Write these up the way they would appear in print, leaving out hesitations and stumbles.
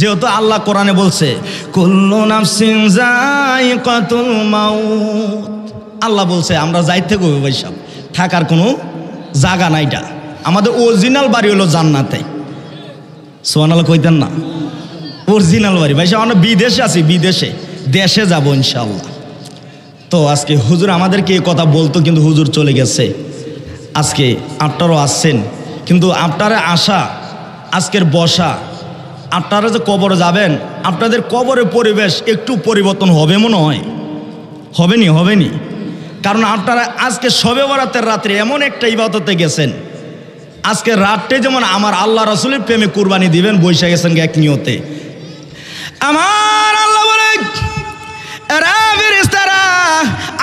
যেহেতু আল্লাহ কোরআনে বলছে কুল্লু নাফসিন যায়িকাতুল মাউত, আল্লাহ বলছে আমরা যাইতে গো ভাই সব, থাকার কোনো জায়গা নাইটা। আমাদের অরিজিনাল বাড়ি হলো জান্নাতে। সুবহানাল্লাহ কইতেন না? অরিজিনাল বাড়ি ভাই সব। আমরা বিদেশে আছি, বিদেশে, দেশে যাব ইনশাআল্লাহ। তো আজকে হুজুর আমাদেরকে এই কথা বলতো, কিন্তু হুজুর চলে গেছে। আজকে আপনারাও আসছেন, কিন্তু আপনারা আসা, আজকের বসা, আপনারা যে কবরে যাবেন, আপনাদের কবরের পরিবেশ একটু পরিবর্তন হবে মনে হয়, হবেনি। কারণ আপনারা আজকে শবে বরাতের রাত্রে এমন একটা ইবাদতে গেছেন, আজকে রাতটাই যেমন আমার আল্লাহ রাসূলের প্রেমে কুরবানি দিবেন, বৈশা গেছেন এক নিয়তে। আমার আল্লাহ বলে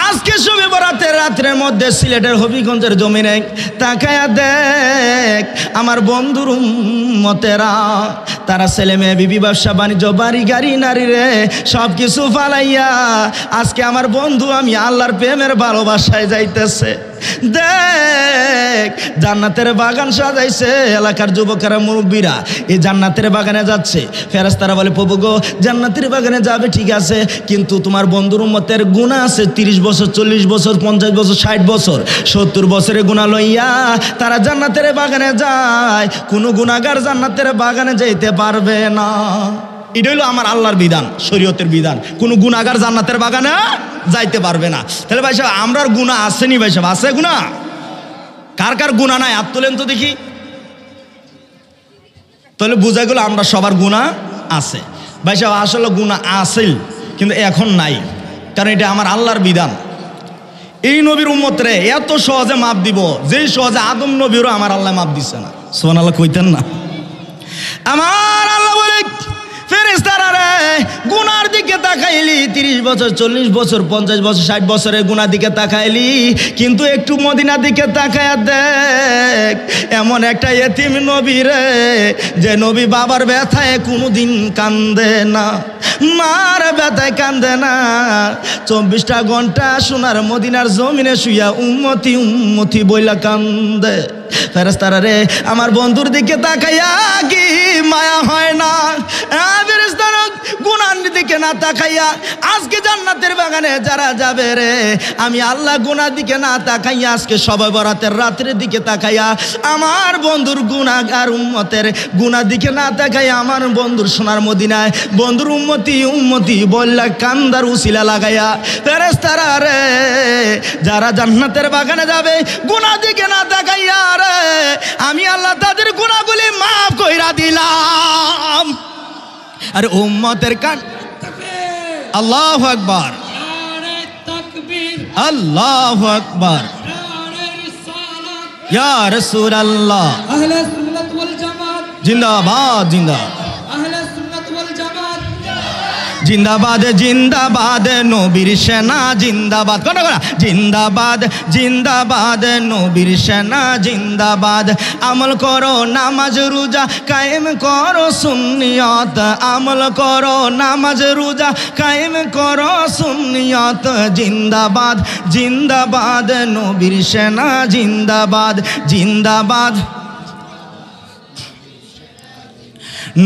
আজকে শবে বরাতের রাত্রের মধ্যে সিলেটের হবিগঞ্জের জমিনে তাকায়া দেখ আমার বন্ধুর উম্মতেরা, তারা ছেলে মেয়ে, বিবি, ব্যবসা বাণিজ্য, বাড়ি গাড়ি, নারী রে সব কিছু ফালাইয়া আজকে আমার বন্ধু আমি আল্লাহর প্রেমের ভালোবাসায় যাইতেছে। দেখ জান্নাতের বাগান সাজাইছে, এলাকার যুবকেরা, মুরব্বীরা এই জান্নাতের বাগানে যাচ্ছে। ফেরেশতারা বলে প্রভু গো, জান্নাতের বাগানে যাবে ঠিক আছে, কিন্তু তোমার বন্ধুর উম্মতের গুনাহ আছে 30 বছর, 40 বছর, 50 বছর, 60 বছর, 70 বছরের গুনাহ লইয়া তারা জান্নাতের বাগানে যায়। কোনো গুনাহগার জান্নাতের বাগানে যাইতে পারবে না। এটা হলো আমার আল্লাহর বিধান, শরীয়তের বিধান। কোনো গুনাহগার জান্নাতের বাগানে যাইতে পারবে না। তাহলে ভাই সাহেব আমরার গুনাহ আসেনি ভাই সাহেব? আছে গুনাহ? কার কার গুনাহ নাই হাত তোলেন তো দেখি। তাহলে বোঝা গেল আমরা সবার গুনাহ আছে। ভাই সাহেব আসলে গুনাহ আছে, কিন্তু এখন নাই, কারণ এটা আমার আল্লাহর বিধান। এই নবীর উম্মতরে এত সহজে মাপ দিব, যেই সহজে আদম নবীরও আমার আল্লাহ মাপ দিচ্ছে না। সুবহানাল্লাহ কইতেন না? আমার আল্লাহ বলে ফেরেশতারা রে, গুনার দিকে তাকাইলি 30 বছর, 40 বছর, 50 বছর, 60 বছরের গুনার দিকে তাকাইলি, কিন্তু একটু মদিনার দিকে তাকায়া দেখ এমন একটা ইতিম নবী রে, যে নবী বাবার ব্যথায় কোনোদিন কান্দে না, মার ব্যথায় কান্দে না, 24টা ঘন্টা সোনার মদিনার জমিনে শুইয়া উম্মতি উম্মতি বইলা কান্দে। ফেরেশতারা রে, আমার বন্ধুর দিকে তাকাইয়া কি মায়া হয় না? ফেরেশতারা গুনার দিকে না তাকাইয়া আজকে জান্নাতের বাগানে যারা যাবে রে, আমি আল্লাহ গুনার দিকে না তাকাইয়া আজকে শবে বরাতের রাতের দিকে তাকাইয়া আমার বন্ধুর গুনাহগার উম্মতের গুনার দিকে না তাকাইয়া আমার বন্ধুর সোনার মদিনায় বন্ধুর উম্মতি উম্মতি বললা কান্দার উসিলা লাগাইয়া, ফেরেশতারা রে যারা জান্নাতের বাগানে যাবে গুনার দিকে না তাকাইয়া রে, আমি আল্লাহ তাদের গুনাহগুলি মাফ কইরা দিলাম। আর উম্মতের কান আল্লাহু আকবার, আল্লাহু আকবার, ইয়া রাসূলুল্লাহ, আহলে সুন্নাত ওয়াল জামাত জিন্দাবাদ, জিন্দাবাদ, আহলে সুন্নাত ওয়াল জামাত জিন্দাবাদ, জিন্দাবাদ, নবীর সেনা জিন্দাবাদ, কোন কোন জিন্দাবাদ, জিন্দাবাদ, নবীর সেনা জিন্দাবাদ। আমল করো নামাজ রোজা কায়েম করো সুন্নিয়ত, আমল করো নামাজ রোজা কায়েম করো সুন্নিয়ত। জিন্দাবাদ, জিন্দাবাদ, নবীর সেনা জিন্দাবাদ, জিন্দাবাদ।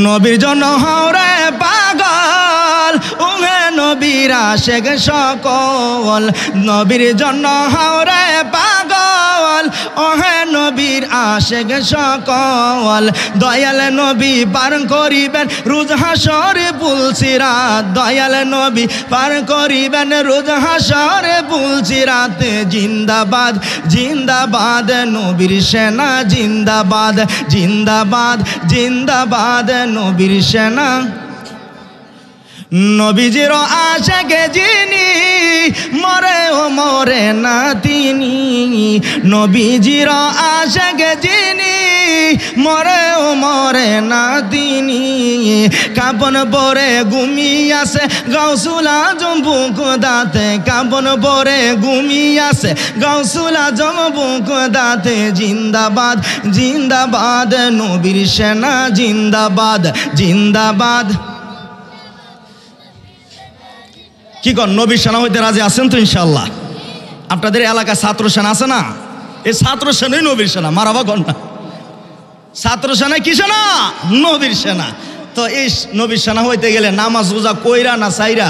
নবীর জন্য হরে পাগল উহে নবীর আশেক সকল, নবীর জন্য হরে পাগল ওহে নবীর আশেক সকল। দয়াল নবী পার করিবেন রোজ হাসর পুলসিরাত, দয়াল নবী পার করিবেন রোজ হাসর পুলসিরাত। জিন্দাবাদ, জিন্দাবাদ, নবীর সেনা জিন্দাবাদ, জিন্দাবাদ, জিন্দাবাদ, নবীর সেনা। নবীজির আশাকে যিনি মরে ও মরে না তিনি, নবীজির আশাকে যিনি মরে ও মরে না তিনি। কাপন পরে ঘুমিয়াছে গাউসুল আজম বুক দাতে, কাপন পরে ঘুমিয়াছে গাউসুল আজম বুক দাতে। জিন্দাবাদ, জিন্দাবাদ, নবীর সেনা জিন্দাবাদ, জিন্দাবাদ। কি কর নবীর সেনা হইতে রাজি আছেন তো ইনশাল্লাহ? আপনাদের এলাকায় ছাত্র সেনা আছে না? এই ছাত্র সেনাই নবীর সেনা, মারাবা কন্যা। ছাত্র সেনা কি সেনা? নবীর সেনা। তো এই নবীর সেনা হইতে গেলে নামাজ রোজা কইরা না চাইরা।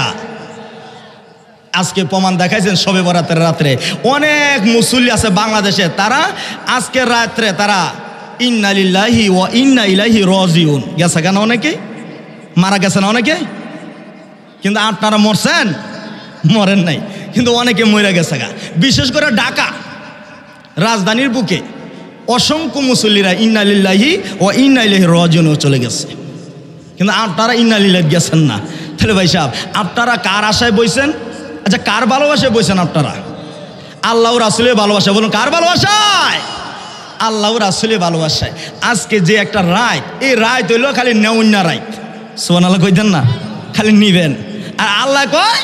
আজকে প্রমাণ দেখাইছেন শবে বরাতের রাত্রে অনেক মুসল্লি আছে বাংলাদেশে, তারা আজকের রাত্রে তারা ইন্না লিল্লাহি ওয়া ইন্না ইলাইহি রাজিউন গেছে কেন, অনেকে মারা গেছে না অনেকে, কিন্তু আপনারা মরছেন? মরেন নাই, কিন্তু অনেকে মরে গেছে গা। বিশেষ করে ঢাকা রাজধানীর বুকে অসংখ্য মুসল্লিরা ইন্না লিল্লাহি ওয়া ইন্না ইলাইহি রাজিউন চলে গেছে, কিন্তু আপনারা ইন্না লিল্লাহি গেছেন না। তাহলে ভাই সাহেব আপনারা কার আশায় বইছেন? আচ্ছা কার ভালোবাসায় বইছেন আপনারা? আল্লাহ রাসূলের ভালোবাসা, বলুন কার ভালোবাসায়? আল্লাহ রাসূলের ভালোবাসায়। আজকে যে একটা রায়, এই রায় হইল খালি নেউন্না রায়, সুবহানাল্লাহ কইতেন না, খালি নিবেন। আর আল্লাহ কয়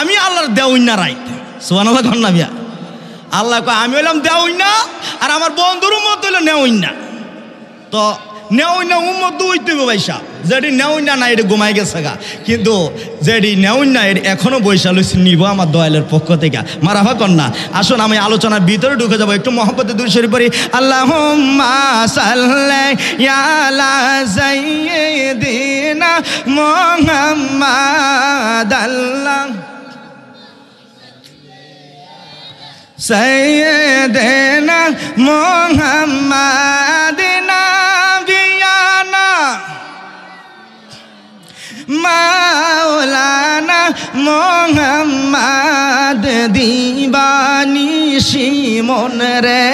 আমি আল্লাহর দেউন্না রায়, সুবহানাল্লাহ কন না মিয়া। আল্লাহ কয় আমি হইলাম দেউন্না আর আমার বন্ধুর উম্মত হইল নেউন্না। তো নেউন্না উম্মত দুইতে বৈশা, যেটি নেউন্না না এটি ঘুমাই গেছে গা, কিন্তু যেটি নেউন্না এটি এখনো বৈশা লইছে নিব আমার দয়ালের পক্ষ থেকে। মারাফা কন্যা আসুন আমি আলোচনার ভিতরে ঢুকে যাবো, একটু মহব্বতে দুরূদ শরীফ পড়ি। আল্লাহুম্মা সাল্লি আলা সাইয়্যিদিনা মুহাম্মাদ আল্লাহ সাইয়্যিদিনা মুহাম্মাদ মাওলানা মুহাম্মদ দিবানিশি মন রে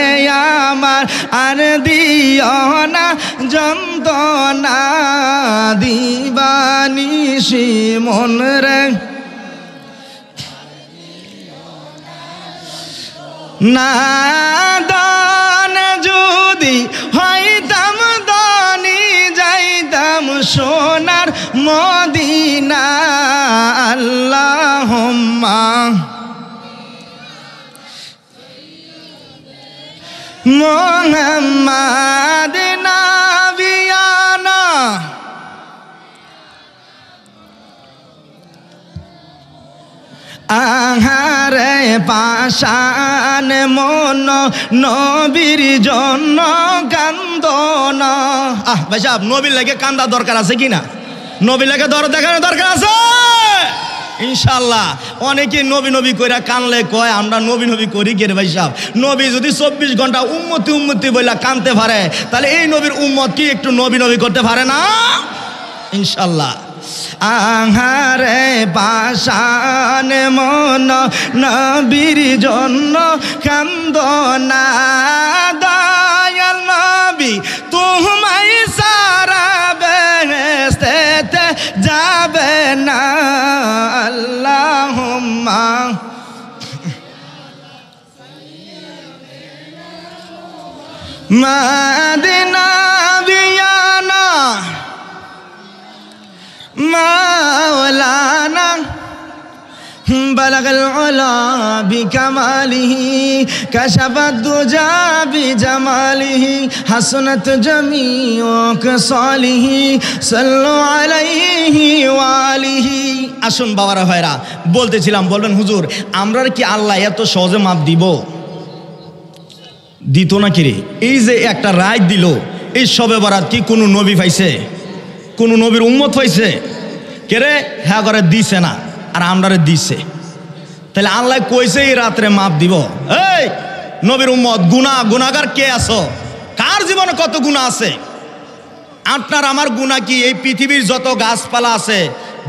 আমার, আর দিও না যন্ত্রণা দিবানিশি মন রে। নাদান যদি হইতাম দানি যাইতাম সোনার মদিনা। আল্লাহুম্মা মুহাম্মাদ নাবিয়ানা আহারে পাশান মন নবীর জন্য কান্দনা। ভাই সাহেব নবীর লাগে কান্দা দরকার আছে কিনা? নবীর লাগে দরদ দেখানোর দরকার আছে ইনশাল্লাহ। অনেকে নবী নবী কইরা কানলে কয় আমরা নবী নবী করি কে রে ভাই সাহেব? নবী যদি 24 ঘন্টা উম্মতি উম্মতি বইলা কানতে পারে, তাহলে এই নবীর উম্মত কি একটু নবী নবী করতে পারে না? ইনশাল্লাহ। আহারে পাশান মন নবীর জন্য কান্দনা, দয়াল নবী তোমায় সারা বেহেশতে যাবে না। আল্লাহুম্মা মাদিনা বিয়ানা মাওলানা বালাগাল উলা বিকামালিহি কাশাফাদ দুজা বিজামালিহি হাসনাত জামিউ কসালিহি সাল্লু আলাইহি ওয়া আলিহি। আসুন বাবারা ভাইরা, বলতেছিলাম বলবেন হুজুর আমরা কি আল্লাহ এত সহজে মাপ দিব? দিত না কি রে? এই যে একটা রায় দিল, এই শবে বরাত কি কোনো নবী পাইছে? কোন নবীর উম্মত পাইছে? কে রে? হ্যাঁ করে দিছে না, আর আমরারে দিছে। তাহলে আল্লাহ কইছে এই রাত্রে মাপ দিব। এই নবীর উম্মত গুনাহগার কে আছো? কার জীবনে কত গুনাহ আছে? আপনার আমার গুনাহ কি এই পৃথিবীর যত গাছপালা আছে,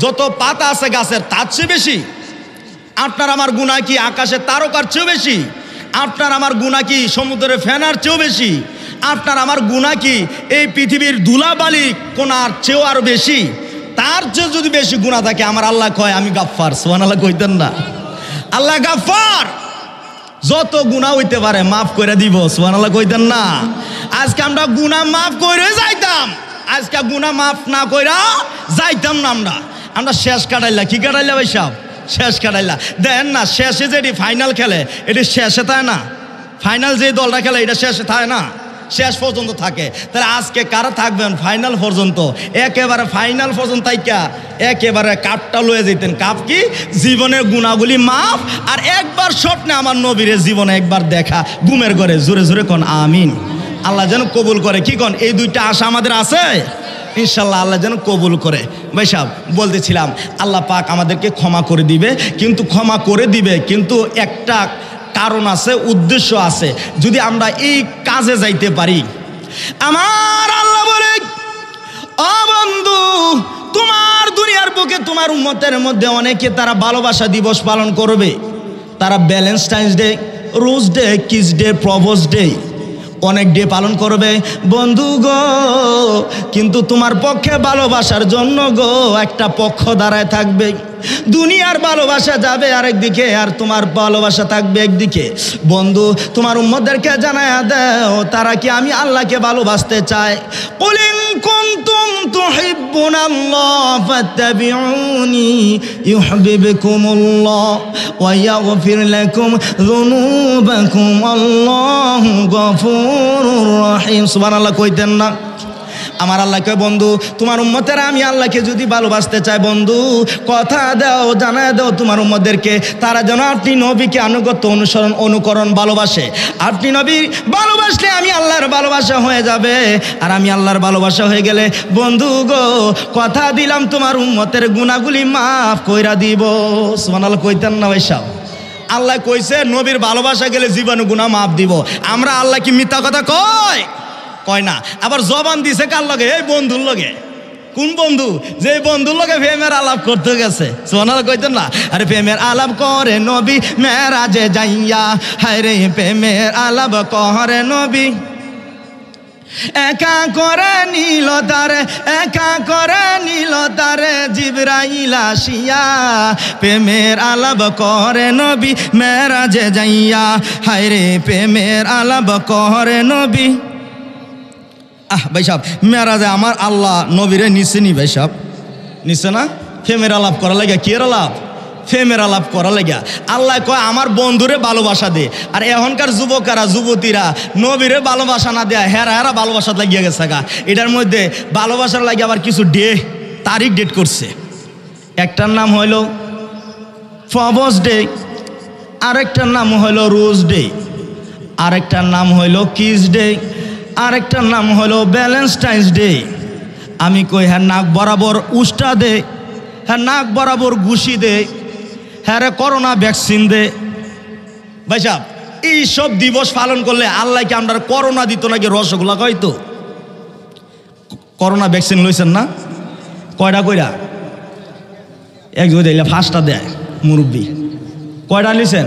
যত পাতা আছে গাছের, তার চেয়ে বেশি? আপনার আমার গুনাহ কি আকাশের তারকার চেয়েও বেশি? আপনার আমার গুনাহ কি সমুদ্রের ফেনার চেয়েও বেশি? আপনার আমার গুনাহ কি এই পৃথিবীর ধুলাবালি কোনার চেয়েও আরো বেশি? তার চেয়ে যদি বেশি গুনাহ থাকে, আমার আল্লাহ কয় আমি গাফফার। সুবহানাল্লাহ কইতেন না? আল্লাহ গাফফার, যত গুনাহ হইতে পারে মাফ করে দিব। সুবহানাল্লাহ কইতেন না? আজকে আমরা গুনাহ মাফ করে যাইতাম, আজকে গুনাহ মাফ না কইরা যাইতাম না। আমরা শেষ কাটাইলা। কি কাটাইলা ভাই সাহেব? শেষ কাটাইলা। দেন না শেষে যেটি ফাইনাল খেলে এটি শেষে থাকে না? ফাইনাল যে দলটা খেলে এটা শেষে থাকে না? শেষ পর্যন্ত থাকে। তাহলে আজকে কারা থাকবেন ফাইনাল পর্যন্ত? একেবারে ফাইনাল পর্যন্ত তাইকা একেবারে কাপটা লয়ে যেতেন। কাপ কি? জীবনের গুণাগুলি মাফ, আর একবার স্বপ্নে আমার নবীরে জীবনে একবার দেখা ঘুমের ঘরে। জোরে জোরে কোন আমিন। আল্লাহ যেন কবুল করে। কি কোন? এই দুইটা আশা আমাদের আছে ইনশাল্লাহ আল্লাহ যেন কবুল করে। ভাই সাহেব বলতেছিলাম আল্লাহ পাক আমাদেরকে ক্ষমা করে দিবে, কিন্তু ক্ষমা করে দিবে কিন্তু একটা কারণ আছে, উদ্দেশ্য আছে। যদি আমরা এই কাজে যাইতে পারি, আমার আল্লাহ বলে ও বন্ধু, তোমার দুনিয়ার বুকে তোমার উম্মতের মধ্যে অনেকে তারা ভালোবাসা দিবস পালন করবে, তারা Valentine's day, rose day, kiss day, propose day, অনেক ডে পালন করবে বন্ধু গো। কিন্তু তোমার পক্ষে ভালোবাসার জন্য গো একটা পক্ষ দাঁড়ায় থাকবে। দুনিয়ার ভালোবাসা যাবে আরেকদিকে, আর তোমার ভালোবাসা থাকবে একদিকে। বন্ধু তোমার উম্মতদেরকে জানায়া দাও তারা কি আমি আল্লাহকে ভালোবাসতে চায়। কুল ইন কুনতুম তুহিব্বুনাল্লাহ ফাত্তাবিউনি ইউহিব্বুকুমুল্লাহ ওয়া ইয়াগফির লাকুম যুনুবাকুম আল্লাহু গফুরুর রহিম। সুবহানাল্লাহ কইতেন না? আমার আল্লাহ কয় বন্ধু তোমার উম্মতেরা আমি আল্লাহকে যদি ভালোবাসতে চাই বন্ধু কথা দাও, জানায় দাও তোমার উম্মতদেরকে তারা যেন আপনি নবীকে আনুগত্য অনুকরণ ভালোবাসে। আপনি নবীর ভালোবাসলে আমি আল্লাহর ভালোবাসা হয়ে যাবে, আর আমি আল্লাহর ভালোবাসা হয়ে গেলে বন্ধু গো কথা দিলাম তোমার উম্মতের গুনাহগুলি মাফ কইরা দিব। সুবহানাল্লাহ কইতেন না ভাই সাহেব? আল্লাহ কইছে নবীর ভালোবাসা গেলে জীবন গুনাহ মাফ দিব। আমরা আল্লাহ কি মিথ্যা কথা কয়? কয় না। আবার জবান দিছে কার লগে? এই বন্ধুর লগে। কোন বন্ধু? যে বন্ধুর লগে প্রেমের আলাপ করতে গেছে। সুবহানাল্লাহ কইতেন না? আরে প্রেমের আলাপ করে নবী মেরাজে যাইয়া, হায় রে প্রেমের আলাপ করে নবী একা করে নিল তারে, একা করে নিল তারে জিবরাইল আসিয়া। প্রেমের আলাপ করে নবী মেরাজে যাইয়া, হায় রে প্রেমের আলাপ করে নবী। ভাই সাহেব মেরাজে আমার আল্লাহ নবীরে নিচে নি ভাই সাহেব, নিচে না? প্রেমের আলাপ করা লাগে, কি আলাপ? প্রেমের আলাপ করা লাগে। আল্লাহ কয় আমার বন্ধুরে ভালোবাসা দে। আর এখনকার যুবকেরা যুবতীরা নবীরে ভালোবাসা না দেয়, হেরা হেরা ভালোবাসা লাগিয়ে গেছে গা। এটার মধ্যে ভালোবাসার লাগে আবার কিছু তারিখ ডেট করছে। একটার নাম হইল প্রপোজ ডে, আরেকটার নাম হইল রোজ ডে, আরেকটার নাম হইল কিস ডে, আরেকটার নাম হলো ভ্যালেন্টাইন্স ডে। আমি কই হ্যাঁ নাক বরাবর উষ্টা দে, হ্যাঁ নাক বরাবর ঘুষি দে, হ্যাঁ রে করোনা ভ্যাকসিন দে। ভাই সাহেব এইসব দিবস পালন করলে আল্লাহ কি আমরা করোনা দিত নাকি রসগোল্লা কইতো? করোনা ভ্যাকসিন লইছেন না? কয়টা কইরা? এক দুই দিলে ফার্স্টটা দেয় মুরব্বী। কয়টা নিছেন?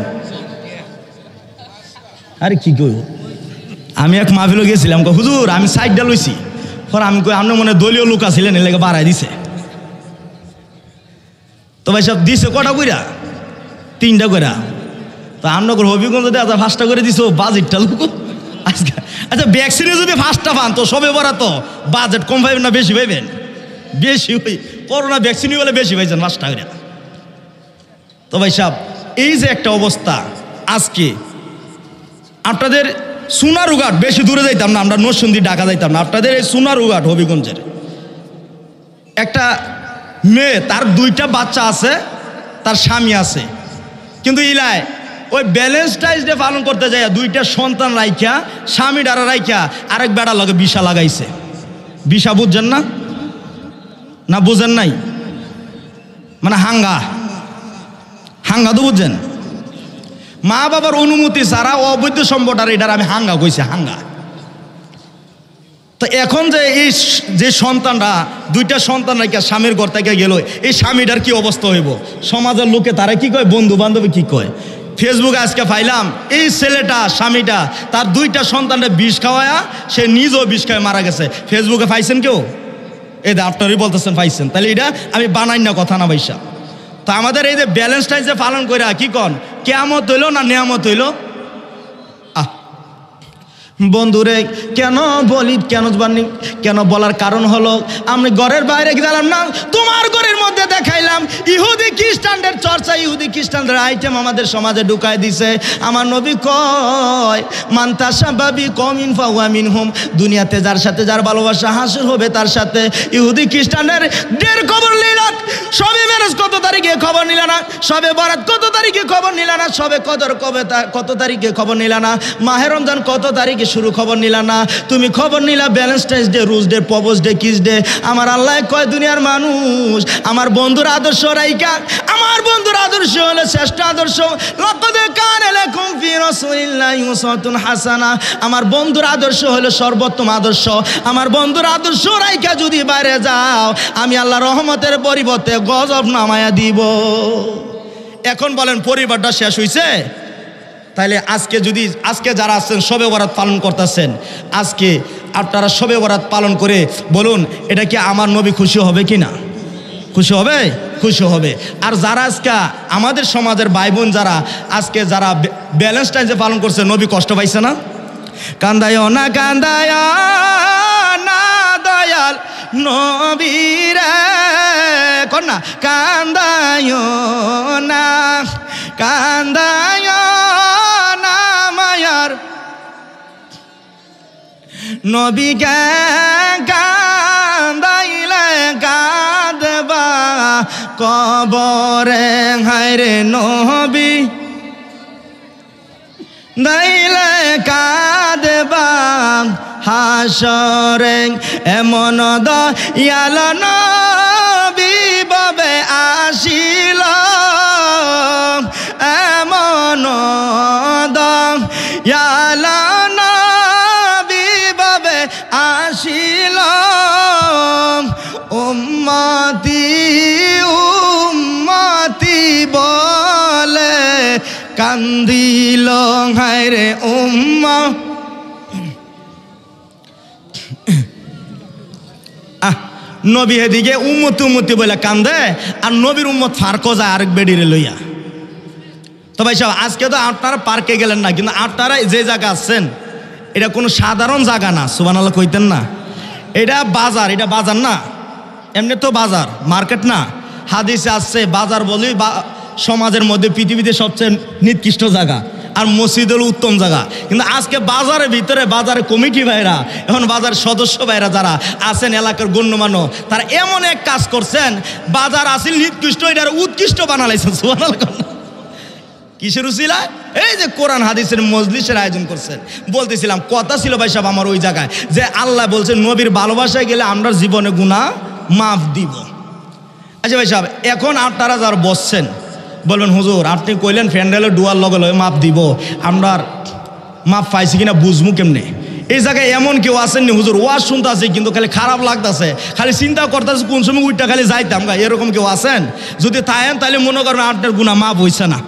আরে কি কইব, আমি এক মাহফিলে গেছিলাম, হুজুর আমি সাইডটা লইছি। পরে আমি কই আপনি মনে দলীয় লোক আছিলেন এর লেগে বাড়াই দিছে। তো ভাই সব দিছে কটা কইরা? 3টা কইরা। তো আপনার হবিগঞ্জ আচ্ছা 5টা করে দিছো, বাজেটটা লোক আজকে। আচ্ছা ভ্যাকসিনে যদি 5টা পান তো সবে বড় তো বাজেট কম পাইবেন না বেশি পাইবেন? বেশি হই। করোনা ভ্যাকসিনই বলে বেশি পাইছেন 5টা করে। তো ভাই সাহেব এই যে একটা অবস্থা আজকে, আপনাদের সোনারুঘাট বেশি দূরে যাইতাম না, আমরা নরসিংদী ঢাকা যাইতাম না, আপনাদের এই সোনারুঘাট হবিগঞ্জের একটা মেয়ে, তার 2টা বাচ্চা আছে, তার স্বামী আছে, কিন্তু ইলায় ওই ভ্যালেন্টাইন্স ডে পালন করতে যায় 2টা সন্তান রাইখা, স্বামী ডারা রাইখা আরেক বেড়ার লগে বিষা লাগাইছে। বিষা বুঝছেন না? না বুঝেন নাই? মানে হাঙ্গা তো বুঝছেন? মা বাবার অনুমতি ছাড়া অবৈধ সম্পদ, আর এটার আমি হাঙ্গা কইছি, হাঙ্গা। তো এখন যে এই যে সন্তানরা 2টা সন্তান রেখে স্বামীর ঘর থেকে গেল, এই স্বামীটার কি অবস্থা হইব? সমাজের লোকে তারা কি কয়, বন্ধু বান্ধবী কি কয়? ফেসবুকে আজকে পাইলাম এই ছেলেটা স্বামীটা তার 2টা সন্তানটা বিষ খাওয়ায়া সে নিজেও বিষ খাওয়া মারা গেছে। ফেসবুকে পাইছেন কেউ? এই দা আপনারই বলতেছেন পাইছেন, তাহলে এটা আমি বানাই না কথা না ভাইসা। তো আমাদের এই যে ভ্যালেন্টাইন্স ডে পালন করে কি কন, কেয়ামত হইল না নেয়ামত হইল? বন্ধুরে কেন বলি, কেন বলার কারণ হলো আমি ঘরের বাইরে গেলাম না, তোমার ঘরের মধ্যে দেখাইলাম ইহুদি খ্রিস্টানদের চর্চা, ইহুদি খ্রিস্টানদের আইটেম আমাদের সমাজে ঢুকাই দিছে। আমার নবী কয় মান তাশাব্বাবি কওমিন ফাহুয়া মিনহুম, দুনিয়াতে যার সাথে যার ভালোবাসা হাসিল হবে তার সাথে। ইহুদি খ্রিস্টানদের 1.5 কবর লীলাত সবে মেরাজ কত তারিখে খবর নিলা না? সবে বরাত কত তারিখে খবর নিলা না? সবে কদর কত তারিখে খবর নিলা না? মাহে রমজান কত তারিখে শুরু খবর নিলা না? তুমি খবর নিলা Valentine's day, rose day, propose day, kiss day. আমার আল্লাহ কয় দুনিয়ার মানুষ আমার বন্ধুর আদর্শ রাইকা, আমার বন্ধুর আদর্শ হলো শ্রেষ্ঠ আদর্শ। লাকাদ কানা লাকুম ফি রাসূলিল্লাহি উসওয়াতুন হাসানা। আমার বন্ধুর আদর্শ হলো সর্বোত্তম আদর্শ। আমার বন্ধুর আদর্শ রাইকা যদি বাইরে যাও, আমি আল্লাহ রহমতের পরিবর্তে গজব নামায়া দিব। এখন বলেন পরিবারটা শেষ হইছে? তাহলে আজকে যারা আছেন শবে বরাত পালন করতেছেন, আজকে আপনারা শবে বরাত পালন করে বলুন, এটা কি আমার নবী খুশি হবে কি না? খুশি হবে? খুশি হবে। আর যারা আজকে আমাদের সমাজের ভাই বোন যারা আজকে যারা ভ্যালেন্টাইন্স ডে পালন করছে, নবী কষ্ট পাইছে না? কান্দায় না কান্দায় না দয়াল নবীরে, কর না কান্দায় না কান্দায় না মায়ার নবীকে কান্দাইলে কাঁদবা কবরে, হায়রে নবী দাইলে কাঁদবা হাসরে। এমন দয়াল নবী বাবে আসিল, এমন দয়াল নবী বাবে আসিল। উম্মতি উম্মতি বলে কান্দিল, হায়রে উম্মা। নবী এদিকে উম্মতি উম্মতি বলে কান্দে, আর নবীর উম্মত ফারকো যায় আরেক বেডিরে লইয়া। তো ভাই সাহেব, আজকে তো আপনারা পার্কে গেলেন না, কিন্তু আপনারা যে জায়গা আছেন এটা কোনো সাধারণ জায়গা না। সুবহানাল্লাহ কইতেন না? এটা বাজার, এটা বাজার না, এমনি তো বাজার, মার্কেট না। হাদিসে আসছে বাজার বলি সমাজের মধ্যে পৃথিবীতে সবচেয়ে নিকৃষ্ট জায়গা, আর মসজিদ হলো উত্তম জায়গা। কিন্তু আজকে বাজারের ভিতরে বাজারের কমিটি ভাইরা, এখন বাজার সদস্য ভাইরা যারা আছেন এলাকার গণ্যমান্য, তারা এমন এক কাজ করছেন, বাজার আসিল নিকৃষ্ট, এটার উৎকৃষ্ট বানালাইছেন। সুবহানাল্লাহ। কিসের উসিলায়? এই যে কোরআন হাদিসের মজলিসের আয়োজন করছেন। বলতেছিলাম কথা ছিল ভাই সাহেব আমার ওই জায়গায়, যে আল্লাহ বলছেন নবীর ভালোবাসায় গেলে আমরা জীবনে গুনাহ মাফ দিব। আচ্ছা ভাই সাহেব, এখন আপনারা যারা বসছেন বলবেন হুজুর আপনি কইলেন ফ্যান্ডেলে ডুয়ার লগে লগে মাপ দিব, আমরা মাপ পাইছি কিনা বুঝমু কেমনে? এই জায়গায় এমন কেউ আসেননি হুজুর ওয়াজ শুনতে আছে কিন্তু খালি খারাপ লাগতেছে, খালি চিন্তা করতেছে কোন সময় উইটা খালি যাইতাম গা, এরকম কেউ আছেন? যদি তাইন তাহলে মনে করেন আপনার গুনাহ মাপ হইছে না।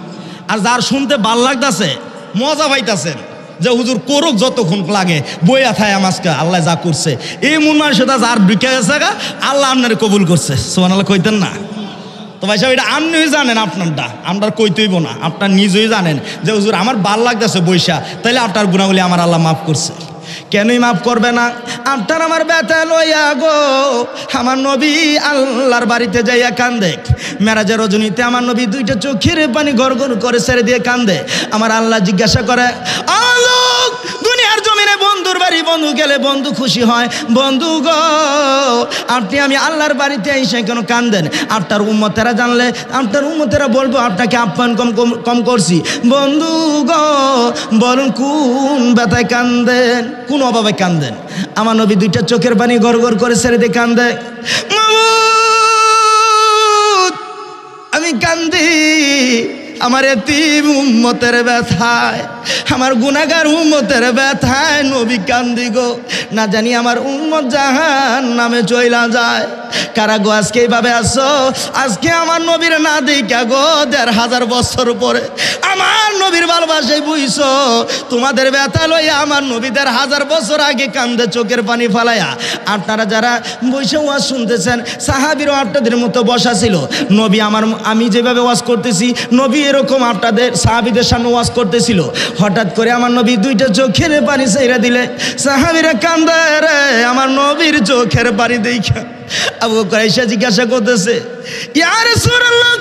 আর যার শুনতে ভাল লাগতেছে, মজা পাইতেছেন যে হুজুর করুক যতক্ষণ লাগে, বইয়া থায় আমাজকে আল্লাহ যা করছে, এই মন মানসিকতা যার বিকে গেছে গা, আল্লাহ আপনার কবুল করছে। সুবহানাল্লাহ কইতেন না? তো ভাই সাহেব, এটা আপনিই জানেন, আপনারটা আপনার কইতেইব না, আপনার নিজেই জানেন যে হুজুর আমার ভাল লাগতেছে বৈশা, তাইলে আপনার গুনাহগুলি আমার আল্লাহ মাফ করছে। কেনই মাফ করবে না? আপনার আমার ব্যথা লইয়া গো আমার নবী আল্লাহর বাড়িতে যাইয়া কান্দে। মেরাজের রজনীতে আমার নবী দুইটা চোখের পানি গড় গড় করে ছেড়ে দিয়ে কান্দে। আমার আল্লাহ জিজ্ঞাসা করে, আলোক দুনিয়ার জমিনে বন্ধুর বাড়ি বন্ধু গেলে বন্ধু খুশি হয়, বন্ধু গো আপনি আমি আল্লাহর বাড়িতে এসে কেন কান্দেন? আপনার উম্মতেরা জানলে, আপনার উম্মতেরা বলবো আপনাকে আপ্যায়ন কম করছি। বন্ধু গো বলুন কোন ব্যথায় কান্দেন, কোন অভাবে কান্দেন? আমার নবী দুইটা চোখের পানি গড় গড় করে ছেড়ে দিয়ে কান্দে, আমি কান্দি আমার এতিম উম্মতের ব্যথায়, আমার গুনাহগার উম্মতের ব্যথায় নবী কান্দি গো। না জানি আমার উম্মত জাহান্নামে চইলা যায়। কারা গো আজকে এইভাবে আসো? আজকে আমার নবীর না দেখা গো ১,৫০০ বছর পরে আমার নবীর ভালোবাসায় বুঝছো, তোমাদের ব্যথা লইয়া আমার নবী ১,৫০০ বছর আগে কান্দে চোখের পানি ফালাইয়া। আপনারা যারা বসে ওয়াজ শুনতেছেন, সাহাবীরও আপনাদের মতো বসা ছিল। নবী আমি যেভাবে ওয়াজ করতেছি, নবী এরকম আপনাদের সাহাবীদের সামনে ওয়াজ করতেছিল। হঠাৎ করে আমার নবী দুইটা চোখের পানি ছেড়ে দিলে সাহাবীরা কান্দে রে আমার নবীর চোখের পানি দেখা। আবু বকর এসে জিজ্ঞাসা করতেছে, ইয়া রাসূলুল্লাহ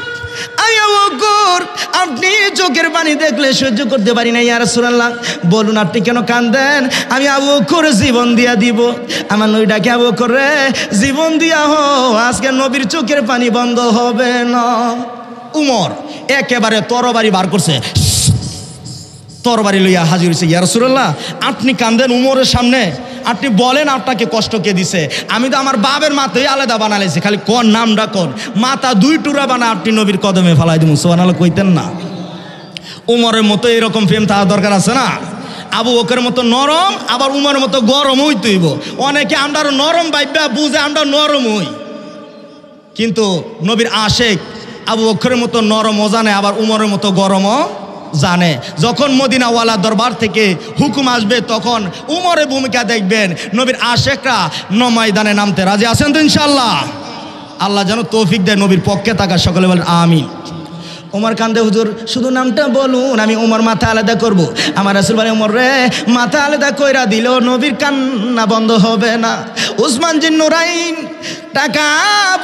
আমি আবু বকর আপনি চোখের পানি দেখলে সহ্য করতে পারি না ইয়া রাসূলুল্লাহ, বলুন আপনি কেন কাঁদেন? আমি আবু বকর জীবন দিয়া দিব। আমার নবী ডাকে, আবু বকর রে জীবন দিয়া হো, আজকে নবীর চোখের পানি বন্ধ হবে না। উমর একেবারে তরবারি বার করছে, তরবারি লইয়া হাজির হয়েছে। ইয়া রাসূলুল্লাহ আপনি কান্দেন উমরের সামনে, আপনি বলেন আপনাকে কষ্ট কে দিছে? আমি তো আমার বাবের মাথায় আলাদা বানাইছি, খালি কোন নামটা কোন, মাথা দুই টুরা বানা আপনি নবীর কদমে ফেলাই দিব। সুবহানাল্লাহ কইতেন না? উমরের মতো এরকম প্রেম থাকা দরকার আছে না? আবু বকরের মতো নরম, আবার উমরের মতো গরম হইতে হইব। অনেকে আমরা নরম ভাইবা বুঝে আমরা নরম হই, কিন্তু নবীর আশেক আবু বকরের মতো নরমও জানে, আবার উমরের মতো গরমও জানে। যখন মদিনাওয়ালা দরবার থেকে হুকুম আসবে তখন উমরের ভূমিকা দেখবেন। নবীর আশেকরা ময়দানে নামতে রাজি আছেন তো ইনশাআল্লাহ? আল্লাহ যেন তৌফিক দেয় নবীর পক্ষে থাকা, সকলে বলেন আমিন। ওমর কান্দে, হুজুর শুধু নামটা বলুন, আমি ওমর মাথা আলাদা করব। আমার রাসূল বলে, ওমর রে মাথা আলাদা কইরা দিল নবীর কান্না বন্ধ হবে না। উসমান জিন নুরাইন টাকা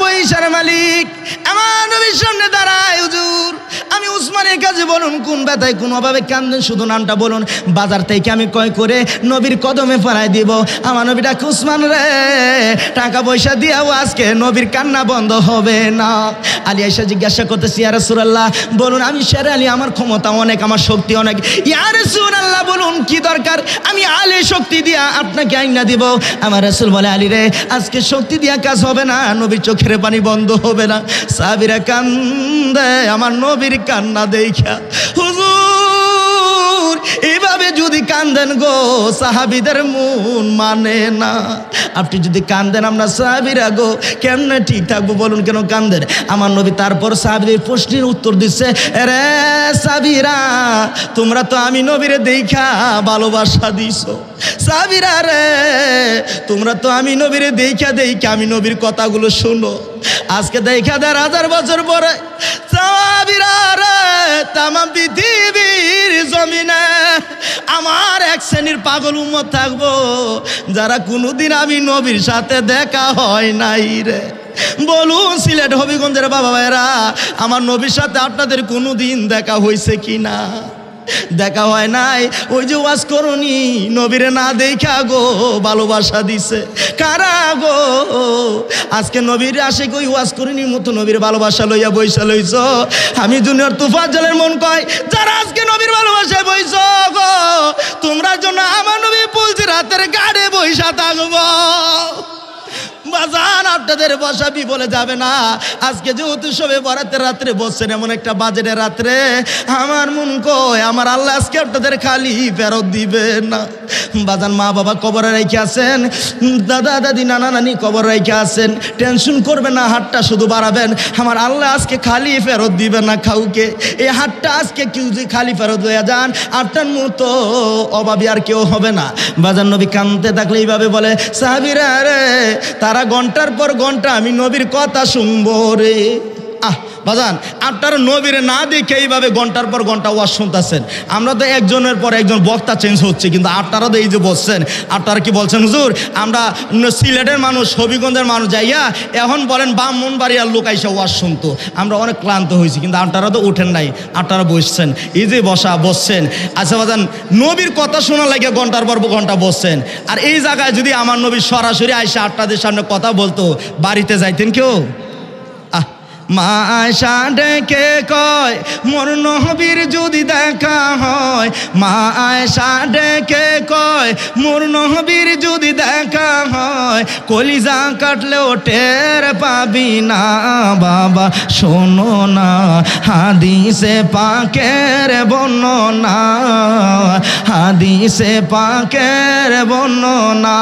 পয়সার মালিক আমার নবীর সামনে দাঁড়ায়, হুজুর আমি উসমানের কাছে বলুন কোন ব্যথায় কোন অভাবে কান্দেন, শুধু নামটা বলুন, বাজার থেকে আমি ক্রয় করে নবীর কদমে ফেলাই দিব। আমার নবী ডাকে, উসমান রে টাকা পয়সা দিয়াও আজকে নবীর কান্না বন্ধ হবে না। আলী আয়েশা জিজ্ঞাসা করতেছি, ইয়া রাসূলুল্লাহ বলুন, আমি শের আলী, আমার ক্ষমতা অনেক, আমার শক্তি অনেক, ইয়া রাসূলুল্লাহ বলুন কি দরকার, আমি আলী শক্তি দিয়া আপনাকে আইনা দিব। আমার রাসূল বলে, আলী রে আজকে শক্তি দিয়া কাজ হবে না, নবীর চোখের পানি বন্ধ হবে না। সাহাবীরা কান্দে আমার নবীর কান্না দেখা। হুজুর এইভাবে যদি কান্দেন গো সাহাবীদের মন মানে না। আপনি যদি কান্দেন আমরা সাহাবীরা গো কেমনে ঠিক থাকবো বলুন, কেন কান্দেন? আমার নবী তারপর সাহাবীদের প্রশ্নের উত্তর দিচ্ছে, রে সাহাবীরা তোমরা তো আমি নবীরে দেখা ভালোবাসা দিছো, সাহাবীরা রে তোমরা তো আমি নবীরে দেখা আমি নবীর কথাগুলো শুনো। আজকে দেখা ১,০০০ বছর পরে সাহাবীরা রে তামাম পৃথিবীর জমিনে আমার এক শ্রেণীর পাগল উম্মত থাকবো যারা কোনোদিন আমি নবীর সাথে দেখা হয় নাই রে। বলুন সিলেট হবিগঞ্জের বাবা ভাইরা, আমার নবীর সাথে আপনাদের কোনোদিন দেখা হয়েছে কি না? দেখা হয় নাই। ওই যে ওয়াজ করনি নবীরে না দেখা গো ভালোবাসা দিছে কারা গো? আজকে নবীর আশিক ওই ওয়াজ করিনি মতো নবীর ভালোবাসা লইয়া বইসা লইছ। আমি জুনিয়র তুফাজ্জলের মন কয়, যারা আজকে নবীর ভালোবাসায় বইছ গো তোমরা জন্য আমার নবী বলছে রাতের গাড়ে বইসা থাকবো। বাজান আপনাদের বসা বিফলে যাবে না। আজকে যেহেতু সবে বরাতের রাত্রে বসছেন, এমন একটা বাজেটের রাত্রে আমার মন কয় আমার আল্লাহ আজকে আপনাদের খালি ফেরত দিবে না। বাজান মা বাবা কবরে রেখে আছেন, দাদা দাদি নানা নানি কবর রেখে আছেন, টেনশন করবেন না, হাতটা শুধু বাড়াবেন, আমার আল্লাহ আজকে খালি ফেরত দিবে না কাউকে। এই হাতটা আজকে কেউ যদি খালি ফেরত হয়ে যান আপনার মতো অভাবী আর কেউ হবে না। বাজান নবী কাঁদতে থাকলে এইভাবে বলে, সাহাবীরা রে তারা ঘন্টার পর ঘন্টা আমি নবীর কথা শুনবো রে। বাজান আপনারা নবীরে না দেখে এইভাবে ঘন্টার পর ঘন্টা ওয়াজ শুনতেছেন। আমরা তো একজনের পর একজন বক্তা চেঞ্জ হচ্ছে, কিন্তু আপনারা তো এই যে বসছেন আপনারা কি বলছেন, হুজুর আমরা সিলেটের মানুষ হবিগঞ্জের মানুষ যাইয়া এখন বলেন ব্রাহ্মণবাড়িয়ার লোক আইসা ওয়াজ শুনতো। আমরা অনেক ক্লান্ত হয়েছি, কিন্তু আপনারা তো উঠেন নাই, আপনারা বসছেন, এই যে বসছেন। আচ্ছা বাজান নবীর কথা শোনা লাগে ঘন্টার পর ঘন্টা বসছেন, আর এই জায়গায় যদি আমার নবী সরাসরি আইসা আপনাদের সামনে কথা বলতো বাড়িতে যাইতেন কেউ? মা আয়েশা ডেকে কয় মোর নবীর যদি দেখা হয়, মা আয়েশা ডেকে কয় মোর নবীর যদি দেখা হয়, কলিজা কাটলেও টের পাবি না বাবা শোনো না হাদিসে পাকের বর্ণনা, হাদিসে পাকের বর্ণনা।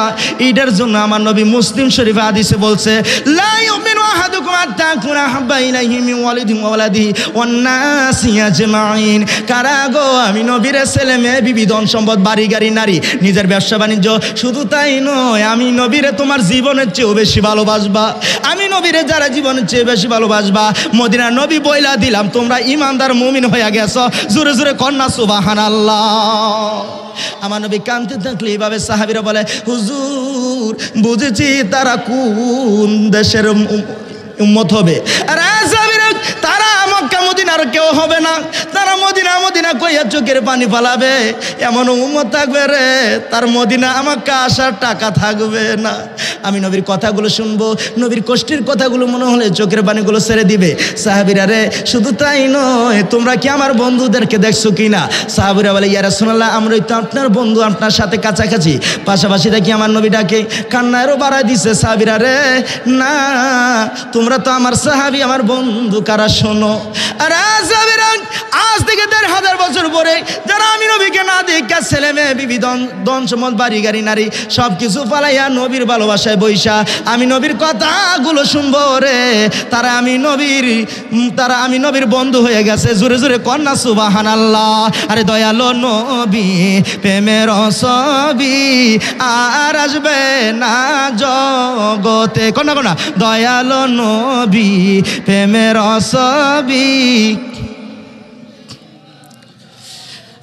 এটার জন্য আমার নবী মুসলিম শরীফ হাদিসে বলছে, লা ইউমিনু আহাদুকুম হাত্তা কুনা হাব্বা ইলাইহি মিন ওয়ালিদিহি ওয়া ওয়ালাদিহি ওয়ান নাসি আজমাইন। কারা গো আমি নবীর ছেলে মেয়ে বিবি ধন সম্পদ বাড়ি গাড়ি নারী নিজের ব্যবসা বাণিজ্য, শুধু তাই নয় আমি নবীরে তোমার জীবনের চেয়েও বেশি ভালোবাসবা। আমি নবীরে যারা জীবনের চেয়ে বেশি ভালোবাসবা, মদিনার নবী বইলা দিলাম তোমরা ইমানদার মুমিন হয়ে গেছো। জোরে জোরে কন্যা সুবহানাল্লাহ। আমার নবী কাঁদতে থাকলে এইভাবে সাহাবীরা বলে, হুজুর বুঝেছি তারা কোন দেশের উম্মত হবে। আর সাহাবীরা তারা মক্কা মদিনা আর কেউ হবে না, তারা মদিনা মদিনা কইয়া চোখের পানি ফালাবে। এমন উম্মত থাকবে রে, তার মদিনা আমাকে আসার টাকা থাকবে না। আমি নবীর কথাগুলো শুনবো, নবীর কষ্টের কথাগুলো মনে হলে চোখের পানিগুলো ছেড়ে দিবে। সাহাবীরা রে, শুধু তাই নয়, তোমরা কি আমার বন্ধুদেরকে দেখছো কিনা? সাহাবীরা বলে, ইয়া রাসূলুল্লাহ, আমরাই তো আপনার বন্ধু, আপনার সাথে কাছাকাছি, পাশাপাশি দেখি আমার নবীটাকে। কান্নায়ও বাড়াই দিছে সাহাবীরা রে, না তোমরা তো আমার সাহাবী, আমার বন্ধু, কারা শোনো। আর সাহাবীরা আজ থেকে ১,৫০০ বছর পরে যারা আমি নবীকে না দেখা ছেলে মেয়ে বিবি ধন সম্পদ বাড়ি গাড়ি নারী সব কিছু ফালাইয়া নবীর ভালোবাসায় বৈশা আমি নবীর কথাগুলো শুনবো রে, তারা আমি নবীর বন্ধু হয়ে গেছে। জোরে জোরে কন্যা সুবহানাল্লাহ। আরে দয়ালো নবী প্রেমের ছবি আর আসবে না জগতে, কন্যা কন্যা দয়ালো নবী প্রেমের ছবি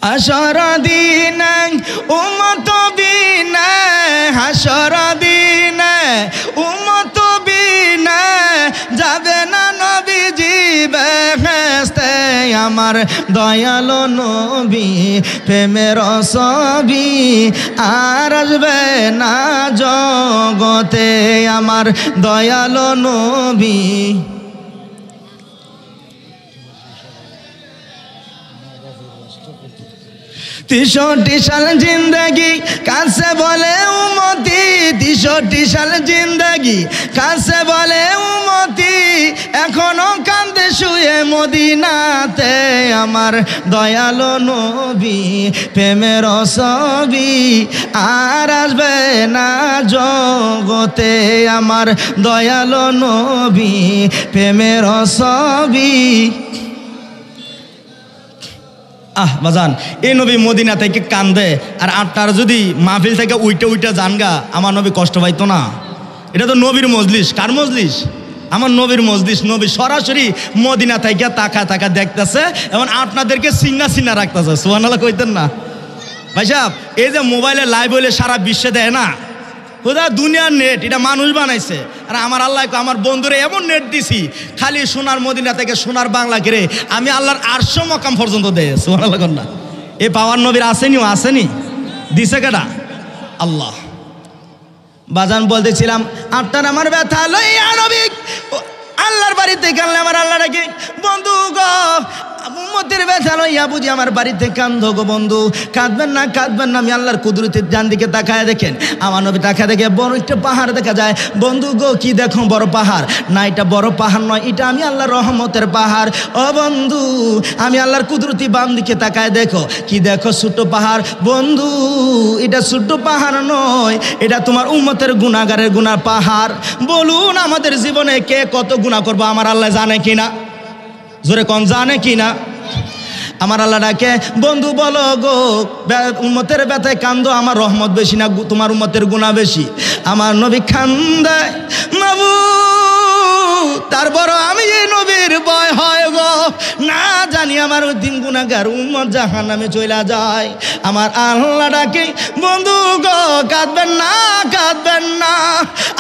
হাসর দিনে উম্মত বিনে, হাসর দিনে উম্মত বিনে যাবে না নবীজি বেহেশতে। আমার দয়ালো নবী প্রেমের ছবি আর আসবে না জগতে, আমার দয়ালো নবী। তিষট্টি সাল জিন্দগি কাছে বলে উম্মতি, ৬৩ সাল জিন্দগি কাছে বলে উম্মতি, এখনো কান্দে শুয়ে মদিনাতে। আমার দয়ালো নবী প্রেমের ছবি আর আসবে না জগতে, আমার দয়ালো নবী প্রেমের ছবি। বাজান, এই নবী মদিনা থেকে কান্দে, আর আটটার যদি মাহফিল থেকে উইটা জানগা, আমার নবী কষ্ট পাইতো না? এটা তো নবীর মজলিস। কার মজলিস? আমার নবীর মজলিস। নবী সরাসরি মদিনা থেকে তাকা দেখতেছে এবং আপনাদেরকে সিন্না রাখতেছে। সুবহানাল্লাহ কইতেন না ভাই সাহেব? এই যে মোবাইলে লাইভ হইলে সারা বিশ্বে দেয় না, ওটা দুনিয়ার নেট, এটা মানুষ বানাইছে। আর আমার আল্লাহ আমার বন্ধুরে এমন নেট দিছি, খালি সোনার মদিনা থেকে সোনার বাংলা ঘিরে আমি আল্লাহর ৮০০ মকাম পর্যন্ত দেয়। সুবহানাল্লাহ কন্যা। এ পাওয়ার নবীর আসেনি দিছে কেডা? আল্লাহ। বাজান বলতেছিলাম, আপনার আমার ব্যথা লইয়া নবী আল্লাহর বাড়িতে গেলে আমার আল্লাহ ডাকে, বন্ধু গো উম্মতের ব্যথা লইয়া বুঝি আমার বাড়িতে কান্দো গো বন্ধু। কাঁদবেন না আমি আল্লাহর কুদরতের ডান দিকে তাকায় দেখেন, আমার নবী তাকায় দেখে বড় একটা পাহাড় দেখা যায়। বন্ধু গো কি দেখো? বড় পাহাড় না, এটা বড় পাহাড় নয়, এটা আমি আল্লাহর রহমতের পাহাড়। ও বন্ধু, আমি আল্লাহর কুদরতি বাম দিকে তাকায় দেখো, কি দেখো? ছোট্ট পাহাড়। বন্ধু, এটা ছোট্ট পাহাড় নয়, এটা তোমার উম্মতের গুনাহগারের গুনার পাহাড়। বলুন আমাদের জীবনে কে কত গুনাহ করবো আমার আল্লাহ জানে কিনা? জোরে কোন জানে কিনা? আমার আল্লাহ ডাকে, বন্ধু বলো গো উম্মতের ব্যথায় কান্দো, আমার রহমত বেশি না তোমার উম্মতের গুনাহ বেশি? আমার নবী কান্দে, মাবু তারপর আমি এই নবীর ভয় হয় গো, না জানি আমার ওই দিন গুনাহগার উম্মত জাহান্নামে চলে যায়। আমার আল্লাহ ডাকে, বন্ধু গো কাঁদবেন না,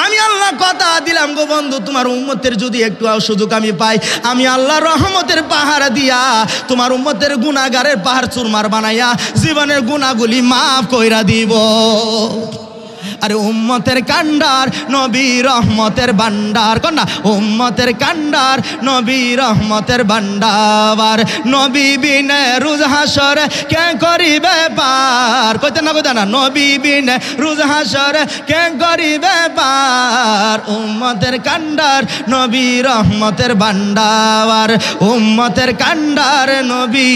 আমি আল্লাহ কথা দিলাম গো বন্ধু, তোমার উম্মতের যদি একটু সুযোগ আমি পাই, আমি আল্লাহ রহমতের পাহাড় দিয়া তোমার উম্মতের গুনাহগারের পাহাড় চুরমার বানাইয়া জীবনের গুনাহগুলি মাফ কইরা দিব। আরে উম্মতের কান্ডার নবী রহমতের ভান্ডার, কন্যা উম্মতের কান্ডার নবী রহমতের ভান্ডার। নবী বিনে রোজ হাসর কে করিবে পার, কইতে না নবী বিনে রোজ হাসর কে করিবে পার। উম্মতের কান্ডার নবী রহমতের ভান্ডার, উম্মতের কান্ডার নবী।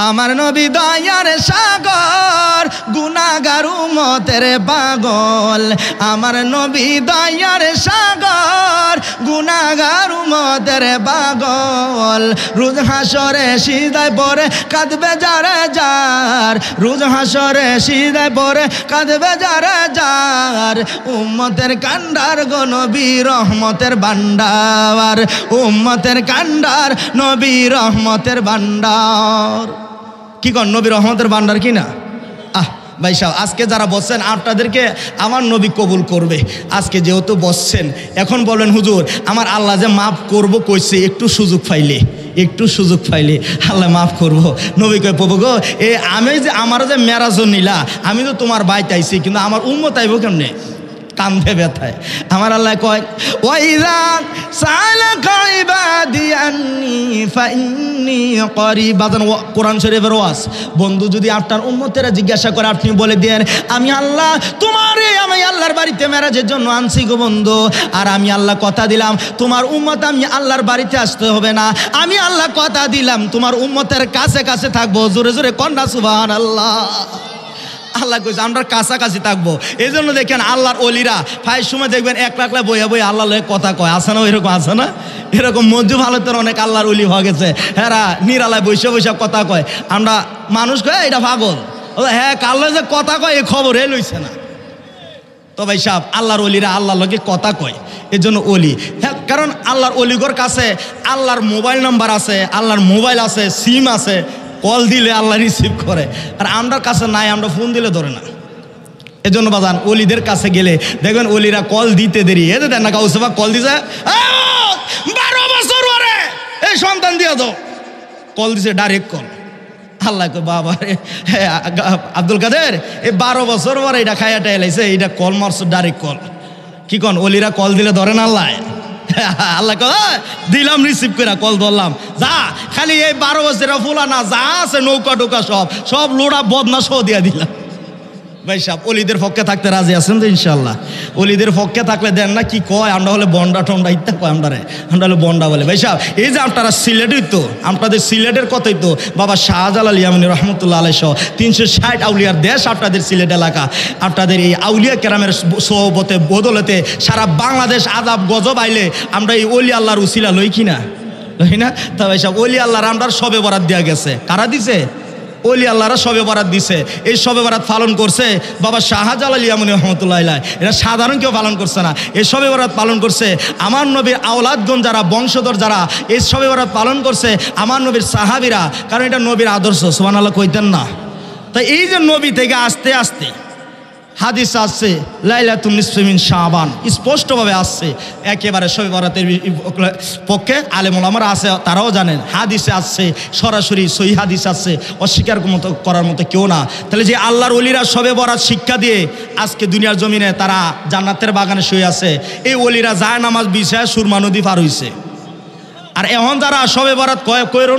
আমার নবী দয়ার সাগর, গুনাহগার উম্মতের পাগল। আমার নবী দয়ার সাগর, গুনাহগার উম্মতের পাগল। রোজ হাসরে সিজদায় পড়ে কাঁদবে যারে যার, রোজ হাসরে সিজদায় পড়ে কাঁদবে যারে যার। উম্মতের কান্ডার গো নবী রহমতের ভান্ডার, উম্মতের কান্ডার নবী রহমতের ভান্ডার। কি কন নবী রহমতের ভান্ডার কি না? ভাই সাহেব, আজকে যারা বসছেন আপনাদেরকে আমার নবী কবুল করবে। আজকে যেহেতু বসছেন, এখন বলেন হুজুর আমার আল্লাহ যে মাফ করবো কইছে, একটু সুযোগ পাইলে একটু সুযোগ পাইলে আল্লাহ মাফ করবো। নবী কয় প্রভু গো, আমি যে আমার যে মেরাজও নিলা, আমি তো তোমার বাইতে আইছি, কিন্তু আমার উম্মত আইব কেমনে? কান্দে ব্যথায়। আমার আল্লাহ কয় ওয়াইযা সালাকা ইবাদি আন্নী ফাইন্নী করিব। কোরআন শরীফের ওয়াজ। বন্ধু যদি আপনার উম্মতেরা জিজ্ঞাসা করে, আপনি বলে দেন আমি আল্লাহ তোমারে আমি আল্লাহর বাড়িতে মেরাজের জন্য আনছি গো বন্ধু, আর আমি আল্লাহ কথা দিলাম তোমার উম্মত আমি আল্লাহর বাড়িতে আসতে হবে না, আমি আল্লাহ কথা দিলাম তোমার উম্মতের কাছে কাছে থাকবো। জোরে জোরে কন্যা সুবহানাল্লাহ। আল্লাহ কইছে আমরা কাছাকাছি থাকবো। এই জন্য দেখেন আল্লাহর অলিরা ফাইয়ের সময় দেখবেন একলা একলা বইয়া বইয়া আল্লাহ কথা কয়, আছে না? এরকম আছে না? এরকম মঞ্জু ভারতের অনেক আল্লাহর অলি হয়ে গেছে, হ্যাঁ নিরালায় বৈশা বৈশা কথা কয়। আমরা মানুষ কয় এটা পাগল, হ্যাঁ আল্লাহ যে কথা কয় এই খবর লইছে না। তো ভাই সাহেব আল্লাহর অলিরা আল্লাহর লগে কথা কয়, এর জন্য অলি। হ্যাঁ, কারণ আল্লাহর অলিগর কাছে আল্লাহর মোবাইল নাম্বার আছে, আল্লাহর মোবাইল আছে, সিম আছে, কল দিলে আল্লাহ রিসিভ করে। আর আমরা কাছে নাই, আমরা ফোন দিলে ধরে না। এজন্য বাজান অলিদের কাছে গেলে দেখবেন অলিরা কল দিতে দেরি। এতে দেন না কাউসেবা কল দিছে 12 বছর পরে এই সন্তান দিয়ে দাও, কল দিছে ডাইরেক্ট কল। আল্লাহ বাবা রে আব্দুল কাদের এই 12 বছর পরে এটা খাইয়াটা এলাইছে, এটা কল মারছ ডাইরেক্ট কল। কি কন অলিরা কল দিলে ধরে না আল্লাহ? আল্লাহ দিলাম রিসিভ করে কল ধরলাম, যা খালি এই 12 বছরের ফুলা না যা আছে নৌকা টোকা সব লোড়া বদনা সহ দিয়া দিলাম। ভাই সাহেব অলিদের পক্ষে থাকতে রাজি আছেন তো? ইনশাল্লাহ অলিদের পক্ষে থাকলে দেন না কি কয়, আমরা হলে বন্ডা টন্ডা ইত্যা কয়, আমরা হলে বন্ডা বলে। ভাই সাহেব এই যে আপনারা সিলেটই তো, আপনাদের সিলেটের কথাই তো বাবা শাহজালাল ইয়ামানী রহমতুল্লাহ আলাইহি সহ 360 আউলিয়ার দেশ আপনাদের সিলেট এলাকা। আপনাদের এই আউলিয়া কেরামের সোহবতে বদলতে সারা বাংলাদেশ আজাব গজব আইলে আমরা এই অলি আল্লাহর উসিলা লই কিনা, লই না? তা ভাই সাহেব অলি আল্লাহর আমরা সবে বরাত দেওয়া গেছে, কারা দিছে? অলি আল্লাহরা সবে বরাত দিছে। এই সবে বরাত পালন করছে বাবা শাহজালাল ইয়ামানী রহমতুল্লাহ আলাইহি। এটা সাধারণ কেউ পালন করছে না, এই সবে বরাত পালন করছে আমার নবীর আওলাদগণ যারা, বংশধর যারা, এই সবে বরাত পালন করছে আমার নবীর সাহাবীরা। কারণ এটা নবীর আদর্শ, সুবহানাল্লাহ কইতেন না? তাই এই যে নবী থেকে আস্তে আস্তে হাদিস আসছে লাইলাতুন নিসফি মিন শাবান, স্পষ্টভাবে আসছে একেবারে শবে বরাতের পক্ষে আলেম ওলামারা আছে, তারাও জানেন। হাদিসে আসছে সরাসরি সহি হাদিস আসছে, অস্বীকার করার মতো কেউ না। তাহলে যে আল্লাহর ওলিরা শবে বরাত শিক্ষা দিয়ে আজকে দুনিয়ার জমিনে তারা জান্নাতের বাগানে শুয়ে আছে, এই ওলিরা যায় নামাজ বিছায় সুরমা নদী পার হইছে। আর এখন যারা শবে বরাত কইরো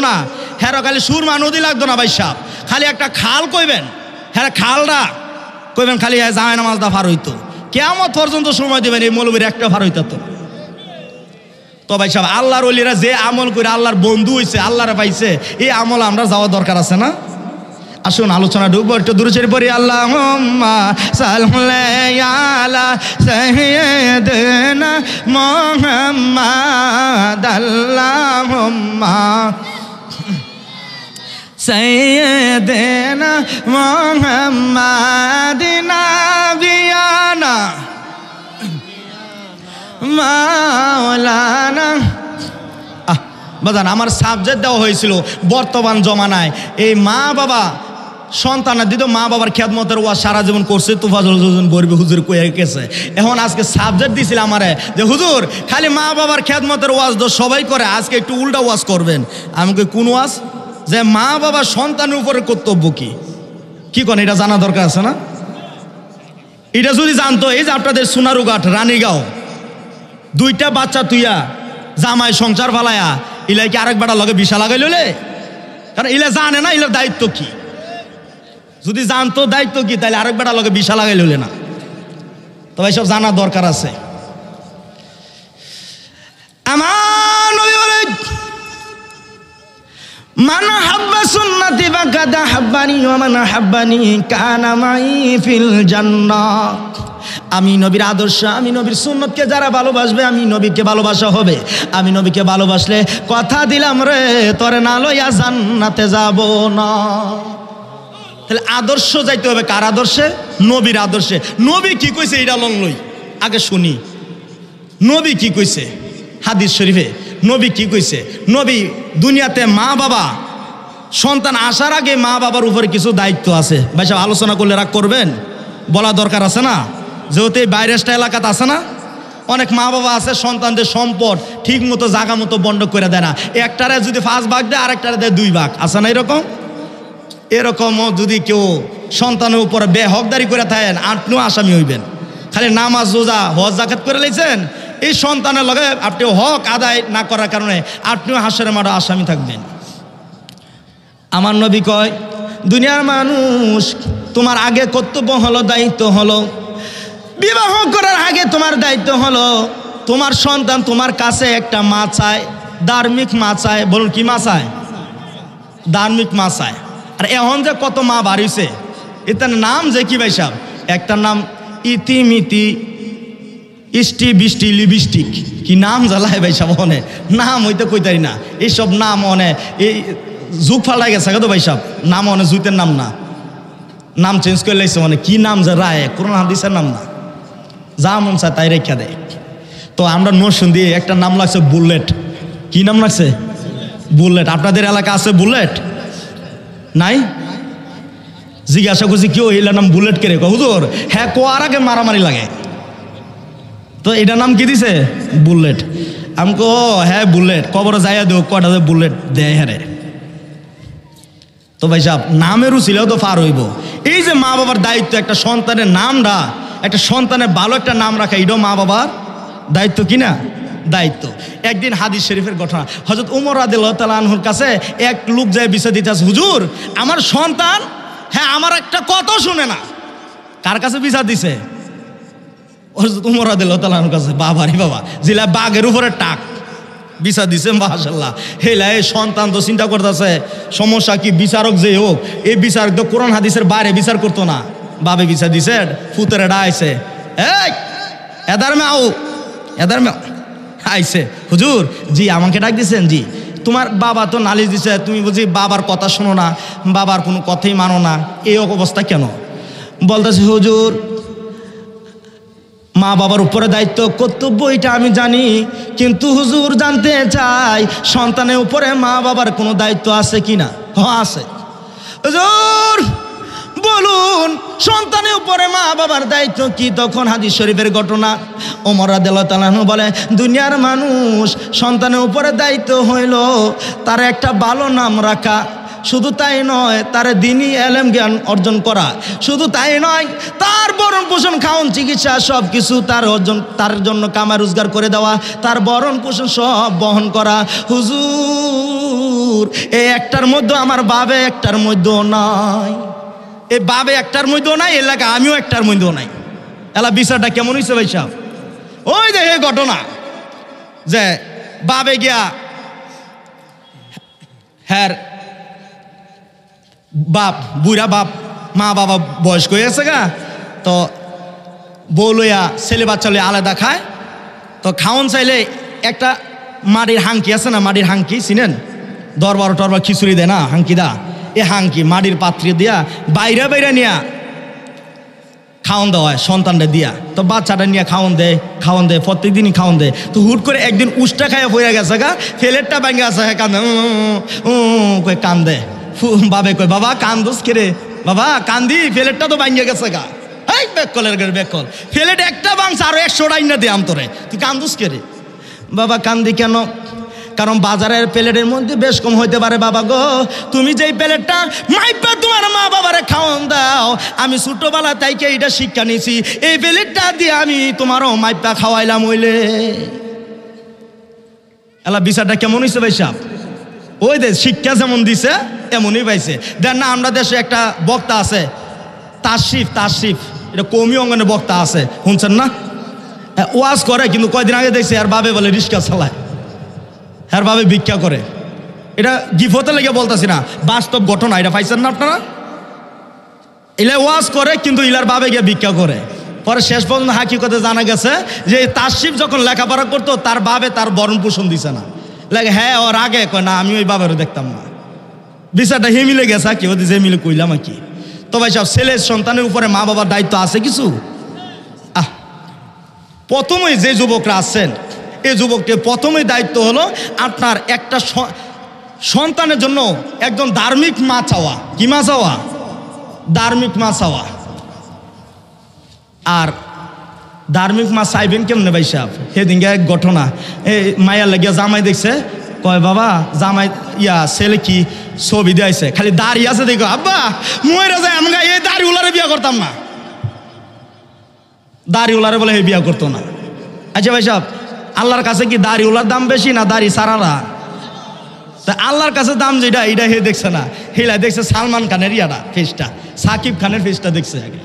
না হ্যাঁ খালি সুরমা নদী লাগতো না ভাই সাহেব, খালি একটা খাল কইবেন, হ্যাঁ খালটা কইবেন খালি জামাই নামাজটা পার হইতো, কিয়ামত পর্যন্ত সময় দেবেন এই মৌলবীর একটা পার হইতো। তো ভাই সাহেব আল্লাহর ওলিরা যে আমল করে আল্লাহর বন্ধু হইছে, আল্লাহরে পাইছে, এই আমল আমরা যাওয়া দরকার আছে না? আসুন আলোচনা ঢুকবো, একটু দূরে ছেড়ে পড়ি। আল্লাহুম্মা সাল্লি আলা সাইয়্যিদিনা মুহাম্মাদ, আল্লাহুম্মা সাইয়্যিদিনা মুহাম্মাদ নাবিয়ানা মাওলানা। বাজান আমার সাবজেক্ট দেওয়া হয়েছিল বর্তমান জমানায় এই মা বাবা সন্তানের দিত, মা বাবার খেদমতের ওয়াজ সারা জীবন করছে, তুফাজুল বরবি হুজুর কয়ে গেছে। এখন আজকে সাবজেক্ট দিছিল আমারে যে হুজুর খালি মা বাবার খেদমতের ওয়াজ তো সবাই করে, আজকে একটু উল্টা ওয়াজ করবেন। আমাকে কোন ওয়াজ? যে মা বাবা সন্তানের উপরে কর্তব্য কি কোন এটা জানা দরকার আছে না? এটা যদি জানতো, এই যে আপনাদের সোনারুঘাট রানীগাঁও 2টা বাচ্চা তুইয়া জামাই সংসার ফালায়া ইলাই কি আরেক বেটা লগে বিশা লাগাই লইলে? কারণ ইলা জানে না ইলার দায়িত্ব কি। যদি জানতো দায়িত্ব কি, তাহলে আরেক বেটা লগে বিশা লাগাই লইলে না। তবে সব জানা দরকার আছে। আমার নবী বলেন মান হাব্বা সুন্নতি ফাকাদ হাব্বানি ওয়া মান হাব্বানি কানা মাই ফিল জান্নাহ। আমি নবীর আদর্শ, আমি নবীর সুন্নতকে যারা ভালোবাসবে, আমি নবীকে ভালোবাসা হবে। আমি নবীকে ভালোবাসলে কথা দিলাম রে তোরে না লইয়া জান্নাতে যাব না। তাহলে আদর্শ যাইতে হবে কার আদর্শে? নবীর আদর্শে। নবী কি কইছে এটা লই আগে শুনি। নবী কি কইছে হাদিস শরীফে? নবী কি কইছে? নবী দুনিয়াতে মা বাবা সন্তান আসার আগে মা বাবার উপরে কিছু দায়িত্ব আছে। ভাই সাহেব আলোচনা করলে রাগ করবেন, বলা দরকার আছে না? যেহেতু এই বাইরেস্টা এলাকাতে আছে না, অনেক মা বাবা আছে সন্তানদের সম্পদ ঠিক মতো জায়গা মতো বন্টন করে দেয় না, একটারে যদি 5 ভাগ দেয় আরেকটারে দেয় 2 ভাগ, আছে না এরকম? এরকমও যদি কেউ সন্তানের উপরে বেহকদারি করে থাকেন আপনিও আসামি হইবেন। খালি নামাজ রোজা হজ জাকাত করে লাইছেন, এই সন্তানের লগে আপনি হক আদায় না করার কারণে আপনিও হাসরের মাঠে আসামি থাকবেন। আমার নবী কয়, দুনিয়ার মানুষ তোমার আগে কর্তব্য হলো, দায়িত্ব হলো, বিবাহ করার আগে তোমার দায়িত্ব হলো তোমার সন্তান তোমার কাছে একটা মা চায়, ধার্মিক মা চায়। বলুন কি মা চায়? ধার্মিক মা চায়। আর এখন যে কত মা বাড়িছে, এটার নাম যে কি ভাই সাহেব, একটা নাম ইতিমিতি ইষ্টি বৃষ্টি লিপস্টিক, কি নাম জ্বালায় ভাই সাহেব, অনে নাম হইতে কইতারি না, এইসব নাম অনে এই যুগ ফাল্টাই গেছে তো ভাই সাহেব, নাম অনে জুতের নাম না, নাম চেঞ্জ করে লাইছে, মানে কি নাম যে রায় কোরআন হাদিসের নাম না, যা মন চায় তাই রেখা দেয়। তো আমরা নরসুন দিয়ে একটা নাম লাগছে বুলেট, কি নাম লাগছে? বুলেট। আপনাদের এলাকা আছে বুলেট? নাই? জিজ্ঞাসা করছি কেউ এলার নাম বুলেট কে রে? হুজুর হ্যাঁ কোয়ার আগে মারামারি লাগে, তো এটার নাম কি দিছে? বুলেট। আমি কো হ্যাঁ বুলেট, কবরে যাইয়া দেও কটা বুলেট দেয় হ্যাঁ রে। তো ভাই সাহেব নামেরও ছিলেও তো পার হইব। এই যে মা বাবার দায়িত্ব, একটা সন্তানের নামটা, একটা সন্তানের ভালো একটা নাম রাখা, এটাও মা বাবার দায়িত্ব কিনা? দায়িত্ব। একদিন হাদিস শরীফের ঘটনা, হযরত ওমর রাদিয়াল্লাহু তাআলা আনহুর কাছে এক লোক যায় বিচার দিতে আছে, হুজুর আমার সন্তান হ্যাঁ আমার একটা কথা শুনে না। কার কাছে বিচার দিছে? হযরত ওমর রাদিয়াল্লাহু তাআলা আনহুর কাছে। বাবা রে বাবা, জিলা বাঘের উপরে টাক বিচার দিছে, মাশাআল্লাহ। হেলা এই সন্তান তো চিন্তা করতেছে সমস্যা কি, বিচারক যে হোক এই বিচারক তো কোরআন হাদিসের বাইরে বিচার করতো না, বাবে বিচার দিছে, ফুতের ডাইছে, এই এদার মে আও, এদার মে আইছে। হুজুর জি আমাকে ডাক দিছেন? জি। তোমার বাবা তো নালিশ দিছে, তুমি বুঝি বাবার কথা শোনো না, বাবার কোনো কথাই মানো না, এই অবস্থা কেন? বলতেছে হুজুর মা বাবার উপরে দায়িত্ব কর্তব্য এটা আমি জানি, কিন্তু হুজুর জানতে চাই সন্তানের উপরে মা বাবার কোনো দায়িত্ব আছে কিনা? হ্যাঁ আছে। হুজুর বলুন সন্তানের উপরে মা বাবার দায়িত্ব কি? তখন হাদিস শরীফের ঘটনা, ওমর রাদিয়াল্লাহু তাআলা আনহু বলে, দুনিয়ার মানুষ সন্তানের উপরে দায়িত্ব হইল তার একটা ভালো নাম রাখা, শুধু তাই নয় তার দ্বীনি এলেম জ্ঞান অর্জন করা, শুধু তাই নয় তার ভরণ পোষণ খাওন চিকিৎসা সব কিছু তার জন্য কামাই রোজগার করে দেওয়া, তার ভরণ পোষণ সব বহন করা। হুজুর এই একটার মধ্যে আমার বাবে একটার মধ্যেও নাই, এই বাবে একটার মধ্যেও নাই, এলাকা আমিও একটার মধ্যেও নাই। এলা বিচারটা কেমন হয়েছে ভাই সাহেব? ওই দেখে ঘটনা যে বাবে গিয়া হ্যাঁ বাপ বুড়া বাপ, মা বাবা বয়স্ক হয়ে গেছে গা, তো বউ লইয়া ছেলে বাচ্চা লইয়া আলাদা খায়। তো খাওন চাইলে একটা মাটির হাঙ্কি আছে না, মাটির হাঙ্কি চিনেন? দরবার টরবার খিচুড়ি দেয় না হাঙ্কি দা, এ হাঙ্কি মাটির পাত্রে দিয়া বাইরে বাইরে নিয়া খাওন দেওয়া হয় সন্তানটা দিয়া। তো বাচ্চাটা নিয়ে খাওন দেয় প্রত্যেক দিনই খাওন দেয়। তো হুট করে একদিন উষ্টা খাইয়া পড়ে গেছে গা, ফেলেটটা ভাঙে আছে, হ্যাঁ কান্দে কই কান্দে। বাবে কই বাবা কান্দোস কে রে? বাবা কান্দি, ফেলেটটা তো ভাঙে গেছে গা। এই বেকলের গেলে বেকল, ফেলেট একটা ভাঙছে আরো 100টাই না দে আমতরে, তুই কান্দোস কে রে? বাবা কান্দি কেন? কারণ বাজারের প্লেটের মধ্যে বেশ কম হইতে পারে বাবা গো, তুমি যেই প্লেটটা মাইপা তোমার মা বাবারে খাওয়ান দাও, আমি ছোটবেলা তাইকে এটা শিক্ষা নিয়েছি, এই প্লেটটা দিয়ে আমি তোমারও মাইপা খাওয়াইলাম হইলে। এলা বিচারটা কেমন হয়েছে ভাই সাহেব? ওই দে শিক্ষা যেমন দিছে এমনই পাইছে। দেন না আমরা দেশে একটা বক্তা আছে তাসিফ, এটা কৌমি অঙ্গনের বক্তা আছে, শুনছেন না? ওয়াজ করে, কিন্তু কয়দিন আগে দেখছি আর বাবে বলে রিক্সা চালায়, হ্যাঁ ভাবে ভিক্ষা করে। এটা গিফতে লেগে বলতেছি না, বাস্তব ঘটনা, এটা পাইছেন না আপনারা? ইলা ওয়াজ করে কিন্তু ইলার বাবে গিয়ে ভিক্ষা করে। পরে শেষ পর্যন্ত হাকিকতে জানা গেছে যে তাসিফ যখন লেখাপড়া করতো তার বাবে তার ভরণ পোষণ দিছে না। লাগে হ্যাঁ ওর আগে কয় না আমি ওই বাবারও দেখতাম না। বিচারটা হে মিলে গেছে কি ওদের যে মিলে কইলাম আর কি। তো ভাই সব ছেলের সন্তানের উপরে মা বাবার দায়িত্ব আছে কিছু। প্রথমেই যে যুবকরা আছেন এই যুবকটির প্রথমেই দায়িত্ব হলো আপনার একটা সন্তানের জন্য একজন ধার্মিক মা চাওয়া। কি মা চাওয়া? ধার্মিক মা চাওয়া। আর ধার্মিক মা চাইবেন কেমনে ভাই সাহেব? সেদিনকে এক ঘটনা, এই মায়ার লাগিয়া জামাই দেখছে, কয় বাবা জামাই ছেলে কি ছবি দিয়েছে, খালি দাড়ি আছে দেখো, আব্বা মরে যায় আমরা এই দাড়ি উলারে বিয়া করতাম না। দাড়ি উলারে বলে বিয়া করতো না। আচ্ছা ভাই সাহেব, আল্লাহর কাছে কি দাড়ি উলার দাম বেশি না দাড়ি সারারা? তা আল্লাহর কাছে দাম যেটা এটা হে দেখছে না, হেলা দেখছে সালমান খানের ফেসটা, সাকিব খানের ফেসটা দেখছে আগে।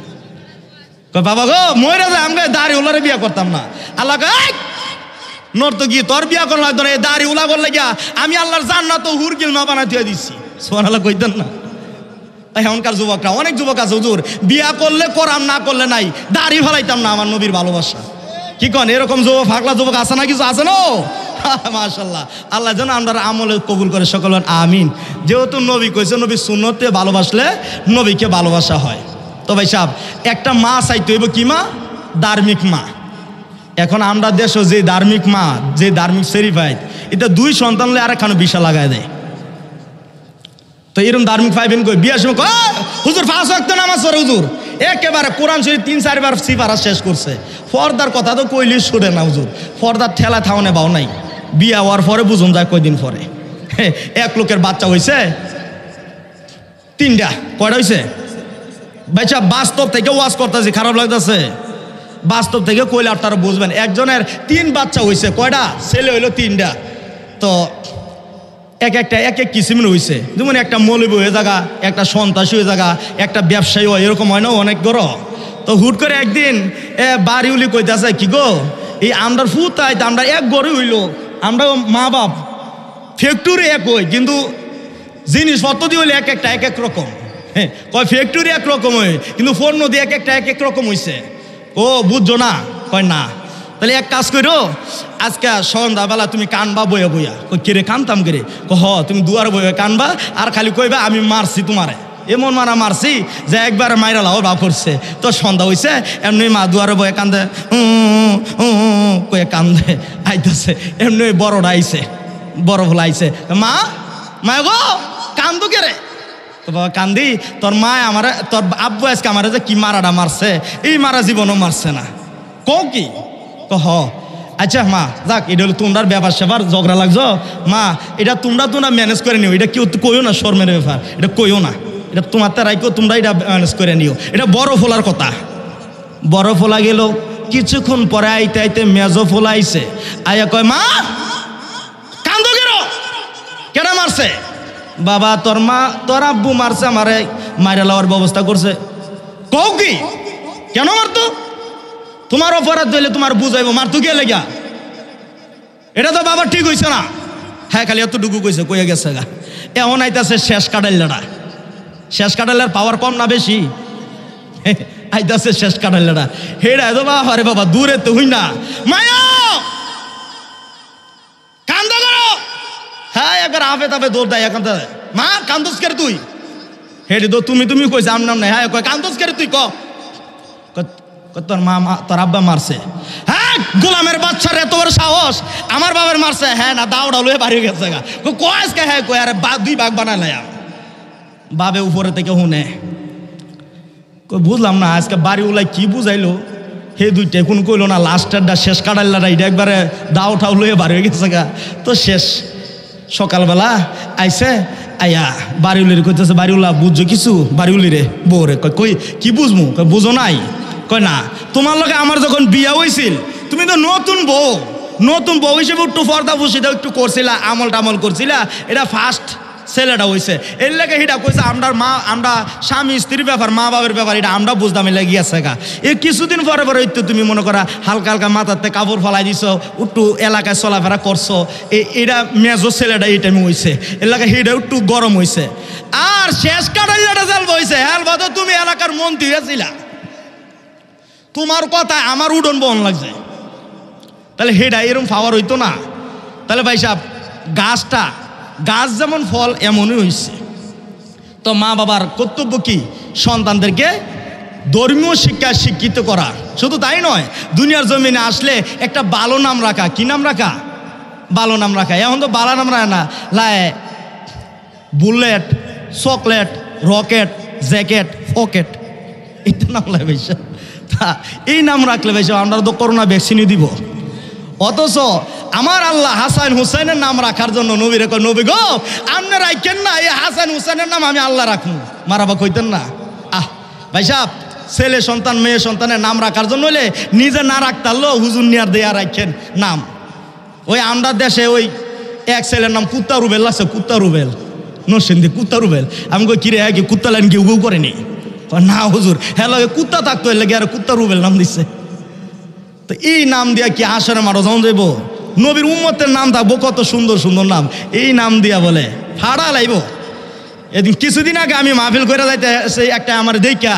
বাবা গো মরে যায় আমরা দাড়ি উলারে বিয়া করতাম না। আল্লাহ নর্ত কি তোর বিয়া করা লাগতো না, এই দাড়ি উলা করলে গিয়া আমি আল্লাহর জান্নাত তো হুরগিল মা বানাই দিয়ে দিচ্ছি। সুবহানাল্লাহ কইতেন না? এখনকার যুবকরা, অনেক যুবক আছে হুজুর বিয়া করলে করাম, না করলে নাই, দাড়ি ফেলাইতাম না, আমার নবীর ভালোবাসা। কি কন এরকম যুবক, ফাঁকলা যুবক আছে না? কিছু আছে না? মাশাআল্লাহ, আল্লাহ যেন আমরা আমলে কবুল করে সকল আমিন। যেহেতু নবী কইছে নবী সুন্নতে ভালোবাসলে নবীকে ভালোবাসা হয়। তো ভাই সাহেব, একটা মা চাইতে হইব কি মা? ধার্মিক মা। এখন আমরা দেশও যে ধার্মিক মা, যে ধার্মিক সেরিফাইড, এটা 2 সন্তান হলে আরেকখানে বিষা লাগাই দেয়। তো এরকম ধার্মিক পাইবেন কই? বিয়ার সময় হুজুর 5 ওয়াক্ত নামাজ পড়ে হুজুর, একেবারে কোরআন শরীফ 3-4 বার সিফারা শেষ করছে। পর্দার কথা তো কইলি শুনে না হুজুর, পর্দার ঠেলা থাওনে বাও নাই। বিয়া হওয়ার পরে বুঝুন যায় কয়দিন পরে এক লোকের বাচ্চা হয়েছে 3টা, কয়টা হয়েছে? বাচ্চা বাস্তব থেকে ওয়াজ করতেছি, খারাপ লাগতেছে? বাস্তব থেকে কইলে আপনারা বুঝবেন। একজনের 3 বাচ্চা হয়েছে, কয়টা? ছেলে হইলো 3টা। তো এক এক কিসিমের হয়েছে, যেমন একটা মৌলবী হয়ে জায়গা, একটা সন্ত্রাসী হয়ে জায়গা, একটা ব্যবসায়ী হয়, এরকম হয় না অনেক গড়। তো হুট করে একদিন বাড়িউলি কইতেছে, কি গো এই আমরা ফুতাই আমরা এক গড়ে হইল, আমরা মা বাপ ফ্যাক্টরি এক হই, কিন্তু জিনিসপত্র দিয়ে হইলে এক একটা এক এক রকম। হ্যাঁ কয় ফ্যাক্টরি এক রকম হয়, কিন্তু পণ্য দিয়ে এক একটা এক এক রকম হয়েছে। ও বুঝছো না? কয় না। তাহলে এক কাজ করো, আজকে সন্ধ্যাবেলা তুমি কানবা বইয়া বইয়া। কেরে কানতাম কেরে? হ তুমি দুয়ার বইয়া কানবা, আর খালি কইবা আমি মারছি তোমারে, এমন মারা মারছি যে একবার মাইরা লাও বা করছে। তো সন্ধ্যা হয়েছে, এমনি মা দুয়ারে বইয়া কান্দে, কয়ে কান্দে আইতেছে। এমনি বড়টা আইছে, বড় ভোলা আইছে, মা মা গো কান্দু কেরে? তো বাবা কান্দি, তোর মা আমারে, তোর আব্বু আজকে আমারে যে কি মারাটা মারছে, এই মারা জীবনও মারছে না। কও কি? হ আচ্ছা মা যাক, এটা হলো তোমরার ব্যাপার সেবার, ঝগড়া লাগছো মা, এটা তোমরা ম্যানেজ করে নিও, এটা কেউ কইও না, শর্মের ব্যাপার, এটা কইও না, এটা তোমার রাইকো, তোমরা এটা ম্যানেজ করে নিও। এটা বড় ফোলার কথা। বড় ফোলা গেল, কিছুক্ষণ পরে আইতে আইতে মেজো ফোলা আইছে, আইয়া কয় মা কান্দো কেন? কেডা মারছে? বাবা তোর মা, তোর আব্বু মারছে আমারে, মাইরা লওয়ার ব্যবস্থা করছে। কও কি? কেন মারতো? তোমার অপরাধ হইলে তোমার বুঝাইবো, মারতো কে লেগা? এটা তো বাবা ঠিক হয়েছে না। হ্যাঁ খালি এতটুকু কইছে, কইয়া গেছে গা। এমন আইতাছে শেষ কাটাইলাটা। শেষ কাটাইলার পাওয়ার কম না বেশি? আইতাছে শেষ কাটাইলাটা, হেডা তো বাবা, আরে বাবা দূরে তো হই না, মায়া কান্দ করো। হ্যাঁ একবার আফে তাপে দৌড় দেয়, এখন মা কান্দোস করে তুই? হেডি তো তুমি কইছে আম নাম নাই। হ্যাঁ কয় কান্দোস করে তুই? তোর মা, তোর আব্বা মারছে। হ্যাঁ গোলামের বাচ্চার এত বড় সাহস, আমার বাবার মারছে? হ্যাঁ না দাওড়া লয়ে বাড়ি গেছে গা। কয়েসকে হ্যাঁ কয় আরে 2 ভাগ বানাইলাম। বাবে উপরে থেকে হুনে বুঝলাম না আজকে বাড়ি উলাই কি বুঝাইলো, হে 2টা কোন কইলো না, লাস্টেরটা শেষ কাটাইলাটা এটা একবারে দাও ঠাও লয়ে বাড়ি হয়ে গেছে গা। তো শেষ সকালবেলা আইসে, আয়া বাড়িউলির কইতেছে, বাড়িউলা বুঝছো কিছু? বাড়িউলি রে বউরে কই কি বুঝমু? বুঝো নাই? কয় না, তোমার লগে আমার যখন বিয়া হয়েছিল তুমি তো নতুন বউ হিসেবে একটু পর্দা ফুসিটা একটু করছিলা, আমল করছিলা, এটা ফার্স্ট ছেলেটা হয়েছে, এর লেগে হিটা কইছে আমরা স্বামী স্ত্রীর ব্যাপার, মা বাবার ব্যাপার এটা আমরা বুঝতাম, এলে গিয়েছে গা। এই কিছুদিন পরে একটু তুমি মনে করা হালকা হালকা মাথাতে কাপড় ফেলাই দিছ, একটু এলাকায় চলাফেরা করছো, এটা মেজো ছেলেটা এই টাইমে হয়েছে, এর লেগে হিটা একটু গরম হয়েছে। আর শেষ কাটাইলাটা জেলব হয়েছে, হ্যাঁ বাদে তুমি এলাকার মন্ত্রী ছিলা, তোমার কথা আমার উডন বহন লাগছে, তাহলে হেডা এরম পাওয়ার হইতো না? তাহলে ভাই সাহেব গাছ যেমন ফল এমনই হয়েছে। তো মা বাবার কর্তব্য কি? সন্তানদেরকে ধর্মীয় শিক্ষায় শিক্ষিত করা। শুধু তাই নয়, দুনিয়ার জমিনে আসলে একটা ভালো নাম রাখা। কি নাম রাখা? ভালো নাম রাখা। এখন তো ভালো নাম রাখে না, লাই bullet, chocolate, rocket, jacket, pocket, এটা নাম লাই ভাই সাহেব। তো এই নাম রাখলে ভাই সাহেব আমরা তো করোনা ভ্যাকসিনই দিব। অথচ আমার আল্লাহ হাসান হুসাইনের নাম রাখার জন্য নবী রেখো, নবী গো আপনি রাখেন না, এই হাসান হুসাইনের নাম আমি আল্লাহ রাখুন, মারাবা কইতেন না। ভাই সাহেব ছেলে সন্তান মেয়ে সন্তানের নাম রাখার জন্য হলে নিজে না রাখতে পারলো হুজুর নিয়ার দেয়া রাখেন নাম। ওই আমরা দেশে ওই এক ছেলের নাম কুত্তা রুবেল আছে, কুত্তা রুবেল নরসিংদী কুত্তা রুবেল। আমি কই কিরে কি কুত্তা লাইন কেউ কেউ করেনি? না হুজুর হ্যালো কুত্তা থাকতো এর লেগে আর কুত্তা রুবেল নাম দিচ্ছে। তো এই নাম দিয়া কি আসরে মারো যখন যাইব? নবীর উম্মতের নাম থাকবো কত সুন্দর সুন্দর নাম, এই নাম দিয়া বলে ফাড়া লাইব। এদিন কিছুদিন আগে আমি মাহফিল করে যাইতে সেই একটা আমার দেখা,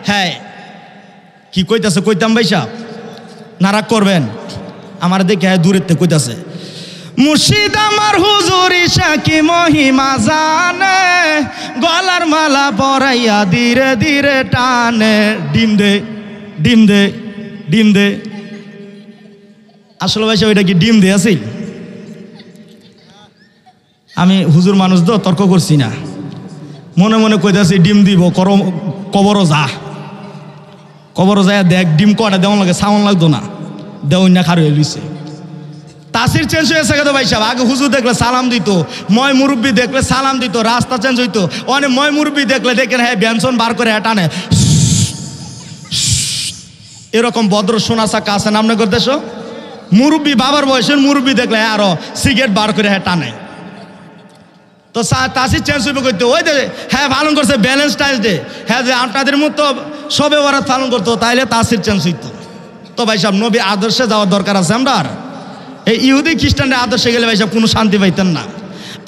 হ্যাঁ কি কইতাছে কইতাম ভাই সাহেব নারাক করবেন, আমার দেখে হ্যাঁ দূরের থেকে কইতাছে মুর্শিদ আমার হুজুর ঈশা কি মহিমা জানে, গলার মালা পরাইয়া ধীরে ধীরে টানে, ডিম দে ডিম দে ডিম দে। আসলে ভাই সাহেব এটা কি ডিম দে আছিল? আমি হুজুর মানুষ তো তর্ক করছি না, মনে মনে কইতাছি ডিম দিব কবরও যা, কবরও যায় দেখ ডিম কটা দেওয়া লাগে, সাউন্ড লাগতো না, দেওয়া না খার হয়ে লইছে। তাসির চেঞ্জ হয়েছে তো ভাই সাহেব, আগে হুজুর দেখলে সালাম দিত, ময় মুরব্বী দেখলে সালাম দিত, রাস্তা চেঞ্জ হইতো। অনেক ময় মুরব্বী দেখলে দেখেন হ্যাঁ ব্যঞ্জন বার করে টানে, এরকম ভদ্র সোনা চাকা আছে না আপনাদের দেশ? মুরব্বী বাবার বয়সের মুরব্বী দেখলে আরো সিগারেট বার করে হ্যাঁ টানে। তো তাসির চেঞ্জ হইবে করতো ওই যে হ্যাঁ পালন করছে ভ্যালেন্টাইন্স ডে, হ্যাঁ যে আপনাদের মতো সবে ওরা পালন করতো, তাইলে তাসির চেঞ্জ হইতো। তো ভাই সাহেব নবী আদর্শে যাওয়ার দরকার আছে। আমরা এই ইহুদি খ্রিস্টানদের আদর্শে গেলে ভাই সাহেব কোনো শান্তি পাইতেন না।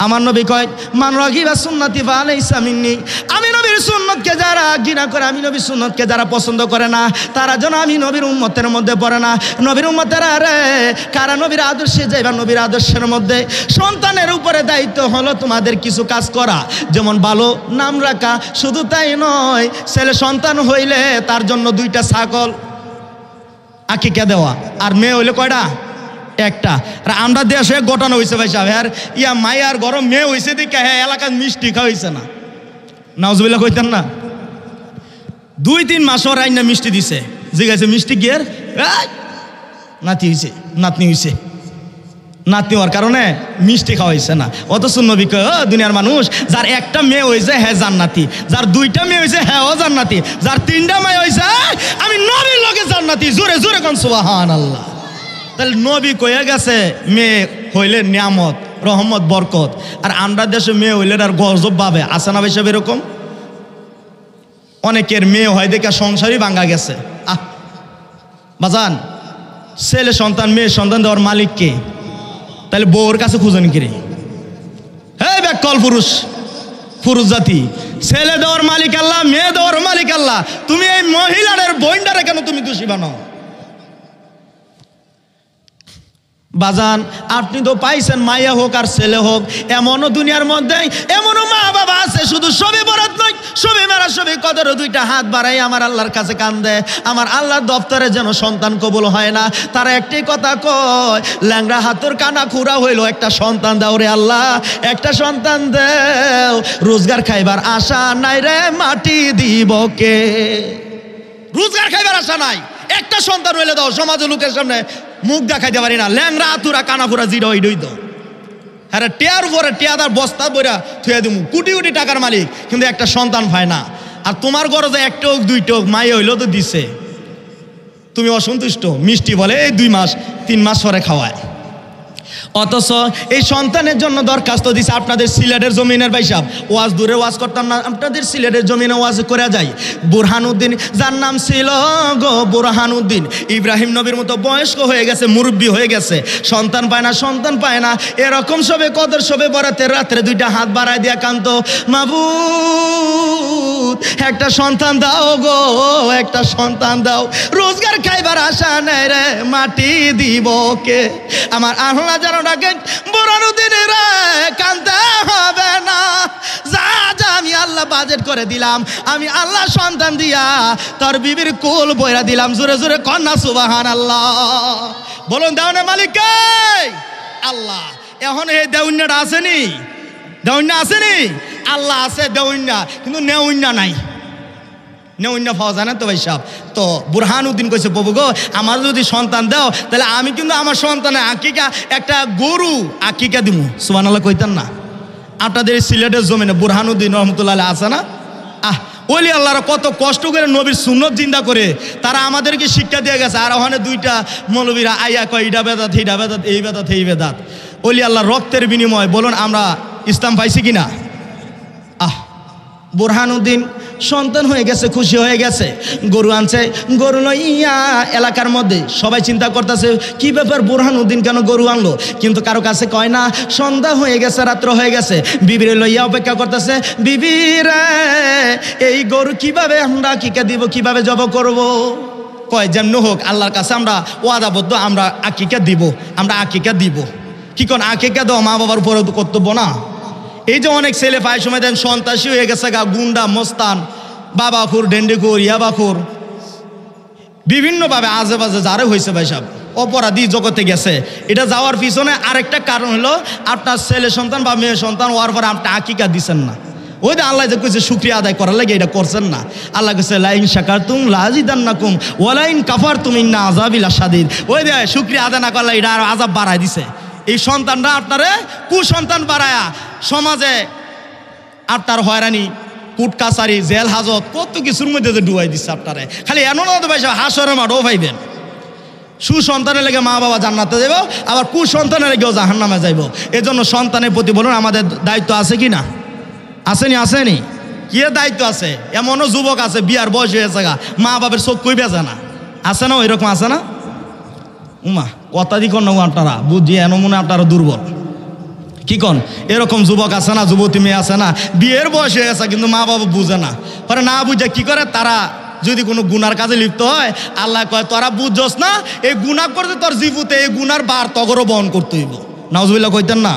আমার নবী কয় মান রাগিবা সুন্নতি ফালাইসা মিন্নি, আমি নবীর সুন্নতকে যারা ঘৃণা করে, আমি নবীর সুন্নতকে যারা পছন্দ করে না, তারা যেন আমি নবীর উম্মতের মধ্যে পড়ে না। নবীর উম্মতেরা রে কারা নবীর আদর্শে যাইবা, নবীর আদর্শের মধ্যে সন্তানের উপরে দায়িত্ব হলো তোমাদের কিছু কাজ করা, যেমন ভালো নাম রাখা। শুধু তাই নয়, ছেলে সন্তান হইলে তার জন্য 2টা ছাগল আকিকা দেওয়া, আর মেয়ে হইলে কয়টা? একটা। আর আমরা দেশে ঘটনা হয়েছে ভাই সাহেব, হ্যাঁ ইয়া মায়ার গরম মেয়ে হয়েছে দেখে হ্যাঁ এলাকার মিষ্টি খাওয়া হয়েছে না, নাউজুবিল্লাহ কইতেন না। 2-3 মাস ওর আইনা মিষ্টি দিছে, জিজ্ঞাসা মিষ্টি গিয়ে নাতি হয়েছে, নাতনি হয়েছে, নাতনি হওয়ার কারণে মিষ্টি খাওয়া হয়েছে না। অথচ নবী কয় দুনিয়ার মানুষ যার একটা মেয়ে হয়েছে হ্যাঁ জান্নাতি, যার 2টা মেয়ে হয়েছে হ্যাঁ ও জান্নাতি, যার 3টা মেয়ে হয়েছে আমি নবীর লগে জান্নাতি। জোরে জোরে কোন সুবহানাল্লাহ। তাহলে নবী কয়ে গেছে মেয়ে হইলে নিয়ামত রহমত বরকত, আর আমরা দেশে মেয়ে হইলে আর গজব ভাবে আছে না ভাই সাহেব? এরকম অনেকের মেয়ে হয় দেখে সংসারই ভাঙ্গা গেছে। বাজান ছেলে সন্তান মেয়ে সন্তান দেওয়ার মালিক কে? তাহলে বউর কাছে খুঁজেন কিরে? হ্যাঁ ব্যাকল পুরুষ, পুরুষ জাতি, ছেলে দেওয়ার মালিক আল্লাহ, মেয়ে দেওয়ার মালিক আল্লাহ। তুমি এই মহিলাদের বইন্ডারে কেন তুমি দোষী বানাও? বাজান আপনি তো পাইছেন মাইয়া হোক আর ছেলে হোক, এমনও দুনিয়ার মধ্যে এমনও মা বাবা আছে শুধু সবে বরাত নয় সবে মেরা সবে কদরও 2টা হাত বাড়াই আমার আল্লাহর কাছে কান্দে, আমার আল্লাহর দপ্তরে যেন সন্তান কবুল হয় না। তারা একটাই কথা কয়, ল্যাংড়া হাতুর কানা খুঁড়া হইলো একটা সন্তান দাও রে আল্লাহ, একটা সন্তান দেও, রোজগার খাইবার আশা নাই রে মাটি দিব কে। রোজগার খাইবার আশা নাই, একটা সন্তান হইলে দাও, সমাজের লোকের সামনে মুখ দেখাইতে পারি না, ল্যাংরা আতুরা কানাফুরা জিরা ওইডই দাও। হ্যাঁ টিয়ার উপরে টিয়াদার বস্তা বইরা থুয়ে দিব, কোটি কোটি টাকার মালিক, কিন্তু একটা সন্তান পায় না। আর তোমার গরজে 1টা হোক 2টা হোক মাইয়া হইলেও তো দিছে, তুমি অসন্তুষ্ট। মিষ্টি বলে এই 2 মাস 3 মাস পরে খাওয়ায়, অথচ এই সন্তানের জন্য দরখাস্ত দিছে আপনাদের সিলেটের জমিনের ভাই সাহেব। ওয়াজ দূরে ওয়াজ করতাম না, আপনাদের সিলেটের জমিনে ওয়াজ করে যায় বুরহানুদ্দিন, যার নাম ছিল গো বুরহানুদ্দিন। ইব্রাহিম নবীর মতো বয়স্ক হয়ে গেছে, মুরব্বী হয়ে গেছে, সন্তান পায় না, সন্তান পায় না। এরকম সবে কদর সবে বরাতের রাত্রে 2টা হাত বাড়ায় দিয়া কান্ত, মাবুদ একটা সন্তান দাও গো, একটা সন্তান দাও, রোজগার খাইবার আশা নেই রে মাটি দিব কে। আমার আল্লাহ যেন ডাকেন বুরহানুদ্দিনের কান্দতে হবে না, যা যা আমি আল্লাহ বাজেট করে দিলাম, আমি আল্লাহ সন্তান দিয়া তোর বিবির কুল বইরা দিলাম। জোরে জোরে কন্যা সুবহানাল্লাহ বলুন। দেওয়ানের মালিক কে? আল্লাহ। এখন এই দেউন্যাটা আসেনি, দেউন্যা আসেনি, আল্লাহ আছে দেউন্যা, কিন্তু নেউন্যা নাই। না অন্য পাওয়া যায় না তো ভাই সাহেব। তো বুরহানুদ্দিন কইছে প্রভু গো আমার যদি সন্তান দাও তাহলে আমি কিন্তু আমার সন্তানের আকিকা একটা গরু আকিকা দিব। সুবহানাল্লাহ কইতেন না? আপনাদের এই সিলেটের জমিনে বুরহানুদ্দিন রহমতুল্লাহ আছে না? ওলি আল্লাহরা কত কষ্ট করে নবীর সুন্নত জিন্দা করে তারা আমাদেরকে শিক্ষা দিয়ে গেছে। আর ওখানে দুইটা মৌলবীরা আইয়া কয় ইডা বেদাত হিডা বেদাত এই বেদাত এই বেদাত। ওলি আল্লাহ রক্তের বিনিময় বলুন আমরা ইসলাম পাইছি কিনা? বুরহানুদ্দিন সন্তান হয়ে গেছে, খুশি হয়ে গেছে, গরু আনছে, গরু লইয়া এলাকার মধ্যে সবাই চিন্তা করতেছে কি ব্যাপার বুরহানুদ্দিন কেন গরু আনলো, কিন্তু কারো কাছে কয় না। সন্ধ্যা হয়ে গেছে, রাত্র হয়ে গেছে, বিবিরে লইয়া অপেক্ষা করতেছে, বিবিরে এই গরু কিভাবে আমরা আকিকা দিব, কিভাবে জব করব? কয় যেমন হোক আল্লাহর কাছে আমরা ওয়াদাবদ্ধ, আমরা আকিকা দিব, আমরা আকিকা দিব। কি কোন আকিকা দেওয়া মা বাবার উপর কর্তব্য না? এই যে অনেক ছেলে পায় সময় দেন সন্ত্রাসী হয়ে গেছে গা, গুন্ডা মস্তান, বাবাখুর ডেন্ডিখুর ইয়াবাখুর বিভিন্নভাবে আজে বাজে যারা হয়েছে ভাই সাহেব অপরাধী জগতে গেছে। এটা যাওয়ার পিছনে আরেকটা কারণ হলো আপনার ছেলে সন্তান বা মেয়ে সন্তান হওয়ার পরে আপনি আকিকা দিচ্ছেন না। ওই যে আল্লাহ যে কইছে শুকরিয়া আদায় করার লাগে এটা করছেন না। আল্লাহ কইছে লাইন শাকারতুম লাযিদান্নাকুম ওয়া লাইন কাফারতুম ইন্না আযাবি লাশাদীদ। ওই যে শুকরিয়া আদায় না করলে এটা আর আযাব বাড়ায় দিছে। এই সন্তানরা আপনারে কুসন্তান বাড়ায়া সমাজে আপনার হয়রানি, কুট কাছারি, জেল হাজত কত কিছুর মধ্যে যে ডুবাই দিচ্ছে আপনারে। খালি এমন না তো ভাই হাসরের মাঠও পাইবেন। সুসন্তানের লেগে মা বাবা জান্নাতে যাইব, আবার কুসন্তানের লেগেও জাহান্নামে যাইব। এজন্য সন্তানের প্রতি বলুন আমাদের দায়িত্ব আছে কি না? আসেনি? আসেনি? কি দায়িত্ব আছে? এমনও যুবক আছে বিয়ার বয়স হয়েছে গা, মা বাবার চোখ কই বেজে না, আছে না? ওইরকম আছে না? উমা কথা দি কন আপনারা বুঝি এন মনে আপনারা দুর্বল। কি কন? এরকম যুবক আছে না, যুবতী মেয়ে আছে না, বিয়ের বয়স হয়ে গেছে কিন্তু মা বাবা বুঝে না। পরে না বুঝে কি করে তারা যদি কোনো গুনার কাজে লিপ্ত হয়, আল্লাহ কয় তোরা বুঝছস না এই গুনাহ করতে তোর জীবতে এই গুনার বার তগরও বহন করতে হইব। নাউজুবিল্লাহ কইতেন না?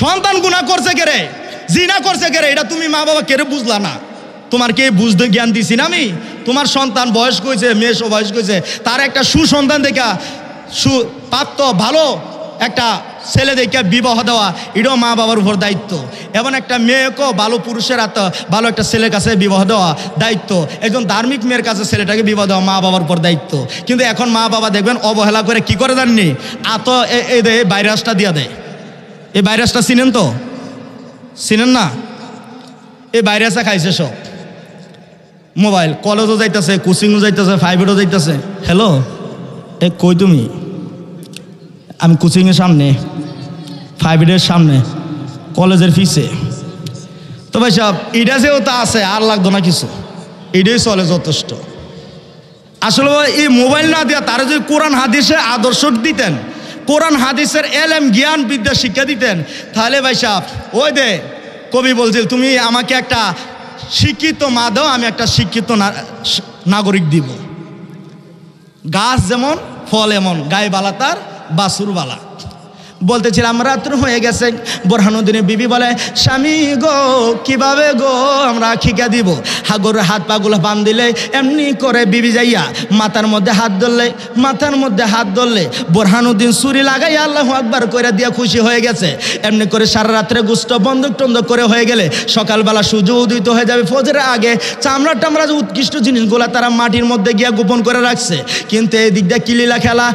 সন্তান গুনাহ করছে কেরে, জিনা করছে কেরে, এটা তুমি মা বাবা কেরে বুঝলা না? তোমার কে বুঝতে জ্ঞান দিছি না আমি? তোমার সন্তান বয়স কইছে, মেয়ে বয়স কইছে, তার একটা সুসন্তান দেখা সুপ্রাপ্ত ভালো একটা ছেলে দেখে বিবাহ দেওয়া এটাও মা বাবার উপর দায়িত্ব। এবং একটা মেয়েকেও ভালো পুরুষের হাতে ভালো একটা ছেলের কাছে বিবাহ দেওয়া দায়িত্ব। একজন ধার্মিক মেয়ের কাছে ছেলেটাকে বিবাহ দেওয়া মা বাবার উপর দায়িত্ব। কিন্তু এখন মা বাবা দেখবেন অবহেলা করে কি করে জাননি আত এই ভাইরাসটা দিয়ে দেয়। এই ভাইরাসটা চিনেন তো? চিনেন না? এই ভাইরাসটা খাইছে সব মোবাইল, কলেজও যাইতেছে, কোচিংও যাইতেছে, প্রাইভেটও যাইতেছে। হ্যালো এ কই তুমি? আমি কোচিংয়ের সামনে, প্রাইভেটের সামনে, কলেজের ফিসে। তো ভাই সাহেব এটা যেও তা আছে আর লাগতো না কিছু, এটাই চলে যথেষ্ট। আসলে এই মোবাইল না দিয়া তারা যদি কোরআন হাদিসের আদর্শ দিতেন, কোরআন হাদিসের এলেম জ্ঞান বিদ্যা শিক্ষা দিতেন, তাহলে ভাই সাহেব ওই দে কবি বলছিল তুমি আমাকে একটা শিক্ষিত মা দাও, আমি একটা শিক্ষিত নাগরিক দিব। গাছ যেমন ফল এমন, গায়ে বালা তার বাসুর বালা। বলতেছিলাম রাত্র হয়ে গেছে, বুরহানুদ্দিনের বিবি বলে স্বামী গো কিভাবে গো আমরা আকিকা দিব? গরুর হাত পাগুলো বান দিলে এমনি করে বিবি যাইয়া মাথার মধ্যে হাত ধরলে, মাথার মধ্যে হাত ধরলে বুরহানুদ্দিন ছুরি লাগাই আল্লাহু আকবার করে দিয়া খুশি হয়ে গেছে। এমনি করে সারা রাত্রে গুস্ত বন্ধক টন্ধক করে হয়ে গেলে সকালবেলা সূর্য উদিত হয়ে যাবে ফজরের আগে চামড়া টামড়া যে উৎকৃষ্ট জিনিসগুলা তারা মাটির মধ্যে গিয়া গোপন করে রাখছে। কিন্তু এই দিক দিয়ে কিলীলা খেলা,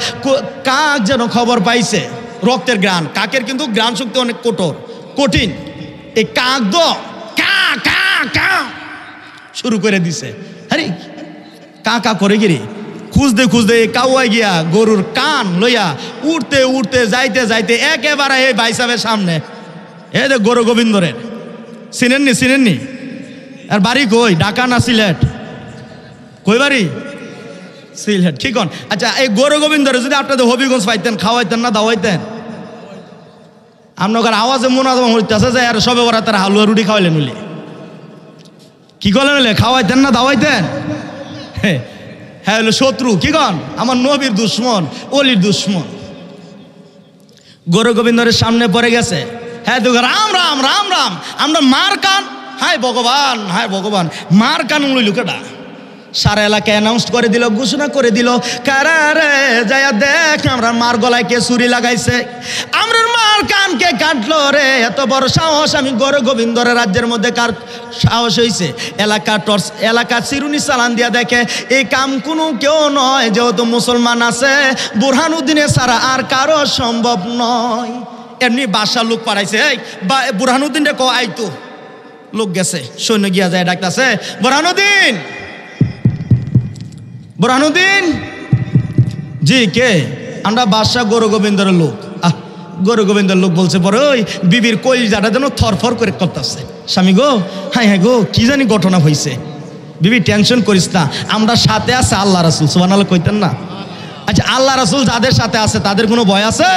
কাক যেন খবর পাইছে রক্তের গ্রাণ, কাকের কিন্তু গ্রাণ শক্তি অনেক কঠিন। এই কাক দো কা কা কা শুরু করে দিছে। আরে কা কা করে গিরি খুঁজতে খুঁজতে কাউয়া গিয়া গরুর কান লইয়া উঠতে উঠতে যাইতে যাইতে একেবারে এই বাইসাবের সামনে, এই যে গরু গোবিন্দরের চিনেননি? আর বাড়ি কই? ঢাকা না সিলেট? কই বাড়ি? সিলেট। ঠিক। আচ্ছা এই গরু গোবিন্দরে যদি আপনাদের হবিগঞ্জ পাইতেন, খাওয়াইতেন না দাওয়াইতেন? আপনার আওয়াজে মোনাজাম হইতেছে যে আর সবে ওরা তার হালুয়া রুটি খাওয়াইলেন বলে কি করলেন হলে? খাওয়াইতেন না দাওয়াইতেন? হ্যাঁ হলো শত্রু। কি কন? আমার নবীর দুশ্মন, অলির দুশ্মন। গরু গোবিন্দরের সামনে পড়ে গেছে। হ্যাঁ তো রাম রাম রাম রাম, আমরা মার কান, হায় ভগবান হায় ভগবান, মার কান লইল কেডা? সারা এলাকায় অ্যানাউন্স করে দিল, ঘোষণা করে দিল, কারারে যায়া দেখ আমরা মার গলায় কে ছুরি লাগাইছে, আমরা মার কানকে কাটলো রে। এত বড় সাহস আমি গরু গোবিন্দরের রাজ্যের মধ্যে কার সাহস হয়েছে এলাকা চিরুনি চালান দিয়া দেখে এই কাম কোনো কেউ নয়, যেহেতু মুসলমান আছে বুরহানুদ্দিনের ছাড়া আর কারো সম্ভব নয়। এমনি বাসার লোক পাঠাইছে, এই বুরহানুদ্দিন রে আইতো। লোক গেছে, সৈন্য গিয়া যায় ডাকতেছে, বুরহানুদ্দিন, বুরহানুদ্দিন। জি কে? আমরা বাদশাহ গৌর গোবিন্দের লোক। গৌর গোবিন্দের লোক বলছে পরে ওই বিবির কলিজাটা যেন থরফর করে করতেছে। স্বামী গো, হ্যাঁ হ্যাঁ গো, কি জানি ঘটনা হয়েছে। বিবি টেনশন করিস না, আমরা সাথে আছে আল্লাহ রাসূল। সুবহানাল্লাহ কইতেন না? আচ্ছা, আল্লাহ রাসূল যাদের সাথে আছে তাদের কোনো ভয় আছে?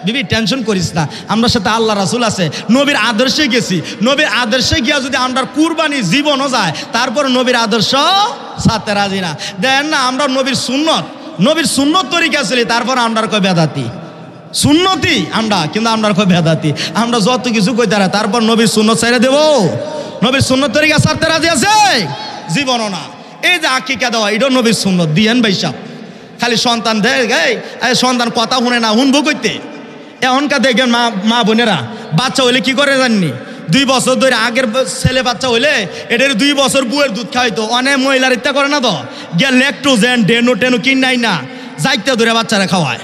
বিবি টেনশন করিস না, আমরা সাথে আল্লাহ রাসূল আছে। নবীর আদর্শে গেছি, নবীর আদর্শে গিয়া যদি আমরা কুরবানি জীবনও যায় তারপর নবীর আদর্শ সাথে রাজি না। দেন না, আমরা নবীর সুন্নত তরিকা ছিল, তারপর আমরা কয় বেদাতি সুন্নতি আমরা, কিন্তু আমরা কয় বেদাতি। আমরা যত কিছু কই তারা, তারপর নবীর সুন্নত ছেড়ে দেব? নবীর সুন্নত তরিকা ছাড়তে রাজি আছে? জীবনও না। এই যে আকিকা দেওয়া, এটাও নবীর সুন্নত দিয়েন ভাই সাহেব। খালি সন্তান দেয়, সন্তান কথা শুনে না, শুনবো কইতে। এখনকার দেখবেন মা বোনেরা বাচ্চা হইলে কি করে জাননি, 2 বছর ধরে, আগের ছেলে বাচ্চা হইলে এটার 2 বছর বুয়ের দুধ খাওয়াইতো। অনেক মহিলার ইত্যা করে না তো, গিয়া ল্যাকটোজেন ডেনো টেনো কিনাই না, যাইতে ধরে বাচ্চারা খাওয়ায়।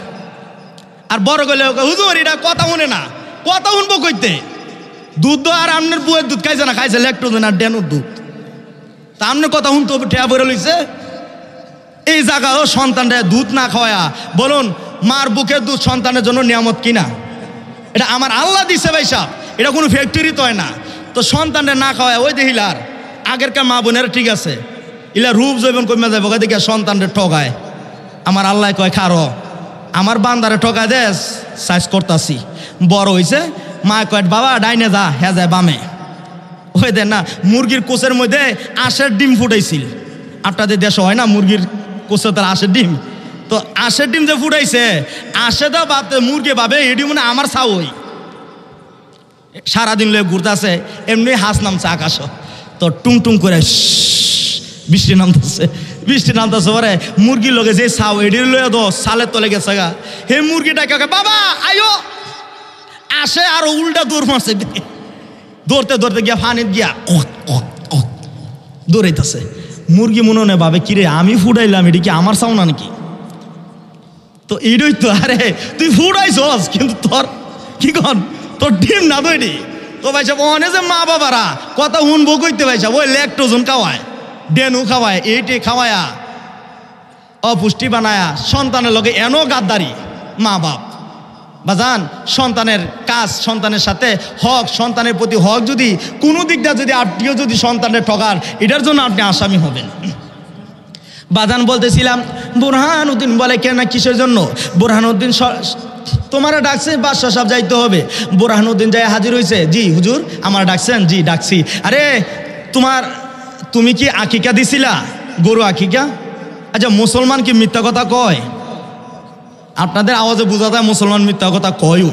আর বড় গেলে হুজুর এটা কথা শুনে না, কথা শুনবো কইতে। দুধ আর আপনার বুয়ের দুধ খাইছে না, খাইছে ল্যাকটোজেন আর ডেনোর দুধ। তা আপনার কথা শুনতে ঠেয়া বলে লইছে। এই জায়গাও সন্তানরা দুধ না খাওয়া, বলুন মার বুকের দুধ সন্তানের জন্য নিয়ামত কিনা? এটা আমার আল্লাহ দিছে ভাই সাহেব, এটা কোনো ফ্যাক্টরি তো হয় না। তো সন্তানরা না খাওয়ায় ওই দেখিলার আগেরকার মা বোনেরা ঠিক আছে, ইলা রূপ জৈবন কমে যাবো দেখে সন্তানরে ঠকায়। আমার আল্লাহ কয় খারো, আমার বান্দারে ঠকায় দে, সাইজ করতাছি। বড় হয়েছে, মা কয় বাবা ডাইনে যা, হ্যাঁ যায় বামে। ওই দেন না, মুরগির কোষের মধ্যে আঁশের ডিম ফুটাইছিল। আপনাদের দেশে হয় না মুরগির কোষে তার আঁশের ডিম? তো আঁশের ডিম যে ফুটাইছে, আঁশে তো ভাবতে মুরগি ভাবে এডি মানে আমার ছাওই। সারাদিন লয়ে ঘুরতেছে, এমনি হাঁস নামছে আকাশ। তো টুং টুং করে বৃষ্টি নামতেছে পরে মুরগির লগে যে ছাও এডির লয়ে দো সালের তলে গেছে গা। হে মুরগিটাকে বাবা আয়ো আসে, আর উল্টা দৌড় মারছে, দৌড়তে গিয়া ফানিত গিয়া দৌড়াইতেছে। মুরগি মনে হয় ভাবে কিরে আমি ফুটাইলাম, এটি কি আমার চাও না নাকি? তো এইটাই তো, আরে তুই ফুটাইছস কিন্তু তোর কি কন, তোর ডিম না তৈরি। তো ভাই সাহেব অনেক যে মা বাবারা কথা শুনবো কইতে ভাই সাহেব, ওই ল্যাকটোজেন খাওয়ায়, ডেনু খাওয়ায়, এইটি খাওয়ায়া অপুষ্টি বানায়া সন্তানের লগে এনো গাদ্দারি মা বাপ। বাজান, সন্তানের কাজ, সন্তানের সাথে হক, সন্তানের প্রতি হক যদি কোনো দিকটা যদি আপনিও যদি সন্তানের ঠকার, এটার জন্য আপনি আসামি হবেন। বাজান বলতেছিলাম, বুরহানুদ্দিন বলে কেন কিসের জন্য? বুরহানুদ্দিন তোমারা ডাকছে, বাদশাহ সাহেব যাইতে হবে। বুরহানুদ্দিন যাই হাজির হয়েছে, জি হুজুর আমার ডাকছেন? জি ডাকছি। আরে তুমি কি আকিকা দিছিলা? গরু আকিকা? আচ্ছা, মুসলমান কি মিথ্যা কথা কয়? আপনাদের আওয়াজে বোঝা যায় মুসলমান মিথ্যা কথা কয়।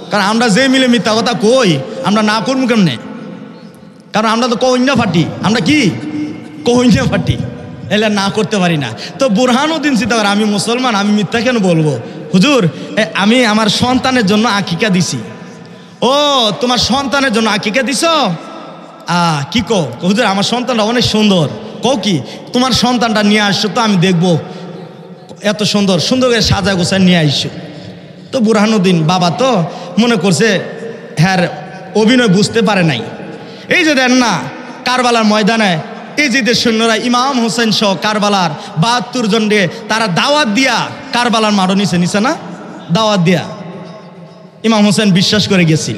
কারণ আমরা যে মিলে মিথ্যা কথা কই, আমরা না করবো কেমনে? কারণ আমরা তো কইনা ফাটি, আমরা কি কইনা ফাটি, এলে না করতে পারি না। তো বুরহানুদ্দিন চিন্তা করে, আমি মুসলমান, আমি মিথ্যা কেন বলবো? হুজুর আমি আমার সন্তানের জন্য আকিকা দিছি। ও তোমার সন্তানের জন্য আকিকা দিছ? কি কো? হুজুর আমার সন্তানটা অনেক সুন্দর। কও কি? তোমার সন্তানটা নিয়ে আসছো তো আমি দেখবো, এত সুন্দর করে সাজা গোছায় নিয়ে আসছো। তো বুরহানুদ্দিন বাবা তো মনে করছে হ্যাঁ অভিনয় বুঝতে পারে নাই। এই যে দেন না কারবালার ময়দানে ইজিদের সৈন্যরা ইমাম হোসেন সহ কারবালার ৭২ জনকে তারা দাওয়াত দিয়া কারবালার মাঠও নিছে না, দাওয়াত দিয়া ইমাম হোসেন বিশ্বাস করে গেছিল।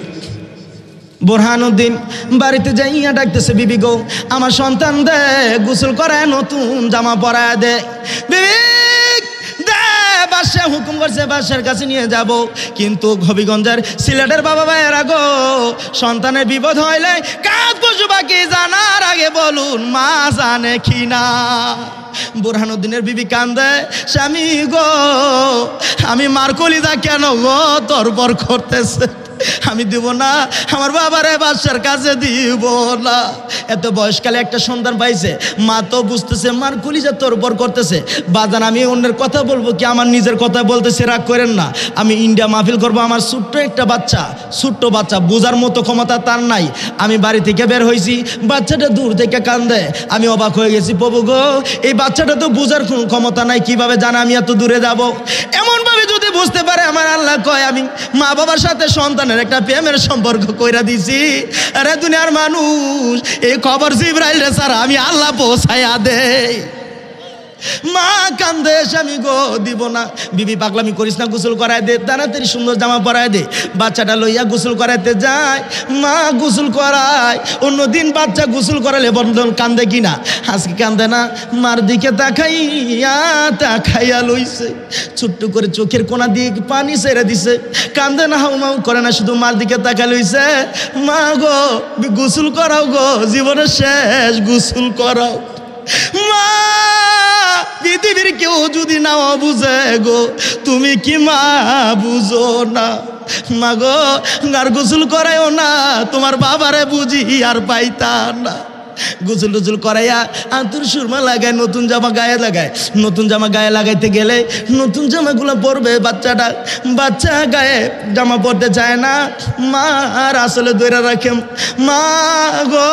বুরহানুদ্দিন বাড়িতে যাইয়া ডাকতেছে, বিবি গো আমার সন্তান দে গোসল করায়, নতুন জামা পরায় দে। বিবি দে, বাদশাহ হুকুম করছে বাদশার কাছে নিয়ে যাব। কিন্তু হবিগঞ্জের সিলেটের বাবা ভাইয়েরা গো, সন্তানের বিপদ হইলে কাজ পশু পাখি জানার আগে বলুন মা জানে কি না। বুরহানুদ্দিনের বিবি কান্দে, স্বামী গো আমি মার কলিজা কেন গো তরবর করতেছে? আমি দিব না, আমার বাবারে বাচ্চার কাছে দিব না। এত বয়সকালে একটা সন্তান পাইছে, মা তো বুঝতেছে, মার কলিজা তোরপর করতেছে। বাজান আমি অন্যের কথা বলবো কি, আমার নিজের কথা বলতেছে, রাগ করেন না। আমি ইন্ডিয়া মাহফিল করবো, আমার ছোট্ট একটা বাচ্চা, ছোট্ট বাচ্চা, বোঝার মতো ক্ষমতা তার নাই। আমি বাড়ি থেকে বের হয়েছি, বাচ্চাটা দূর থেকে কান্দে, আমি অবাক হয়ে গেছি, প্রভু গো এই বাচ্চাটা তো বোঝার কোনো ক্ষমতা নাই, কিভাবে জানে আমি এত দূরে যাব। এমনভাবে যদি বুঝতে পারে, আমার আল্লাহ কয় আমি মা বাবার সাথে সন্তানের একটা প্রেমের সম্পর্ক কইরা দিছি। আরে দুনিয়ার মানুষ এই খবর জিবরাইল রে ছাড়া আমি আল্লাহ পৌঁছাইয়া দেই। মা কান্দে, স্বামী গো দিব না। বিবি পাগলামি করিস না, গোসল করায় দে, তাড়াতাড়ি সুন্দর জামা পরায় দে। বাচ্চাটা লইয়া গোসল করাইতে যায়, মা গোসল করায়। অন্যদিন বাচ্চা গোসল করালে বন্ধন কান্দে কিনা, আজকে কান্দে না। মার দিকে তাকাইয়া লইছে, ছোট্ট করে চোখের কোনা দিয়ে পানি ছেড়ে দিছে, কান্দে না, হাউ মাউ করে না, শুধু মার দিকে তাকাই লইছে। মা গো গোসল করাও গো, জীবনের শেষ গোসল করাও। মা পৃথিবীর কেউ যদি না বুঝে গো, তুমি কি মা বুঝো না? মা গো আর গোসল করাইও না, তোমার বাবারে বুঝি আর পাইতা না। গোসল টোসল করাইয়া আতুর সুরমা লাগায়, নতুন জামা গায়ে লাগায়। নতুন জামা গায়ে লাগাইতে গেলে নতুন জামাগুলো পরবে বাচ্চাটা, বাচ্চা গায়ে জামা পরতে চায় না। মা আর আসলে ধরে রাখে, মা গো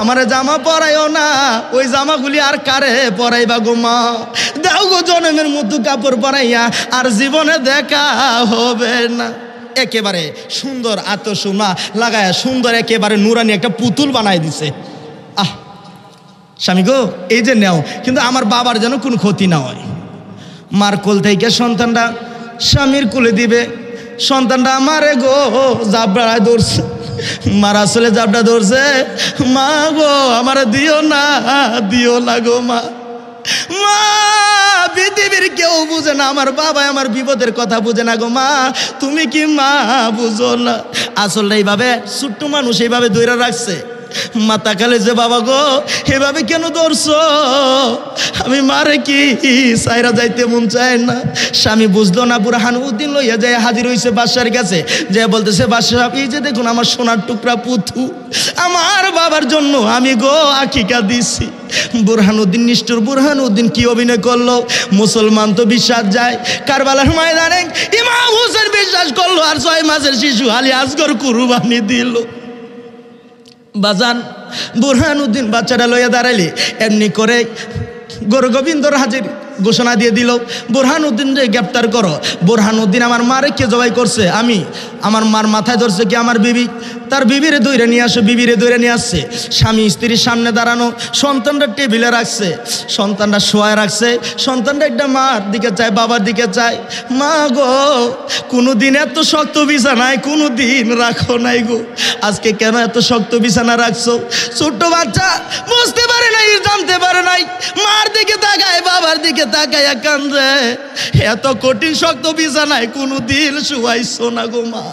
আমার জামা পরাইও না, ওই জামাগুলি আর কারে পরাইবা গো মা, দাও গো জনমের মতো কাপড় পরাইয়া, আর জীবনে দেখা হবে না। একেবারে সুন্দর আতসুমা লাগায়, সুন্দর একেবারে নুরানি একটা পুতুল বানাই দিছে। আহ স্বামী গো এই যে নেও, কিন্তু আমার বাবার যেন কোনো ক্ষতি না হয়। মার কোল থেকে সন্তানটা স্বামীর কোলে দিবে, সন্তানটা আমারে গো জাবড়ায় ধরছে, মার আসলে জাবড়া ধরছে। মা গো আমার দিও না গো মা। মা পৃথিবীর কেউ বুঝে না, আমার বাবা আমার বিপদের কথা বুঝে না গো মা, তুমি কি মা বুঝো না? আসলে এইভাবে ছোট্ট মানুষ এইভাবে ধরে রাখছে। মা তাকালে যে বাবা গো এভাবে কেন ধরছো, আমি মারে কি সাইরা যাইতে মন চায় না। স্বামী বুঝলো না, বুরহানুদ্দিন লইয়া যায় হাজির হইছে বাদশার কাছে, যে বলতেছে বাদশা এই যে দেখুন আমার সোনার টুকরা পুতু, আমার বাবার জন্য আমি গো আকিকা দিছি। বুরহানুদ্দিন নিষ্ঠুর, বুরহানুদ্দিন কি অভিনয় করলো, মুসলমান তো বিশ্বাস যায়। কারবালার ময়দানে ইমাম হোসেন বিশ্বাস করলো, আর 6 মাসের শিশু আলী আসগর কুরবানি দিল। বাজান বুরহানুদ্দিন বাচ্চাটা লইয়া দাঁড়াইলে এমনি করে গরু গোবিন্দর হাজির ঘোষণা দিয়ে দিল, বুরহানুদ্দিন রে গ্রেপ্তার করো। বুরহানুদ্দিন আমার মারে কে জবাই করছে, আমি আমার মার মাথায় ধরছে কি আমার বিবি, তার বিবিরে দৌড়ে নিয়ে আসো, বিবিরে দৌড়ে নিয়ে আসছে। স্বামী স্ত্রীর সামনে দাঁড়ানো, সন্তানটা টেবিলে রাখছে, সন্তানটা শোয়ায় রাখছে, সন্তানটা একটা মার দিকে চায়, বাবার দিকে চায়। মা গো কোনো দিন এত শক্ত বিছানায় কোনো দিন রাখো নাই গো, আজকে কেন এত শক্ত বিছানা রাখছো? ছোট্ট বাচ্চা বুঝতে পারে নাই, জানতে পারে নাই, মার দিকে তাকায়, বাবার দিকে তাকায় কান্দে, এত কঠিন শক্ত বিছানায় কোনো দিন শুয়াইছো না গো মা।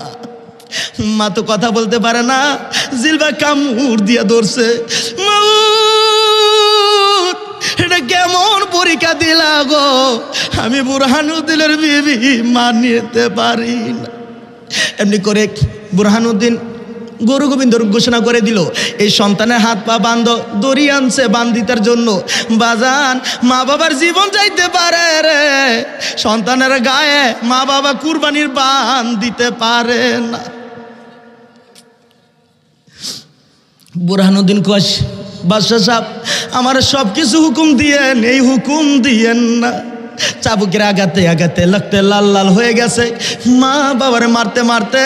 মা তো কথা বলতে পারে না, জিলবা কামড় দিয়া ধরছে। এটা কেমন পরীক্ষা দিলা গো, আমি বুরহানুদ্দিনের বিবি মানিতে পারি না। এমনি করে বুরহানুদ্দিন গরু গোবিন্দর ঘোষণা করে দিল, এই সন্তানের হাত পা বান্ধ, দড়ি আনছে বান্ধিতার জন্য। বাজান মা বাবার জীবন যাইতে পারে রে, সন্তানের গায়ে মা বাবা কুরবানির বান দিতে পারে না। বুরহানুদ্দিন কয় বাদশা সাহেব আমার সব কিছু হুকুম দিয়েন, এই হুকুম দিয়েন না। চাবুকের আঘাতে আঘাতে লাগতে লাল লাল হয়ে গেছে, মা বাবার মারতে মারতে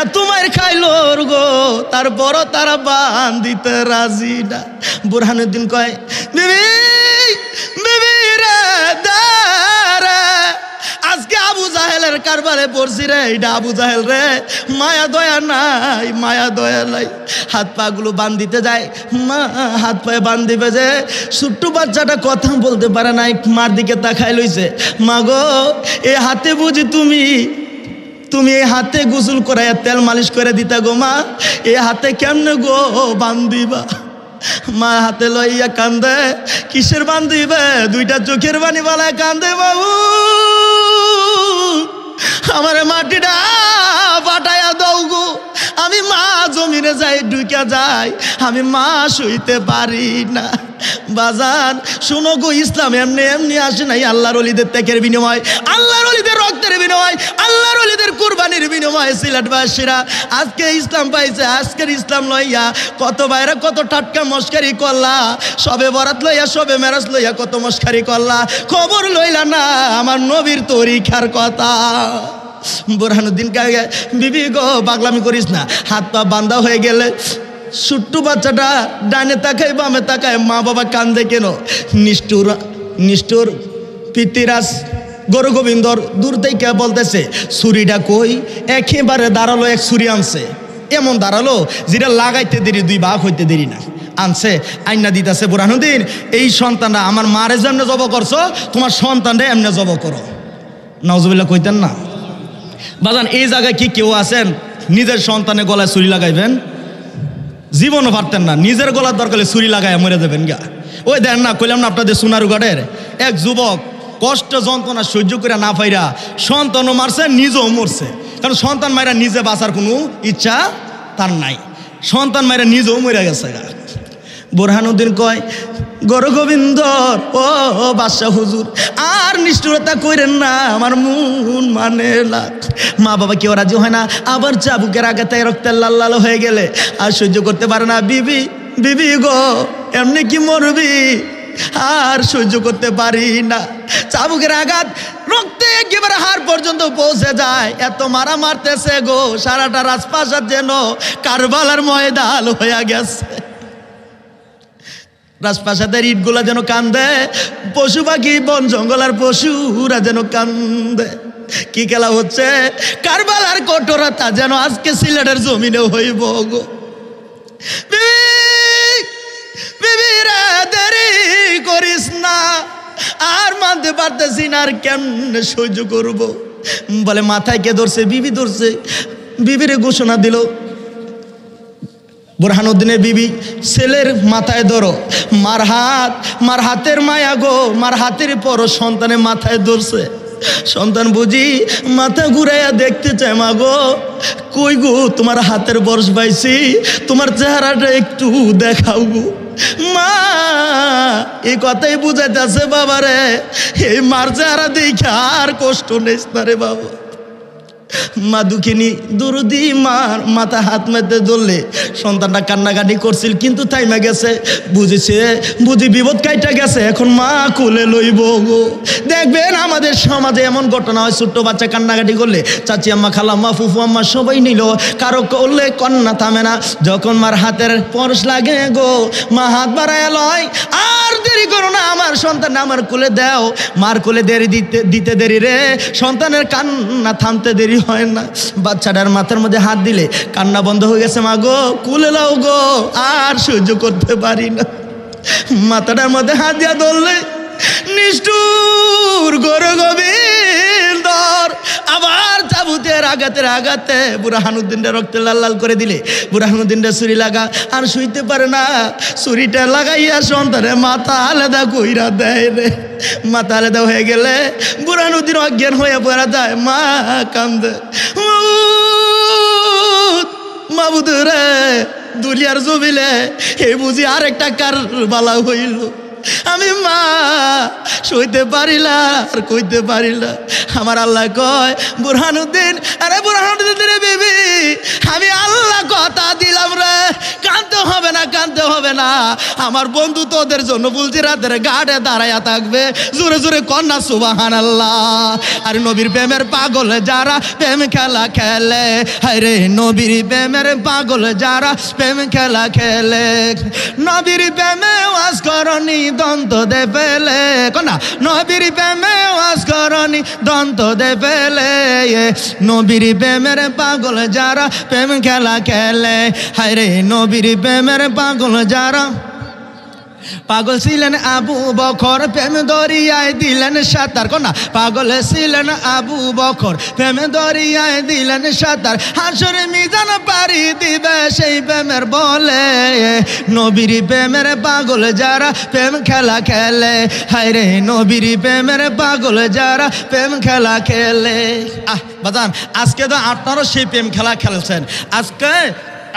এত মার খাইলো গো, তারপরও তারা বান দিতে রাজি না। বুরহানুদ্দিন কয় বিবি বিবি রে দাঁড়া, আজকে আবু জাহেলের কারবারে পড়ছি রে, এটা আবু জাহেল রে, মায়া দয়া নাই, মায়া দয়া নাই। হাত পা গুলো বান দিতে যায়, মা হাত পায়ে বান দিবে যে, ছোট্ট বাচ্চাটা কথা বলতে পারে নাই, মার দিকে তাকাই লইছে। মা গো এ হাতে বুঝি তুমি এই হাতে গোসল করাইয়া তেল মালিশ করে দিতা গো মা, এ হাতে কেমনে গো বান দিবা? মা হাতে লইয়া কান্দে, কিসের বান দিবে? 2টা চোখের বানি বালায় কান্দে, বাবু আমার মাটিটা পাঠাইয়া দাও গো, আমি মা জমিনে যাই ঢুকে যাই, আমি মা শুইতে পারি না। বাজান শুনো গো, ইসলাম এমনি এমনি আসে নাই, আল্লাহর ওলিদের ত্যাগের বিনিময়, আল্লাহর ওলিদের রক্তের বিনিময়, আল্লাহর ওলিদের কুরবানির বিনিময় সিলেটবাসীরা আজকে ইসলাম পাইছে। আজকের ইসলাম লইয়া কত বাইরে কত টাটকা মস্কারি করলা, সবে বরাত লইয়া সবে মেরাজ লইয়া কত মস্কারি করলা, খবর লইলা না আমার নবীর তরিকার কথা। বুরহানুদ্দিন কাকে বিবি গো পাগলামি করিস না, হাত পা বান্ধা হয়ে গেলে ছোট্ট বাচ্চাটা ডানে তাকায় বামে তাকায়, মা বাবা কান্দে কেন? নিষ্ঠুর নিষ্ঠুর পিতৃরাজ গরু গোবিন্দর দূর থেকে বলতেছে ছুরিটা কই, একেবারে দাঁড়ালো, এক ছুরি আনছে, এমন দাঁড়ালো যেটা লাগাইতে দেরি দুই ভাগ হইতে দেরি না, আনছে আইনা দিতেছে। বুরহানুদ্দিন এই সন্তানরা আমার মারে যেমনে জব করছো, তোমার সন্তানরা এমনি জব করো। নাউজুবিল্লাহ কইতেন না? বাজান এই জায়গায় কি কেউ আছেন নিজের সন্তানের গলায় ছুরি লাগাইবেন? জীবনও পারতেন না, নিজের গলার দরকার ছুরি লাগাই মরে যাবেন গা। ওই দেন না, কইলাম না আপনাদের সোনারুঘাটের এক যুবক কষ্ট যন্ত্রণা সহ্য করে না পাইরা সন্তানও মারছে, নিজেও মরছে। কারণ সন্তান মায়েরা নিজে বাঁচার কোনো ইচ্ছা তার নাই, সন্তান মায়েরা নিজেও মরে গেছে গা। বুরহানুদ্দিন কয় গরু গোবিন্দর ও বাদশাহ হুজুর আর নিষ্ঠুরতা কইরেন না, আমার মন মানে লাখ। মা বাবা কেউ রাজি হয় না, আবার চাবুকের আঘাতে রক্তের লাল লাল হয়ে গেলে আর সহ্য করতে পারে না। বিবি বিবি গো এমনি কি মরবি, আর সহ্য করতে পারি না। চাবুকের আঘাত রক্তে একেবারে হাড় পর্যন্ত পৌঁছে যায়, এত মারা মারতেছে গো, সারাটা রাজপ্রাসাদ যেন কারবালার ময়দান হয়ে গেছে। রাজপ্রাসাদের ইটগুলা যেন কান্দে, পশু পাখি বন জঙ্গল আর পশুরা যেন কান্দে। কি খেলা হচ্ছে? কারবালার কঠোরতা যেন আজকে সিলেটের জমিনে হইব গো। বিবি রে দেরি করিস না, আর মানতে পারতেছি না, আর কেমনে সহ্য করব? বলে মাথায় কে ধরছে? বিবি ধরছে। বিবিরে ঘোষণা দিল বুরহানুদ্দিনের বিবি, ছেলের মাথায় ধরো। মার হাতের মায়া গো, মার হাতের পর সন্তানের মাথায় ধরছে। সন্তান বুঝি মাথা ঘুরাইয়া দেখতে চায়, মা গো কই গো তোমার হাতের বর্ষ পাইছি, তোমার চেহারাটা একটু দেখাও গো। মা এই কথাই বুঝাইতেছে বাবারে, এই মার চেহারা দেখে আর কষ্ট নেস না রে বাবা। মা দুঃখিনী দুরুদি মার মাথা হাত মেতে ধরলে সন্তানটা কান্নাকাটি করছিল, কিন্তু থাইমা গেছে, বুঝেছে বুঝি বিপদ কাইটা গেছে, এখন মা কোলে লইব গো। দেখবেন আমাদের সমাজে এমন ঘটনা হয়, ছোট্ট বাচ্চা কান্নাকাটি করলে চাচি আম্মা খালাম্মা ফুফু আম্মা সবাই নিল, কারো করলে কন্যা থামে না। যখন মার হাতের পরশ লাগে গো, মা হাত বাড়ায় লয়, আর দেরি করো না, আমার সন্তান আমার কোলে দাও। মার কোলে দেরি দিতে দেরি রে, সন্তানের কান্না থামতে দেরি হয় না। বাচ্চাটার মাথার মধ্যে হাত দিলে কান্না বন্ধ হয়ে গেছে, মা গো কুলে লাও গো, আর সহ্য করতে পারি না। মাথাটার মধ্যে হাত দিয়া ধরলে নিষ্ঠুর গরু গোবিন্দর আবার চাবুতের আঘাতে বুরহানুদ্দিনটা রক্তে লাল লাল করে দিলে। বুরহানুদ্দিনটা ছুরি লাগা, আর শুইতে পারে না, ছুরিটা লাগাইয়া সন্তানের মাথা আলাদা কইরা দেয় রে। মাথা আলাদা হয়ে গেলে বুরহানুদ্দিন অজ্ঞান হয়ে পড়া যায়, মা কান্দে, মাবুদ রে দুলিয়ার জমিলে এই বুঝি আরেকটা কারবালা হইল। আমি মা সইতে পারিলা আর কইতে পারিলা। আমার আল্লাহ কয় বুরহানুদ্দিন, আরে বুরহানুদ্দিন বেবি, আমি আল্লাহ কথা দিলাম রে, কানতে হবে না। আমার বন্ধু তোদের জন্য বলছি রাতের গাড়ে দাঁড়াইয়া থাকবে, জোরে জোরে কন্যা সুবহানাল্লাহ। আর নবীর প্রেমের পাগল যারা প্রেম খেলা খেলে, হায়রে নবীর প্রেমের পাগল যারা প্রেম খেলা খেলে, নবীর প্রেমে ওয়াজ করনি দন্ত দে ফেলে, কন্যা নবীর প্রেমে ওয়াজ করনি দন্ত দে ফেলে, নবীর প্রেমের পাগল যারা প্রেম খেলা খেলে, হায়রে নবীর প্রেমের পাগল যারা। পাগল ছিলেন আবু বকর প্রেম দরিয়ায় দিলেন সাঁতার, কোনা পাগল ছিলেন আবু বকর প্রেম দরিয়ায় দিলেন সাঁতার, হাসর মিজান পারি দিবে সেই প্রেমের বলে, নবীর প্রেমের পাগল যারা প্রেম খেলা খেলে, হায় রে নবীর প্রেমের পাগল যারা প্রেম খেলা খেলে। বাজান আজকে তো আপনারও সেই প্রেম খেলা খেলছেন, আজকে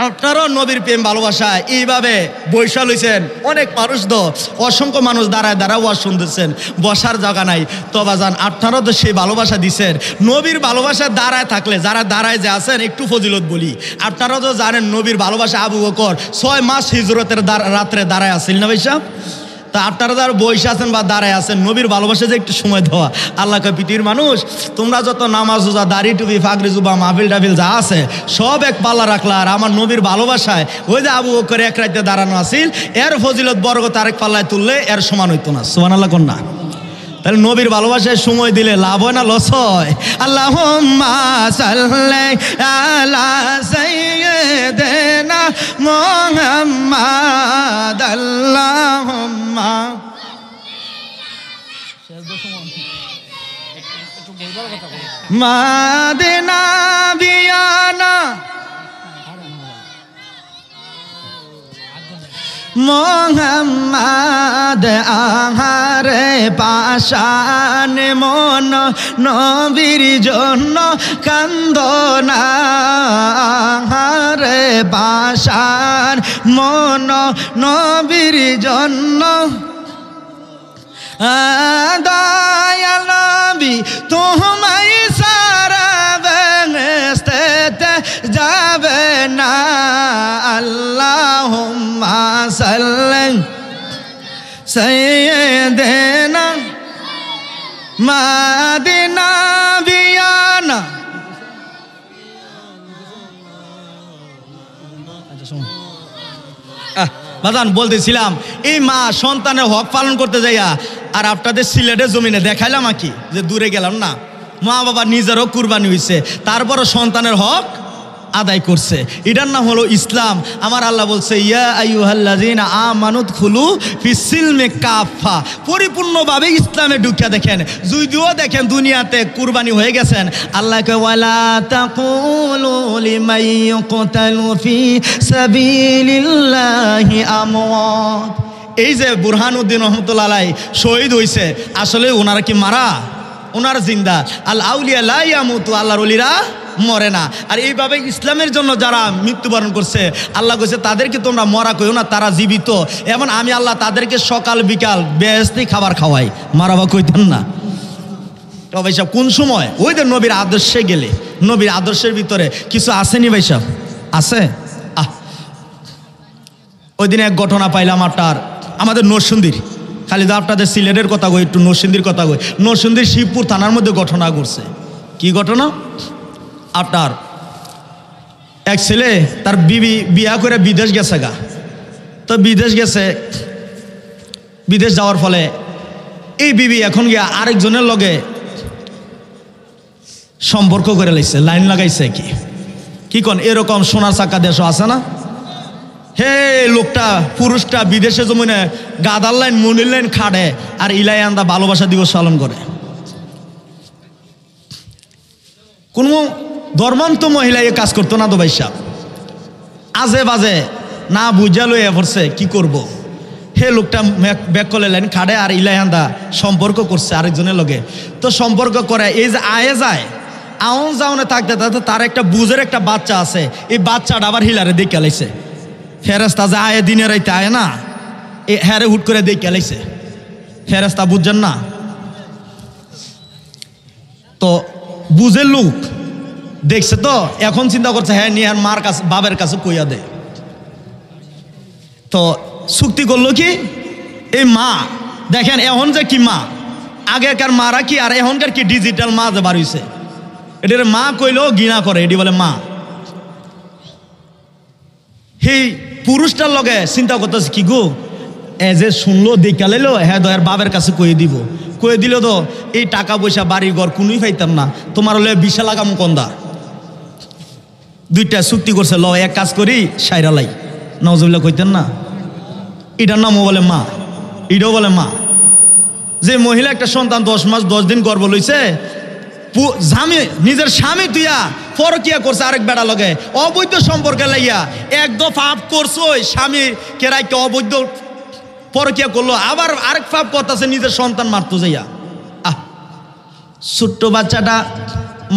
আপনারাও নবীর প্রেম ভালোবাসা এইভাবে বৈশা লইছেন। অনেক মানুষ তো অসংখ্য মানুষ দাঁড়ায় দাঁড়ায় ওয়াজ শুনতেছেন, বসার জায়গা নাই। তো বাজান আপনারাও তো সেই ভালোবাসা দিছেন। নবীর ভালোবাসা দাঁড়ায় থাকলে, যারা দাঁড়ায় যে আছেন একটু ফজিলত বলি, আপনারাও তো জানেন নবীর ভালোবাসা আবু বকর 6 মাস হিজরতের রাত্রে দাঁড়ায় আসেন না ভাই সাহেব। তা আপনারা যারা বসে আছেন বা দাঁড়ায় আছেন, নবীর ভালোবাসা যে একটু সময় দেওয়া। আল্লাহকে পৃথিবীর মানুষ তোমরা যত নামাজ রোজা দাড়ি টুপি ফাগরি জুবা মাহফিল টাফিল যা আছে সব এক পাল্লা রাখলা, আর আমার নবীর ভালোবাসায় ওই যে আবু বকর এক রাইতে দাঁড়ানো আছিল এর ফজিলত বরকত আরেক পাল্লায় তুললে এর সমান হইতো না। সুবহানাল্লাহ কন্যা। তাহলে নবীর ভালোবাসায় সময় দিলে লাভ হয় না লস হয়? আল্লাহুম্মা সাল্লি আলা সাইয়্যিদিনা মুহাম্মাদ, আল্লাহুম্মা মাদিনা বিয়ানা মোহাম্মদ আহারে পাশান মন নবীর জন্য কান্দনা, আহারে পাশান মন নবীর জন্য, দয়াল নবী তোমায় সারা বেহেশতে যাবে না, আল্লাহুম্মা সাল্লি সাইয়্যিদিনা মাদিনা বিয়ানা। বাজান বলতেছিলাম এই মা সন্তানের হক পালন করতে যাইয়া আর আপনাদের সিলেটের জমিনে দেখাইলাম কি যে দূরে গেলাম না, মা বাবা নিজেরও কুরবানি হয়েছে, তারপরও সন্তানের হক আদায় করছে। এটার নাম হলো ইসলাম। আমার আল্লাহ বলছে ইয়া আইয়ুহাল্লাযীনা আমানু দুখুলু ফিস-সিলমি কাফা, পরিপূর্ণভাবে ইসলামে ঢুকিয়া দেখেন। যদিও দেখেন দুনিয়াতে কুরবানি হয়ে গেছেন, আল্লাহকে ওয়ালা তাকুলু লিমান ইউকতালু ফি সাবিলিল্লাহি আমওয়াত। এই যে বুরহানুদ্দিন রহমতুল্লাহ আলাইহি শহীদ হয়েছে, আসলে ওনারা কি মারা? ওনার জিন্দা। আল আউলিয়া লা ইয়ামুতু, আল্লাহর ওলিরা মরে না। আর এইভাবে ইসলামের জন্য যারা মৃত্যুবরণ করছে, আল্লাহ কইছে তাদেরকে তোমরা মরা কইও না, তারা জীবিত। এমন আমি আল্লাহ তাদেরকে সকাল বিকাল বেহেশতি খাবার খাওয়াই, মারাবা কইতেন না। তো ভাই সাহেব কোন সময় ওই যে নবীর আদর্শে গেলে, নবীর আদর্শের ভিতরে কিছু আসেনি ভাই সাহেব? আছে। ওই দিনে এক ঘটনা পাইলাম আপনার আমাদের নরসিংদীর, খালি দা আপনাদের সিলেটের কথা কই, একটু নরসিংদীর কথা কই। নরসিংদীর শিবপুর থানার মধ্যে ঘটনা ঘটছে। কি ঘটনা? আপনার এক ছেলে তার বিয়া করে বিদেশ গেছে গা। তো বিদেশ গেছে, বিদেশ যাওয়ার ফলে এই বিবি এখন গিয়া আরেকজনের লগে সম্পর্ক করে লাইছে, লাইন লাগাইছে। কি কন এরকম সোনার চাকা দেশও আছে না? হে লোকটা পুরুষটা বিদেশে জমিনে গাদার লাইন মনির লাইন খাড়ে আর ইলাই আন্দা ভালোবাসা দিবস পালন করে। কোন ধর্মান্ত মহিলা এ কাজ করতো না তো ভাই সাহেব। আজে বাজে না বুঝা লইয়া পড়ছে, কি করব। হে লোকটা ব্যাক করে লাইন খাড়ে আর ইলাই আন্দা সম্পর্ক করছে আরেকজনের লগে। তো সম্পর্ক করে এই যে আয়ে যায়, আউন যাওনে থাকতে থাকতে তার একটা বুঝের একটা বাচ্চা আছে, এই বাচ্চাটা আবার হিলারে দেখে লাইছে। ফেরেস্তা যে আয়ে দিনে রাইতে আয় না, এ হ্যারে হুট করে দেখে লাইছে। ফেরেস্তা বুঝছেন না, তো বুঝের লোক দেখছে, তো এখন চিন্তা করছে হ্যাঁ নিয়ে আর মার কাছে বাবের কাছে কইয়া দে। তো চুক্তি করলো কি, এই মা দেখেন এখন যে কি মা, আগেকার মারা কি আর এখনকার কি ডিজিটাল মা যে বার হইছে, এটার মা কইলেও ঘৃণা করে, এটি বলে মা। সেই পুরুষটার লগে চিন্তা করতেছে কি গো, এ যে শুনলো দেখা লাইলো, হ্যাঁ দয়ার বাবের কাছে কয়ে দিব, কয়ে দিল তো এই টাকা পয়সা বাড়ি ঘর কোনোই পাইতাম না, তোমার হলে বিশা লাগাম কন্দা। দুইটা চুক্তি করছে, ল এক কাজ করি সাইরালাই, নজরুল্লাহ কইতেন না। এটার নামও বলে মা, এটাও বলে মা। যে মহিলা একটা সন্তান 10 মাস 10 দিন গর্ভ লইছে, স্বামী নিজের স্বামী তুইয়া পরকিয়া করছে আরেক বেড়া লগে, অবৈধ সম্পর্কে লাইয়া এক দফা পাপ করছো, ওই স্বামী কেরাইকে অবৈধ পরকিয়া করলো, আবার আরেক পাপ করতেছে নিজের সন্তান মারতো যাইয়া। ছোট্ট বাচ্চাটা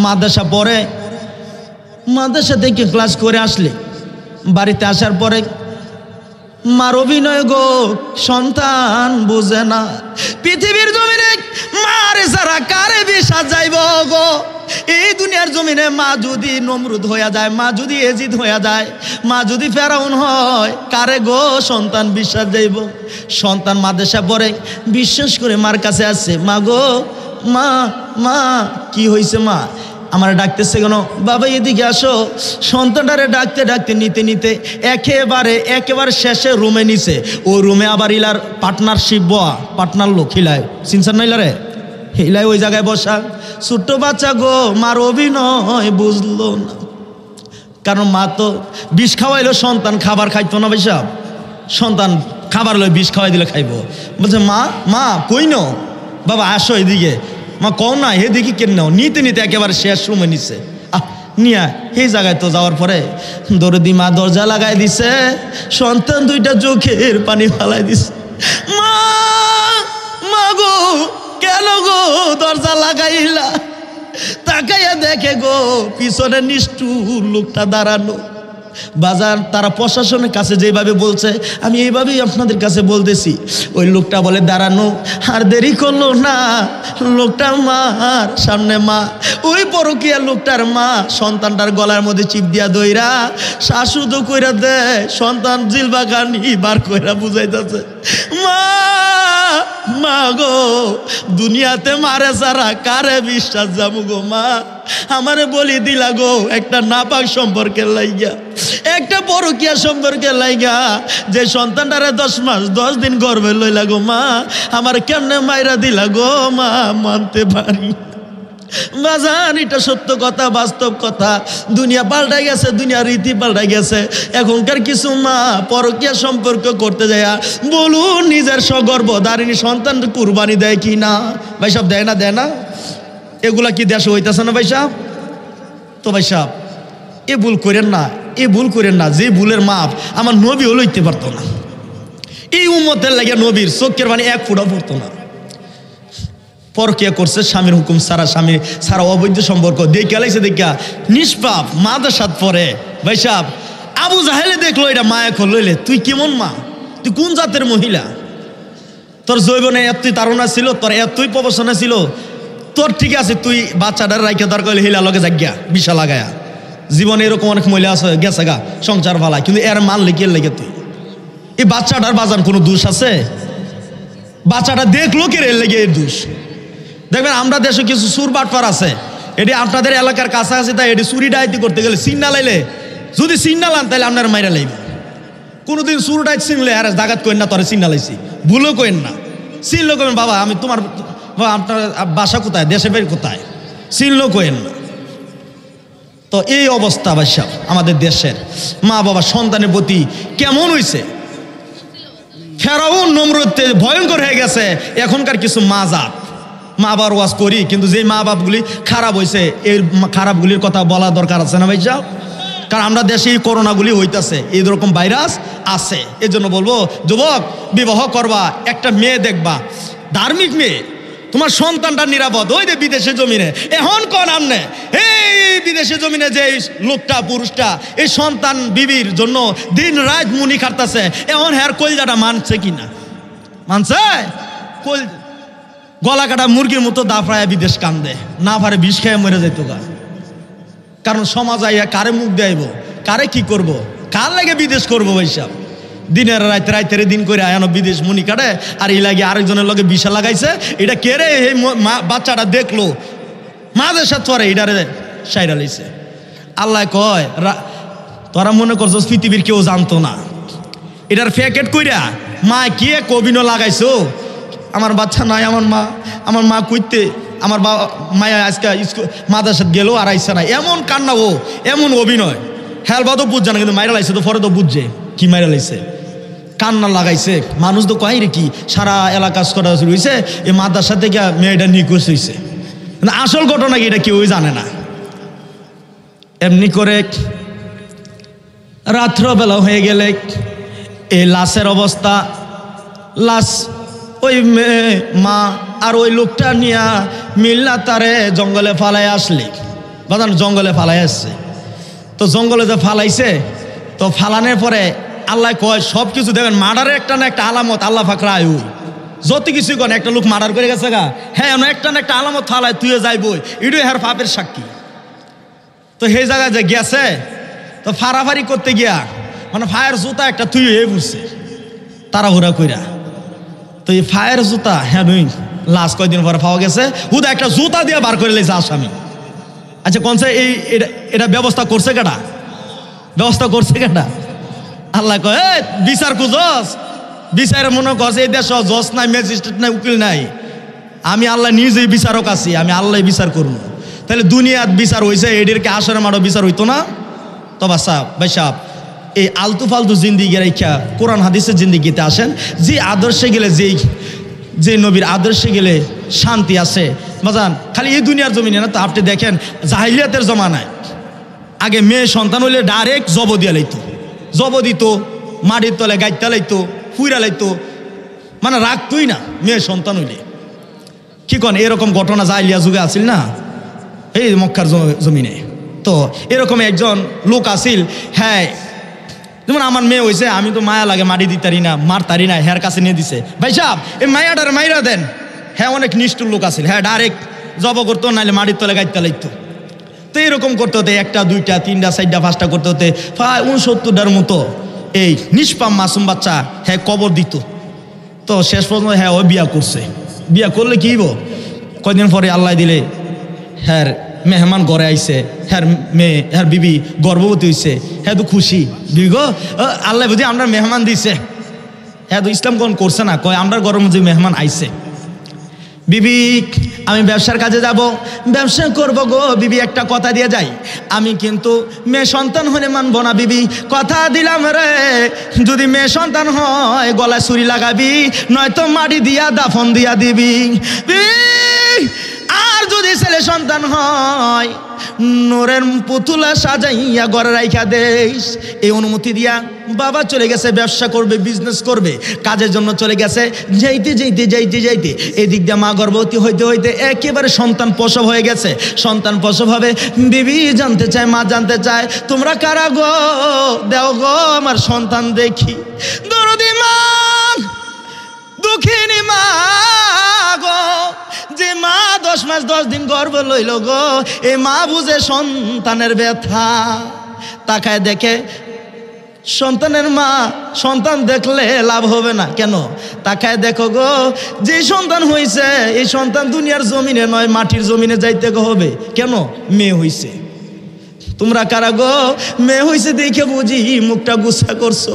মাদ্রাসা পড়ে, মাদ্রাসা থেকে ক্লাস করে আসলে বাড়িতে আসার পরে মার অভিনয় গো, সন্তান বুঝে না পৃথিবীর জমিনে মারে সারা কারে বিশ্বাস যাইব গো। এই দুনিয়ার জমিনে মা যদি নমরুদ হইয়া যায়, মা যদি এজিদ হইয়া যায়, মা যদি ফেরাউন হয়, কারে গো সন্তান বিশ্বাস যাইব। সন্তান মাদ্রাসা পড়ে বিশ্বাস করে মার কাছে আসছে, মা গো মা, মা কি হয়েছে মা, আমার ডাকতেছে কেন? বাবা এদিকে আসো। সন্তানটারে ডাকতে ডাকতে নিতে নিতে একেবারে শেষে রুমে নিছে। ওই রুমে আবার ইলার পার্টনারশিপ বয়া, পার্টনার লোক হিলায়, চিনছেন না ইলারে? হিলায় ওই জায়গায় বসা। ছোট্ট বাচ্চা গো, মার অভিনয় বুঝলো না, কারণ মা তো বিষ খাওয়াইলো, সন্তান খাবার খাইতো না। ভাইসাব সন্তান খাবার লয়, বিষ খাওয়াই দিলে খাইব। বলছে মা, মা কই ন বাবা, আসো এদিকে। মা কও না, এদিকে কেন নাও? নিতে নিতে একেবারে শেষ রুমে নিছে। নিয়া এই জায়গায় তো যাওয়ার পরে দরদি মা দরজা লাগাই দিছে, সন্তান দুইটা চোখের পানি ফালাই দিছে। মা, মা গো কেন গো দরজা লাগাইলা? তাকাইয়া দেখে গো পিছনে নিষ্ঠুর লোকটা দাঁড়ানো। বাজার তারা প্রশাসনের কাছে যেভাবে বলছে, আমি এইভাবেই আপনাদের কাছে বলতেছি। ওই লোকটা বলে দাঁড়ানো, আর দেরি করলো না, লোকটার মার সামনে মা, ওই পরকীয়া লোকটার মা সন্তানটার গলার মধ্যে চিপ দিয়া দইরা শাশুদো কইরা দেয়, সন্তান জিলবা গানি বার কইরা বুঝাইতেছে, মা, মা গো দুনিয়াতে মারে সারা কারে বিশ্বাস যাবো গো মা, আমারে বলি দিলা গো একটা নাপাক সম্পর্কের লাইগা, একটা পরকীয়া সম্পর্কের লাইগা, যে সন্তানটারে 10 মাস 10 দিন গর্ভে লইলা গো মা, আমার কেমনে মাইরা দিলা গো মা, মানতে পারি। বাজান এটা সত্য কথা, বাস্তব কথা। দুনিয়া পাল্টাই গেছে, দুনিয়ার রীতি পাল্টাই গেছে। এখনকার কিছু মা পরকীয়া সম্পর্ক করতে যায়, বলুন নিজের সগর্ভধারিণী সন্তান কুরবানি দেয় কি না? ভাই সব দেয় না, দেয় না? এগুলা কি দেশে হইতেছে না ভাই সাহেব? তো ভাই সাহেব এ ভুল করেন না, এ ভুল করেন না। যে ভুলের মাপ আমার নবীও লইতে পারতো না। এই উম্মতের লাগে নবীর চোখের পানি এক ফুটাও পড়তো না। পরকিয়া করছে স্বামীর হুকুম সারা, স্বামী সারা অবৈধ সম্পর্ক দেখে লাইছে, দেখা নিষ্পাপ মাদ্রাসাত পরে। ভাই সাহেব আবু জাহেলে দেখলো এটা মা, এখন লইলে তুই কেমন মা, তুই কোন জাতের মহিলা? তোর জৈবনে এতই তাড়না ছিল, তোর এতই প্রবচনা ছিল, তোর ঠিক আছে তুই বাচ্চাটার রাইকে দরকার হলে হিলা লগে জাগিয়া বিশা লাগায়া। জীবনে এরকম অনেক মহিলা আছে গেছে গা সংসার ভালা, কিন্তু এর মান লেগে লেগে তুই এই বাচ্চাটার বাজান কোনো দোষ আছে? বাচ্চাটা দেখলো কে রে লেগে এর দোষ? দেখবেন আমরা দেশে কিছু সুর বাটপার আছে, এটি আপনাদের এলাকার কাছাকাছি, তাই এটি চুরি ডাইতি করতে গেলে চিন্না লাইলে, যদি চিন্না লান তাহলে আপনার মাইরা লাইবে। কোনোদিন চুর ডাইত চিনলে আর জাগাত কইন না তোরে চিন্না লাইছি, ভুলও কইন না। চিনলো কইন বাবা আমি তোমার, আপনার বাসা কোথায়, দেশের বাড়ি কোথায়, চিনলো কইন না। তো এই অবস্থা বাসা আমাদের দেশের মা বাবা সন্তানের প্রতি কেমন হইছে? ফেরাউন নমরুদ ভয়ঙ্কর হয়ে গেছে। এখনকার কিছু মা জাত, মা বাবার ওয়াজ করি, কিন্তু যে মা বাপগুলি খারাপ হয়েছে, এই খারাপগুলির কথা বলা দরকার আছে না ভাই সাহেব? কারণ আমরা দেশে এই করোনাগুলি হইতেছে, এই রকম ভাইরাস আছে। এই জন্য বলবো যুবক, বিবাহ করবা, একটা মেয়ে দেখবা, ধার্মিক মেয়ে, তোমার সন্তানটা নিরাপদ। ওই যে বিদেশে জমিনে এখন কন আমনে, এই বিদেশে জমিনে যে লোকটা পুরুষটা এই সন্তান বিবির জন্য দিন রাত মুনি খাটতেছে, এখন হ্যার কলজাটা মানছে কিনা? মানছে? গলা কাটা মুরগির মতো দাফড়ায় বিদেশ কান্দে, না পারে বিষ খেয়ে মরে যেত গা। কারণ সমাজ আইয়া কারে মুখ দেব, কারে কি করব, কার লাগে বিদেশ করবো ভাইসাব? দিনের রাইতে রাইতের দিন করে আয়ানো বিদেশ মুনি কাটে, আর এই লাগে আরেকজনের লগে বিষা লাগাইছে। এটা কে রে? এই বাচ্চাটা দেখলো মাঝে সাথে পরে এটারে সাইরা লাইছে। আল্লাহ কয় তোরা মনে করছো পৃথিবীর কেউ জানতো না, এটার প্যাকেট কইরা মা কে কবিনো লাগাইছো। আমার বাচ্চা নাই, আমার মা কইতে, আমার মায়া আজকে মাদ্রাসাত গেল আর আইসা নাই, এমন কান্না, ও এমন অভিনয়। হেলবা তো বুঝছে না, কিন্তু মাইরা লাইছে তো পরে তো বুঝছে কি মাইরা লাইছে। কান্না লাগাইছে। মানুষ তো কয় রে কি সারা এলাকা করা হয়েছে, এই মাদ্রাসা থেকে মেয়েটা নিখোঁজ হয়েছে। আসল ঘটনা কি এটা কেউই জানে না। এমনি করে রাত্রবেলা হয়ে গেলে এই লাশের অবস্থা, লাশ ওই মা আর ওই লোকটা নিয়া মিল্লা তারে জঙ্গলে ফালাই আসলে, বাজান জঙ্গলে ফালাই আসছে। তো জঙ্গলে যে ফালাইছে, তো ফালানোর পরে আল্লাহ কয় সব কিছু দেখেন মার্ডারের একটা না একটা আলামত আল্লাহ ফাকরা আয়ু যত কিছু কন, একটা লোক মার্ডার করে গেছে গা, হ্যাঁ একটা না একটা আলামত ফালায় তুইও যাইবই, এটাই হ্যার পাপের সাক্ষী। তো সেই জায়গায় যে গেছে, তো ফাড়াফাড়ি করতে গিয়া মানে ফায়ার জুতা একটা তুই বুঝছে তাড়াহুড়া কইরা। তো এই ফায়ার জুতা হ্যাঁ নই লাশ কয়দিন পরে পাওয়া গেছে, হুদা একটা জুতা দিয়ে বার করে লেছে আসামি। আচ্ছা কোনছে এই এটা ব্যবস্থা করছে কেটা? ব্যবস্থা করছে কেটা? আল্লাহ কয় বিচার খুঁজস, বিচারে মনে করছে এই দেশ জজ নাই, ম্যাজিস্ট্রেট নাই, উকিল নাই, আমি আল্লাহ নিজেই বিচারক আছি, আমি আল্লাহ বিচার করবো। তাহলে দুনিয়াত বিচার হয়েছে, এদেরকে আসরে মারো বিচার হইতো না? তো বাসাব ভাই সাহেব এই আলতু ফালতু জিন্দিগি রেখা কোরআন হাদিসের জিন্দিগিতে আসেন, যে আদর্শে গেলে যে নবীর আদর্শে গেলে শান্তি আছে বাজান। খালি এই দুনিয়ার জমিনে না, তো আপনি দেখেন জাহিলিয়াতের জমানায় আগে মেয়ে সন্তান হইলে ডাইরেক্ট জব দিয়া লাইতো, জব দিত, মাটির তলে গাইতে লাইতো, ফুইরা লাইতো, মানে রাখতই না মেয়ে সন্তান হইলে। কি কন এরকম ঘটনা জাহিলিয়া যুগে আছিল না এই মক্কার জমিনে? তো এরকম একজন লোক আসিল, হ্যাঁ যেমন আমার মেয়ে হয়েছে, আমি তো মায়া লাগে মাটি দিতারি না, মারতারি না, হ্যার কাছে নিয়ে দিছে। ভাই সাহেব এই মায়াটার মাইরা দেন। হ্যাঁ অনেক নিষ্ঠুর লোক আসিল, হ্যাঁ ডাইরেক্ট জব করতো, নাহলে মাটির তলে গাইতে লাইতো। তো এরকম করতে হতে একটা দুইটা তিনটা চারটা পাঁচটা করতে হতে প্রায় 69টার মতো এই নিষ্পাম মাসুম বাচ্চা হ্যাঁ কবর দিত। তো শেষ পর্যন্ত হ্যাঁ ও বিয়া করছে। বিয়া করলে কি হইব, কয়দিন পরে আল্লাহ দিলে হ্যাঁ মেহমান ঘরে আইছে, হ্যাঁ মেয়ে হ্যাঁ বিবি গর্ভবতী হয়েছে। হ্যাঁ তো খুশি বিবি গো, আল্লাহ বুঝি আমরা মেহমান দিছে। হ্যাঁ তো ইসলাম কোন করছে না, কয় আমরা গরম যে মেহমান আইছে। বিবি আমি ব্যবসার কাজে যাব, ব্যবসা করব গো বিবি, একটা কথা দিয়ে যাই, আমি কিন্তু মেয়ে সন্তান হলে মানবো না বিবি, কথা দিলাম রে, যদি মেয়ে সন্তান হয় গলায় ছুরি লাগাবি, নয়তো মাটি দিয়া দাফন দিয়া দিবি। আর যদি ছেলে সন্তান হয় নোরের পুতুলা সাজাইয়া ঘরে রাইখা দেশ। এই অনুমতি দিয়া বাবা চলে গেছে, ব্যবসা করবে, বিজনেস করবে, কাজের জন্য চলে গেছে। যাইতে যাইতে যাইতে যাইতে এদিক দিয়ে মা গর্ভবতী হইতে হইতে একেবারে সন্তান প্রসব হয়ে গেছে। সন্তান প্রসব হবে, বিবি জানতে চায়, মা জানতে চায় তোমরা কারা গো, দেও গো আমার সন্তান দেখি। দরদি মা, দুঃখিনী মা গো, যে মা 10 মাস 10 দিন গর্ভ লইল গো, এ মা বুঝে সন্তানের ব্যথা। তাকায় দেখে সন্তানের মা, সন্তান দেখলে লাভ হবে না কেন? তাকায় দেখো গো, যে সন্তান হইছে এই সন্তান দুনিয়ার জমিনে নয় মাটির জমিনে যাইতে হবে। কেন? মেয়ে হইছে। তোমরা কারা গো, মেয়ে হইছে দেখে বুঝি মুখটা গুছা করছো।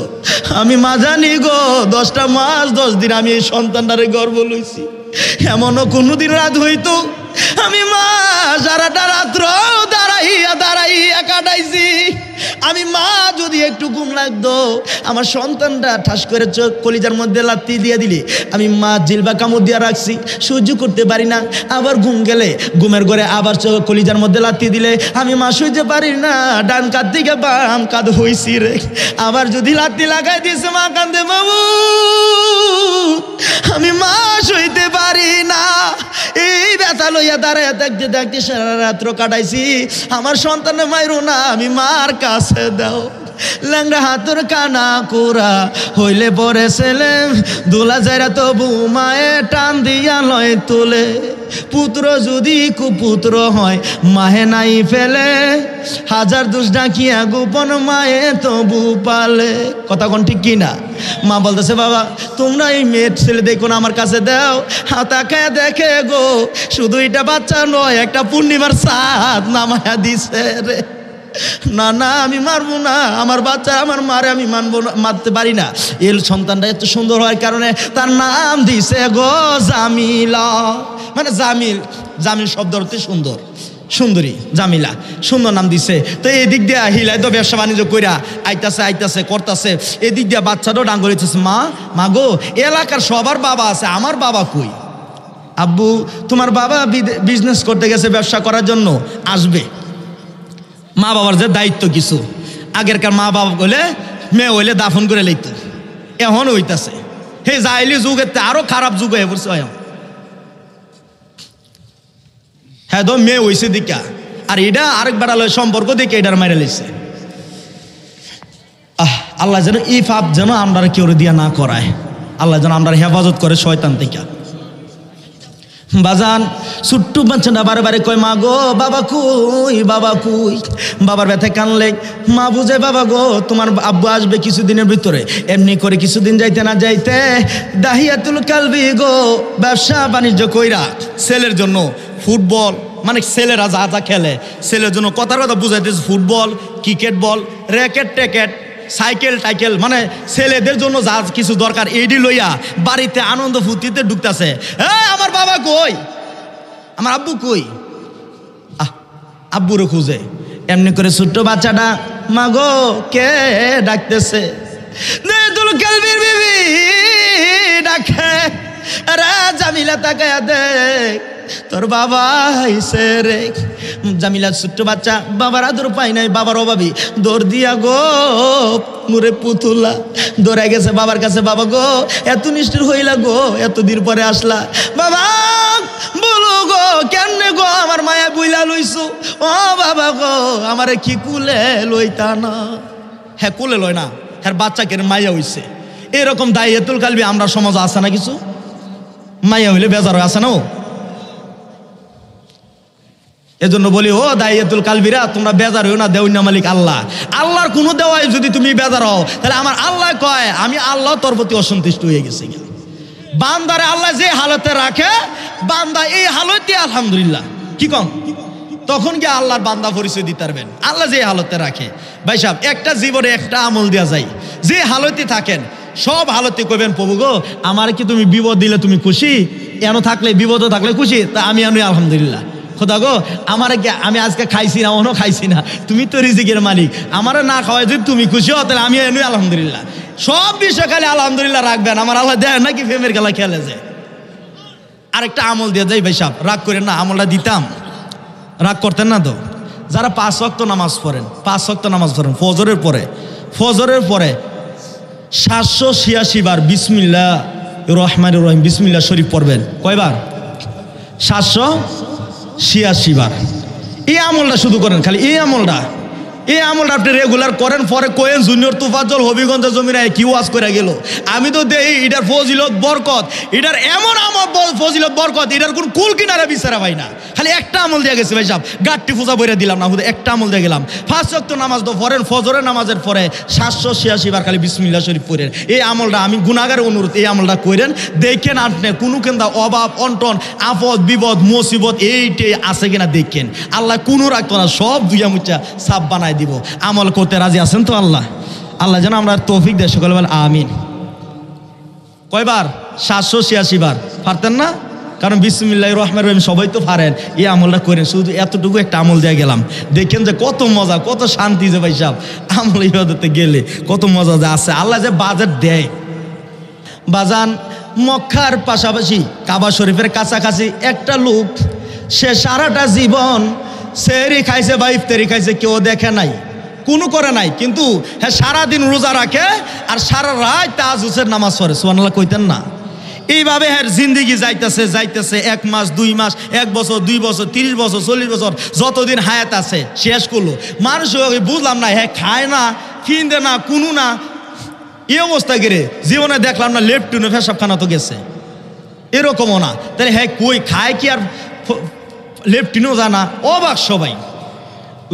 আমি মা জানি গো 10টা মাস 10 দিন আমি এই সন্তানটারে গর্ভ লইছি। এমনও কোনোদিন রাত হইতো আমি মা সারাটা রাত্র দাঁড়াইয়া দাঁড়াইয়া কাটাইছি। আমি মা যদি একটু ঘুম লাগতো, আমার সন্তানটা ঠাস করে চোখ কলিজার মধ্যে লাত্তি দিয়ে দিলি, আমি মা জিলবা কামড় দিয়ে রাখছি, সহ্য করতে পারি না। আবার ঘুম গেলে ঘুমের ঘরে আবার চোখ কলিজার মধ্যে লাত্তি দিলে আমি মা সহ্য পারি না, ডান কাঁধ থেকে বাম কাঁধ হইছি রে। আবার যদি লাত্তি লাগাই দিয়েছে মা কান্দে, বাবু আমি মা সইতে পারি না। এই ব্যথা লইয়া দাঁড়াইয়া দেখতে দেখতে সারা রাত্র কাটাইছি। আমার সন্তানের মাইরো না, আমি মার কাছে দাও। ল্যাংড়া হাতের কানা কোরা হইলে পরে ছেলে, দোলা যাইরা তবু মায়ে টান দিয়া লয় তোলে। পুত্র যদি কুপুত্র হয় মাহে নাই ফেলে, হাজার দোষ ডাকিয়া গোপন মায়ে তবু পালে। কথা কোন ঠিক কিনা? মা বলতেছে বাবা তোমরা এই মেয়ের ছেলে দেখো না, আমার কাছে দাও। তাকায় দেখে গো, শুধু এটা বাচ্চা নয়, একটা পূর্ণিমার চাঁদ নামায়া দিছে রে। না না আমি মারবো না, আমার বাচ্চা আমার মারে আমি মানবো না, মারতে পারি না। এই সন্তানটা এত সুন্দর হওয়ার কারণে তার নাম দিছে গো জামিলা। মানে জামিল, জামিল শব্দ অর্থে সুন্দর, সুন্দরী জামিলা, সুন্দর নাম দিছে। তো এদিক দিয়ে হিলাই তো ব্যবসা বাণিজ্য কইরা আইতাছে করতেছে, এদিক দিয়ে বাচ্চাটাও ডাঙ্গরিতেছে, মা গো এলাকার সবার বাবা আছে, আমার বাবা কই? আব্বু তোমার বাবা বিজনেস করতে গেছে, ব্যবসা করার জন্য আসবে। মা বাবার যে দায়িত্ব কিছু, আগেরকার মা বাবা বলে মেয়ে হইলে দাফন করে লইত, এখন হইতাছে হে জাইলি যুগের আরো খারাপ যুগ হয়ে পড়ছে। হ্যাঁ তো মেয়ে হইছে দিকা, আর এটা আরেক বেড়া লয় সম্পর্ক দিকে এটার মাইরে লাইছে। আল্লাহ যেন এই পাপ যেন আমরা কেউ দিয়া না করায়, আল্লাহ যেন আমরা হেফাজত করে শয়তান থেকে। বাজান ছোট্ট বাচ্চাটা বারে বারে কয় মা গো বাবা কই, বাবা কই। বাবার ব্যথায় কানলে মা বুঝে বাবা গো তোমার আব্বু আসবে কিছুদিনের ভিতরে। এমনি করে কিছুদিন যাইতে না যাইতে দাহিয়াতুল কালবি গো ব্যবসা বাণিজ্য কইরা ছেলের জন্য ফুটবল, মানে ছেলেরা যা যা খেলে ছেলের জন্য কথার কথা বুঝাইতেছে, ফুটবল, ক্রিকেট বল, র্যাকেট ট্যাকেট, সাইকেল টাইকেল, মানে ছেলেদের জন্য যা কিছু দরকার এইডি লইয়া বাড়িতে আনন্দ ফুর্তিতে ঢুকতেছে। আমার বাবা কই, আমার আব্বু কই, আব্বুরও খুঁজে। এমনি করে ছোট্ট বাচ্চাটা মা গো কে ডাকতেছে, কালবির বিবি ডাকে, রে জামিলা তাকায়া দেখ তোর বাবা আইছে রে। জামিলা ছোট্ট বাচ্চা, বাবার আদর পাই নাই, বাবার অভাবী, দৌড় দিয়া গো মুরে পুতুলা দৌড়ে গেছে বাবার কাছে। বাবা গো এত নিষ্ঠুর হইলা গো, এতদিন পরে আসলা, বাবা বলো গো কেমনে গো আমার মায়া বুইলা লইছো, ও বাবা গো আমারে কি কুলে লইতা না? হ্যাঁ কুলে লয় না, হ্যাঁ বাচ্চা কেন মায়া হইছে। এরকম দাইয়াতুল কালবি আমরা সমাজ আছে না কিছু, মায়া হইলে বেজার আছে না। এজন্য বলি ও দাইয়াতুল কালবিরা তোমরা বেজার হইও না, দেওয়া মালিক আল্লাহ। আল্লাহর কোনো দেওয়ায় যদি তুমি বেজার হও তাহলে আমার আল্লাহ কয় আমি আল্লাহ তোর প্রতি অসন্তুষ্ট হয়ে গেছি। বান্দারে আল্লাহ যে হালতে রাখে, বান্দা এই হালতে আলহামদুলিল্লাহ কি কম, তখন গিয়ে আল্লাহর বান্দা পরিচয় দিতে পারবেন। আল্লাহ যে হালতে রাখে, ভাই সাহেব একটা জীবনে একটা আমল দেওয়া যায়, যে হালতে থাকেন সব হালতে কইবেন প্রভু গো আমার কি তুমি বিপদ দিলে তুমি খুশি, এন থাকলে বিপদ থাকলে খুশি, তা আমি আলহামদুলিল্লাহ। খোদা গো আমারে আমি আজকে খাইছি না, অন্য খাইছি না, তুমি তো রিজিকের মালিক, আমারে না খাওয়াই যদি তুমি খুশি হও তাহলে আমি এনে আলহামদুলিল্লাহ। সব বিষয় খালি আলহামদুলিল্লাহ রাখবেন, আমার আল্লাহ দেয় নাকি ফেমের খেলা খেলে যে। আরেকটা আমল দিয়ে যাই ভাই সাহেব, রাগ করেন না, আমলটা দিতাম, রাগ করতেন না তো। যারা 5 ওয়াক্ত নামাজ পড়েন, 5 ওয়াক্ত নামাজ পড়েন ফজরের পরে 786 বার বিসমিল্লাহ রহমানির রহিম বিসমিল্লাহ শরীফ পড়বেন। কয়বার? 786 বার। এই আমলটা শুধু করেন, খালি এই আমলটা আপনি রেগুলার করেন। পরে কোয়েন জুনিয়র তুফাজ্জল হবিগঞ্জ জমিরায় কি ওয়াজ করে গেল, আমি তো দেই এটার ফজিলত বরকত, এটার এমন আমার ফজিলত বরকত, এটার কোন কুল কিনারে বিচারা ভাই না। খালি একটা আমল দিয়ে গেছে ভাই সাহেব, গাঠটি পূজা বইরা দিলাম না, শুধু একটা আমল দিয়ে গেলাম। 5 ওয়াক্ত নামাজ তো পড়েন, ফজরের নামাজের পরে 786 বার খালি বিসমিল্লাহ শরীফ পড়েন। এই আমলটা আমি গুনাহগারের অনুরোধ, এই আমলটা করেন, দেখেন আপনি কোনো কেন্দা অভাব অন্টন আপদ বিপদ মুসিবত এইটাই আছে কিনা দেখেন। আল্লাহ কোনো রাখতো না, সব দুইয়া মুচা সাপ বানায় দিব। আমল করতে রাজি আছেন তো? আল্লাহ যেন আমরা তৌফিক দেয়, সকলে বলেন আমিন। কয়বার? 786 বার। পারতেন না? কারণ বিসমিল্লাহির রহমানির রহিম সবাই তো পারেন, এই আমলটা করেন। শুধু এতটুকু একটা আমল দিয়ে গেলাম, দেখেন যে কত মজা, কত শান্তি যে ভাই সাহেব আমল ইবাদতে গেলে কত মজা যে আছে। আল্লাহ যে বাজেট দেয়। বাজান মক্কার পাশাপাশি কাবা শরীফের কাছাকাছি একটা লোক, সে সারাটা জীবন সেহরি খাইছে বা ইফতারি খাইছে, কেউ দেখে নাই, কোনো করে নাই, কিন্তু হ্যাঁ সারাদিন রোজা রাখে আর সারা রাত তাহাজ্জুদের নামাজ পড়ে। সুবহানাল্লাহ কইতেন না? এইভাবে হ্যাঁ জিন্দিগি যাইতেছে 1 মাস 2 মাস 1 বছর 2 বছর 30 বছর 40 বছর যতদিন হায়াত আছে শেষ করলো। মানুষ বুঝলাম না, হ্যাঁ খায় না, কিনতে না, কোনো না, এই অবস্থা গেলে জীবনে দেখলাম না লেফটুনে পেশাবখানা তো গেছে, এরকমও না। তাহলে হ্যাঁ কই খায় কি আর লেফটিনও জানা? অবাক সবাই।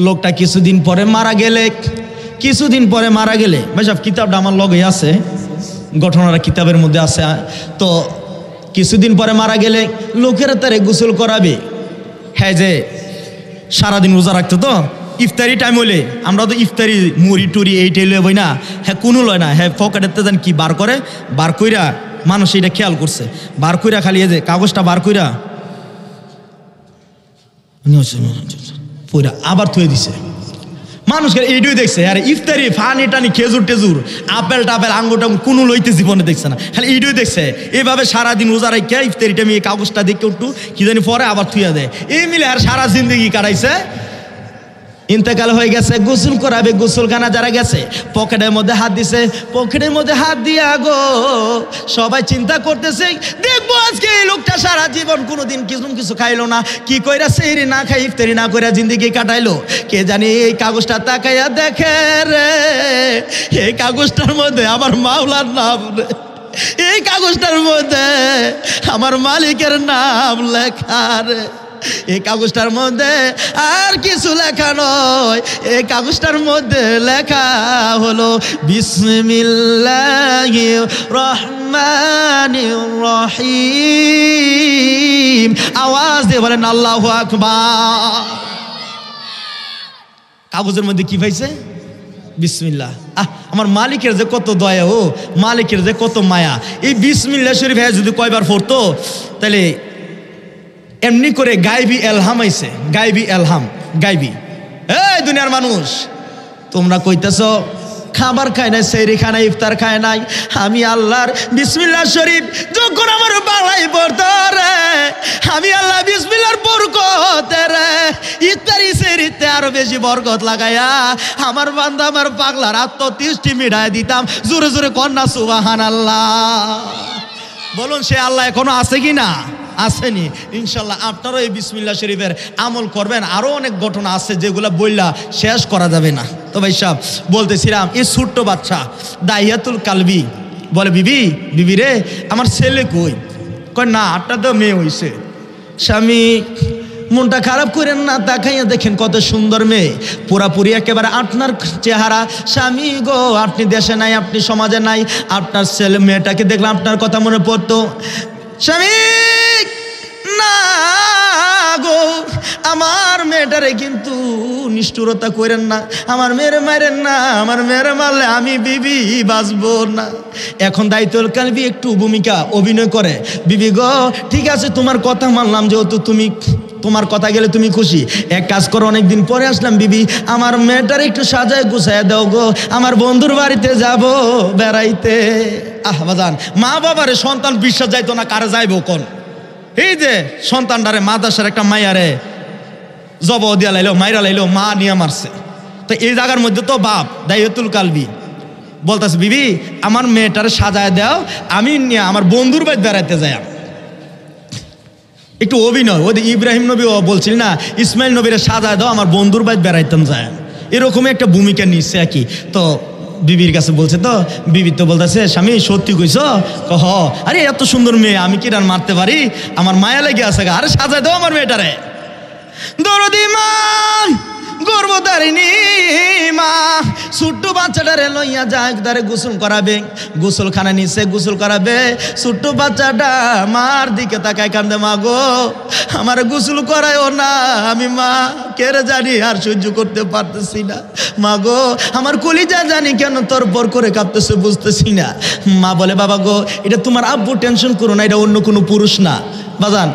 লোকটা কিছুদিন পরে মারা গেলে ভাই সব কিতাবটা আমার লগে আছে, ঘটনাটা কিতাবের মধ্যে আছে। তো কিছুদিন পরে মারা গেলে লোকেরা তারে গোসল করাবে। হ্যাঁ যে সারাদিন রোজা রাখতো, তো ইফতারি টাইম হইলে আমরা তো ইফতারি মুড়ি টুরি এইটাই লই বই না, হ্যাঁ কোনো লয় না, হ্যাঁ পকেটেতে যেন কি বার কইরা মানুষ এটা খেয়াল করছে, বার কইরা খালি এই যে কাগজটা বার কইরা পুরা আবার থুয়ে দিছে। মানুষকে এইটাই দেখছে, আরে ইফতারি ফানি টানি খেজুর টেজুর আপেল টাপেল আঙ্গুর টাঙ্গুর কোনো লইতে জীবনে দেখছে না, খালি এইটাই দেখছে। এইভাবে সারাদিন রোজা রাখা ইফতারিটা আমি এই কাগজটা দেখে একটু কি জানি পরে আবার থুয়া দেয়। এই মিলে আর সারা জিন্দগি কাটাইছে। ইন্তেকাল হয়ে গেছে, গোসল করাবে, গোসলখানা যারা গেছে পকেটের মধ্যে হাত দিছে, পকেটের মধ্যে হাত দিয়া গো সবাই চিন্তা করতেছে দেখবো আজকে এই লোকটা সারা জীবন কোনোদিন কিছু খাইলো না, কি কইরা সেহরি না খাই ইফতারি না কইরা জিন্দগি কাটাইলো কে জানি। এই কাগজটা তাকাইয়া দেখে রে, এই কাগজটার মধ্যে আমার মাওলার নাম রে, এই কাগজটার মধ্যে আমার মালিকের নাম লেখা রে। এই কাগজটার মধ্যে আর কিছু লেখা নয়, এই কাগজটার মধ্যে লেখা হলো বিসমিল্লাহির রহমানির রহিম। আওয়াজ দিয়ে বলেন আল্লাহু আকবার। কাগজের মধ্যে কি পাইছে? বিসমিল্লাহ। আমার মালিকের যে কত দয়া, ও মালিকের যে কত মায়া। এই বিসমিল্লাহ শরীফ যদি কয়বার পড়তো তাহলে এমনি করে গাইবি এলহাম আইছে, গাইবি এলহাম, গাইবি। এই দুনিয়ার মানুষ তোমরা কইতেছ খাবার খায় নাই, সেহরি খায় নাই, ইফতার খায় নাই, আমি আল্লাহর বিসমিল্লাহ শরীফ যখন আমার বালাই পড়তো রে, আমি আল্লাহ বিসমিল্লাহর বরকতে রে ইফতারি সেহরিতে আরো বেশি বরকত লাগাইয়া আমার বান্দা আমার পাগলার আত্মতৃষ্টি মিটায় দিতাম। জোরে জোরে কন্যা সুবহানাল্লাহ বলুন। সে আল্লাহ এখনো আছে কি না? আসেনি। ইনশাল্লাহ আপনারাও এই বিসমিল্লাহ শরীফের আমল করবেন। আরও অনেক ঘটনা আছে যেগুলো বললা শেষ করা যাবে না। তো ভাই সাহেব বলতেছিলাম, এই ছোট্ট বাচ্চা দাহিয়াতুল কালবি বলে বিবি, বিবি রে আমার ছেলে কই? কয় না, 8টা তো মেয়ে হইছে। স্বামী মনটা খারাপ করেন না, তাকাইয়া দেখেন কত সুন্দর মেয়ে, পুরাপুরি একেবারে আপনার চেহারা। স্বামী গো আপনি দেশে নাই, আপনি সমাজে নাই, আপনার ছেলে মেয়েটাকে দেখলাম আপনার কথা মনে পড়তো। স্বামী না গো, আমার মেয়েটারে কিন্তু নিষ্ঠুরতা করেন না, আমার মেয়েরে মারেন না, আমার মেয়েরে মারলে আমি বিবি বাঁচবো না। এখন দায়িত্বল কালবি একটু ভূমিকা অভিনয় করে, বিবি গো ঠিক আছে তোমার কথা মানলাম, যেহেতু তুমি তোমার কথা গেলে তুমি খুশি, এক কাজ করো অনেকদিন পরে আসলাম বিবি, আমার মেয়েটার একটু সাজায় গুছায় দাও গো, আমার বন্ধুর বাড়িতে যাব বেড়াইতে। বাজান মা বাবারে সন্তান বিশ্বাস যাইতো না, কারে যাইব কোন? এই যে সন্তানটারে মাদাসার একটা মাইয়ারে জব দিয়া লাইলো, মাইরা লাইলো, মা নিয়ে মারছে। তো এই জায়গার মধ্যে তো বাপ দায়িত্বুল কালবি বলতেছে বিবি আমার মেয়েটারে সাজায় দাও, আমি নিয়ে আমার বন্ধুর বাড়ি বেড়াইতে যাই। একটু অভিনয়, ওদের ইব্রাহিম নবী বলছিল না ইসমাইল নবীরে সাজায় দাও, আমার বন্ধুর বাড়ি বেড়াইতাম যায়, এরকমই একটা ভূমিকা নিচ্ছে আর কি। তো বিবির কাছে বলছে, তো বিবি তো বলতেছে স্বামী সত্যি কইস? হ, আরে এত সুন্দর মেয়ে আমি কি আর মারতে পারি, আমার মায়া লেগে আছে, আরে সাজায় দাও আমার মেয়েটারে। দরদি মা, গর্ভধারিণী মা ছোট্ট বাচ্চাটারে লইয়া যায় একদারে গোসল করাবে, গোসলখানা নিচে গোসল করাবে। ছোট্ট বাচ্চাটা মার দিকে তাকায় কান্দে, মা গো আমার গোসল করায়ও না, আমি মা কেড়ে জানি আর সহ্য করতে পারতেছি না, মা গো আমার কলিজা জানি কেন তরপর করে কাঁপতেছে বুঝতেছি না। মা বলে বাবা গো এটা তোমার আব্বু, টেনশন করো না, এটা অন্য কোনো পুরুষ না। বাজান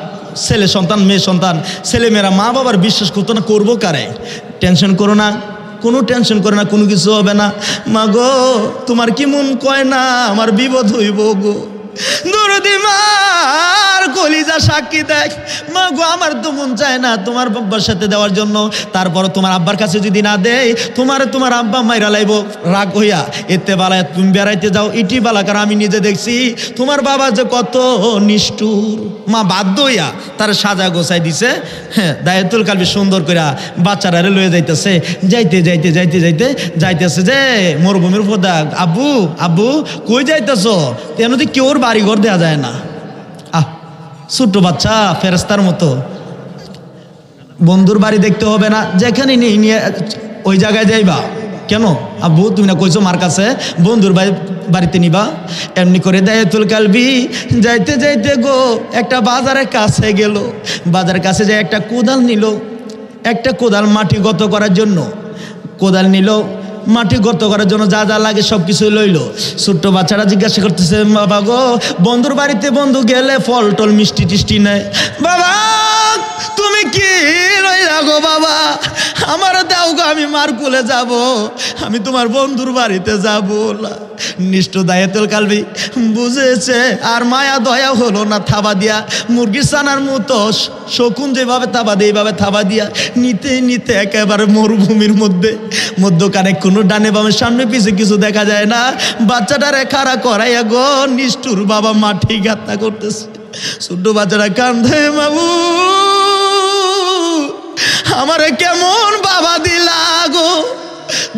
ছেলে সন্তান মেয়ে সন্তান, ছেলে মেয়েরা মা বাবার বিশ্বাস করতো না, করবো কারে? টেনশন করো না, কোনো টেনশন করে না, কোনো কিছু হবে না। মা গো তোমার কি মন কয় না আমার বিপদ হইব গো? দরদি মার কলিজা সাক্ষী দেখ, মা গো আমার তো মন চায় না তোমার বাবার সাথে দেওয়ার জন্য, তারপর তোমার আব্বার কাছে যদি না দেয় তোমার আব্বা মাইরা লাইব রাগ হইয়া, এতে বালায় তুমি বেড়াইতে যাও ইটি বালা, কারণ আমি নিজে দেখছি তোমার বাবা যে কত নিষ্ঠুর। মা বাধ্য হইয়া তার সাজা গোছাই দিছে। হ্যাঁ দায়িত্বুল কালবি সুন্দর করে বাচ্চারা লয়ে যাইতেছে, যাইতেছে যে মরুভূমির পদা, আব্বু আব্বু কই যাইতেছ? তেন তো কেউর বাড়ি ঘর দেওয়া যায় না। ছোট্ট বাচ্চা ফেরেস্তার মতো, বন্ধুর বাড়ি দেখতে হবে না, যেখানে নিয়ে ওই জায়গায় যাইবা। কেন আব্বু তুমি না কইছো মার কাছে বন্ধুর বাড়িতে নিবা? এমনি করে দায়িত্বুল কালবি যাইতে গো একটা বাজারের কাছে গেল, বাজারের কাছে যায় একটা কোদাল নিল, একটা কোদাল মাটি গত করার জন্য কোদাল নিল, মাটি গর্ত করার জন্য যা যা লাগে সব কিছুই লইলো। ছোট্ট বাচ্চারা জিজ্ঞাসা করতেছে, বাবা গো, বন্ধুর বাড়িতে বন্ধু গেলে ফল টল মিষ্টি টিষ্টি নেয়, বাবা তুমি কি লইলা গো বাবা, আমার দাও গো, আমি মার কুলে যাব, আমি তোমার বন্ধুর বাড়িতে যাব না। নিষ্ঠুর দায়াতুল কালবি বুঝেছে, আর মায়া দয়া হলো না, থাবা দিয়া মুরগির ছানার মতো শকুন যেভাবে থাবা দিয়ে এইভাবে থাবা দিয়া নিতে নিতে একেবারে মরুভূমির মধ্যে, মধ্যখানে কোনো ডানে বামে সামনে পিছে কিছু দেখা যায় না, বাচ্চাটারে খাড়া করাইয়া গো নিষ্ঠুর বাবা মাটি গাঁথা করতেছে। ছোট্ট বাচ্চারা কান্দে, বাবু আমারে কেমন বাবা দিলা গো,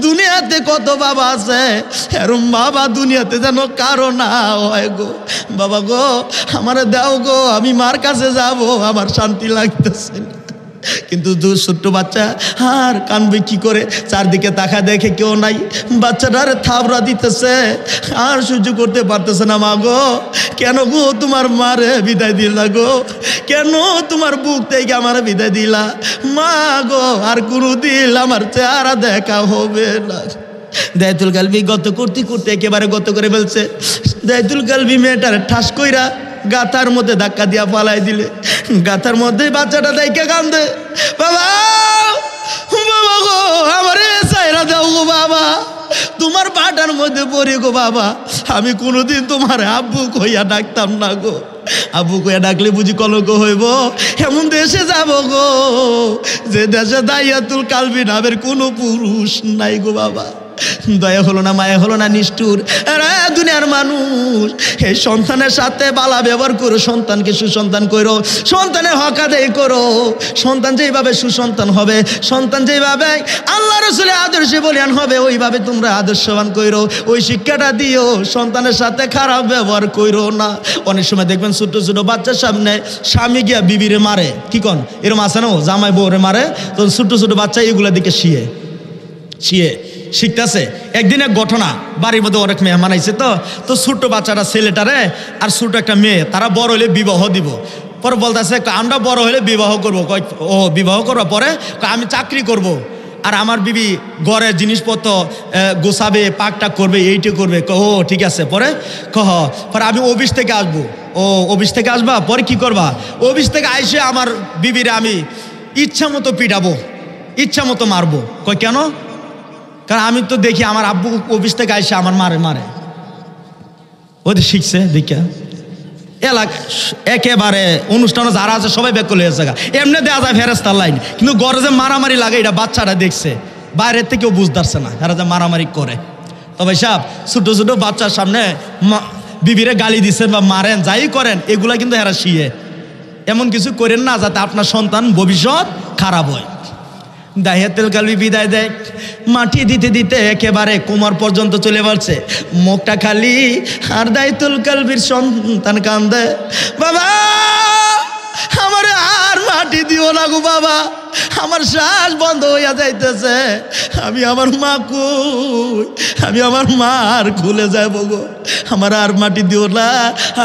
দুনিয়াতে কত বাবা আছে, এরম বাবা দুনিয়াতে যেন কারো না হয় গো, বাবা গো আমারে দাও গো, আমি মার কাছে যাব, আমার শান্তি লাগতেছে না। কিন্তু ছোট্ট বাচ্চা আর কানবে কি করে, চারদিকে তাকা দেখে কেউ নাই, বাচ্চাটারে থাবড়া দিতেছে, আর সহ্য করতে পারতেছে না। মা গো কেন গো তোমার মারে বিদায় দিলা গো, কেন তোমার বুক থেকে আমার বিদায় দিলা, মা গো আর কোনোদিন আমার চেহারা দেখা হবে না। দায়াতুল কালবি গত করতে করতে একেবারে গত করে ফেলছে। দায়াতুল কালবি মেয়েটার ঠাস কইরা গাথার মধ্যে ধাক্কা দিয়া পালাই দিলে, গাথার মধ্যে বাচ্চাটা দেখে কান্দে, বাবা বাবা গো আমারে চাইরা দাও গো বাবা, তোমার পাটার মধ্যে পড়ি গো বাবা, আমি কোনোদিন তোমার আব্বু কইয়া ডাকতাম না গো, আব্বু কইয়া ডাকলে বুঝি কলঙ্ক হইব, এমন দেশে যাব গো যে দেশে দায়াতুল কালবি নামের কোনো পুরুষ নাই গো বাবা। দয়া হলো না, মায়া হলো না, নিষ্ঠুর দুনিয়ার মানুষ। এই সন্তানের সাথে বালা ব্যবহার করো, সন্তানকে সুসন্তান করো, সন্তানের হক আদায় করো, সন্তান যেইভাবে সুসন্তান হবে, সন্তান যেইভাবে আল্লাহ রাসূলের আদর্শে বলিয়ান হবে, ওইভাবে তোমরা আদর্শবান করো, ওই শিক্ষাটা দিও, সন্তানের সাথে খারাপ ব্যবহার করো না। অনেক সময় দেখবেন ছোট ছোট বাচ্চার সামনে স্বামী গিয়া বিবিরে মারে, কি কন এরকম আছে না, জামাই বউরে মারে, তো ছোট ছোট বাচ্চা এগুলা দিকে শিয়ে শিখতেছে। একদিন এক ঘটনা, বাড়ির মধ্যে অনেক মেহমান আইছে, তো ছোট্ট বাচ্চাটা ছেলেটারে আর ছোট একটা মেয়ে, তারা বড় হলে বিবাহ দিব, পরে বলতেছে আমরা বড় হলে বিবাহ করবো। ও বিবাহ করবো, পরে আমি চাকরি করব, আর আমার বিবি ঘরের জিনিসপত্র গোছাবে, পাকটাক করবে, এইটা করবে। ও ঠিক আছে। পরে পরে আমি অফিস থেকে আসবো। ও অফিস থেকে আসবা, পরে কি করবা? অফিস থেকে আইসে আমার বিবিরে আমি ইচ্ছা মতো পিটাবো, ইচ্ছা মতো মারবো। কেন? কারণ আমি তো দেখি আমার আব্বু অফিস থেকে আইসে আমার মারে ওদের শিখছে দেখা এলাকা একেবারে অনুষ্ঠানে যারা আছে সবাই ব্যাকুল হয়ে যায়। এমনি দেওয়া যায় ফেরেস্তার লাইন, কিন্তু ঘরে যে মারামারি লাগে এটা বাচ্চারা দেখছে, বাইরের থেকেও বুঝতে পারছে না এরা যে মারামারি করে। তবে সাহেব ছোটো ছোটো বাচ্চার সামনে বিবিরে গালি দিচ্ছেন বা মারেন, যাই করেন, এগুলা কিন্তু এরা শিয়ে। এমন কিছু করেন না যাতে আপনার সন্তান ভবিষ্যৎ খারাপ হয়। দায়াতুল কালবি বিদায় দেয়, মাটি দিতে দিতে একেবারে কোমর পর্যন্ত চলে পারছে, মুখটা খালি, আর দায়াতুল কালবির সন্তান কান্দে, বাবা আমার আর মাটি দিও না গো বাবা, আমার শ্বাস বন্ধ হইয়া যাইতেছে, আমি আমার মা কই, আমি আমার মার খুলে যাবো গো, আমার আর মাটি দিও না।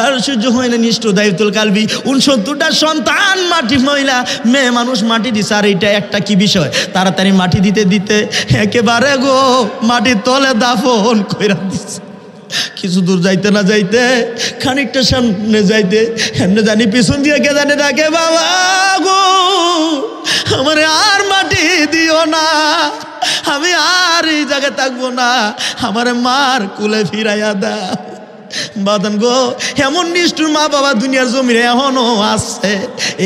আর সহ্য হয় না, নিষ্ঠুর দায়াতুল কালবি 69টা সন্তান মাটি, মহিলা মেয়ে মানুষ মাটি দিছে, আর এটা একটা কি বিষয়, তাড়াতাড়ি মাটি দিতে দিতে একেবারে গো মাটির তলে দাফন কইরা দিছে। কিছু দূর যাইতে না যাইতে, খানিকটা সামনে যাইতে, এমনি জানি পিছন দিয়ে কে জানে ডাকে, বাবা গো আমার আর মাটি দিও না, আমি আর এই জায়গায় থাকবো না, আমার মার কুলে ফিরাইয়া দাও। বাদান গো এমন নিষ্ঠুর মা বাবা দুনিয়ার জমিনে এখনো আছে,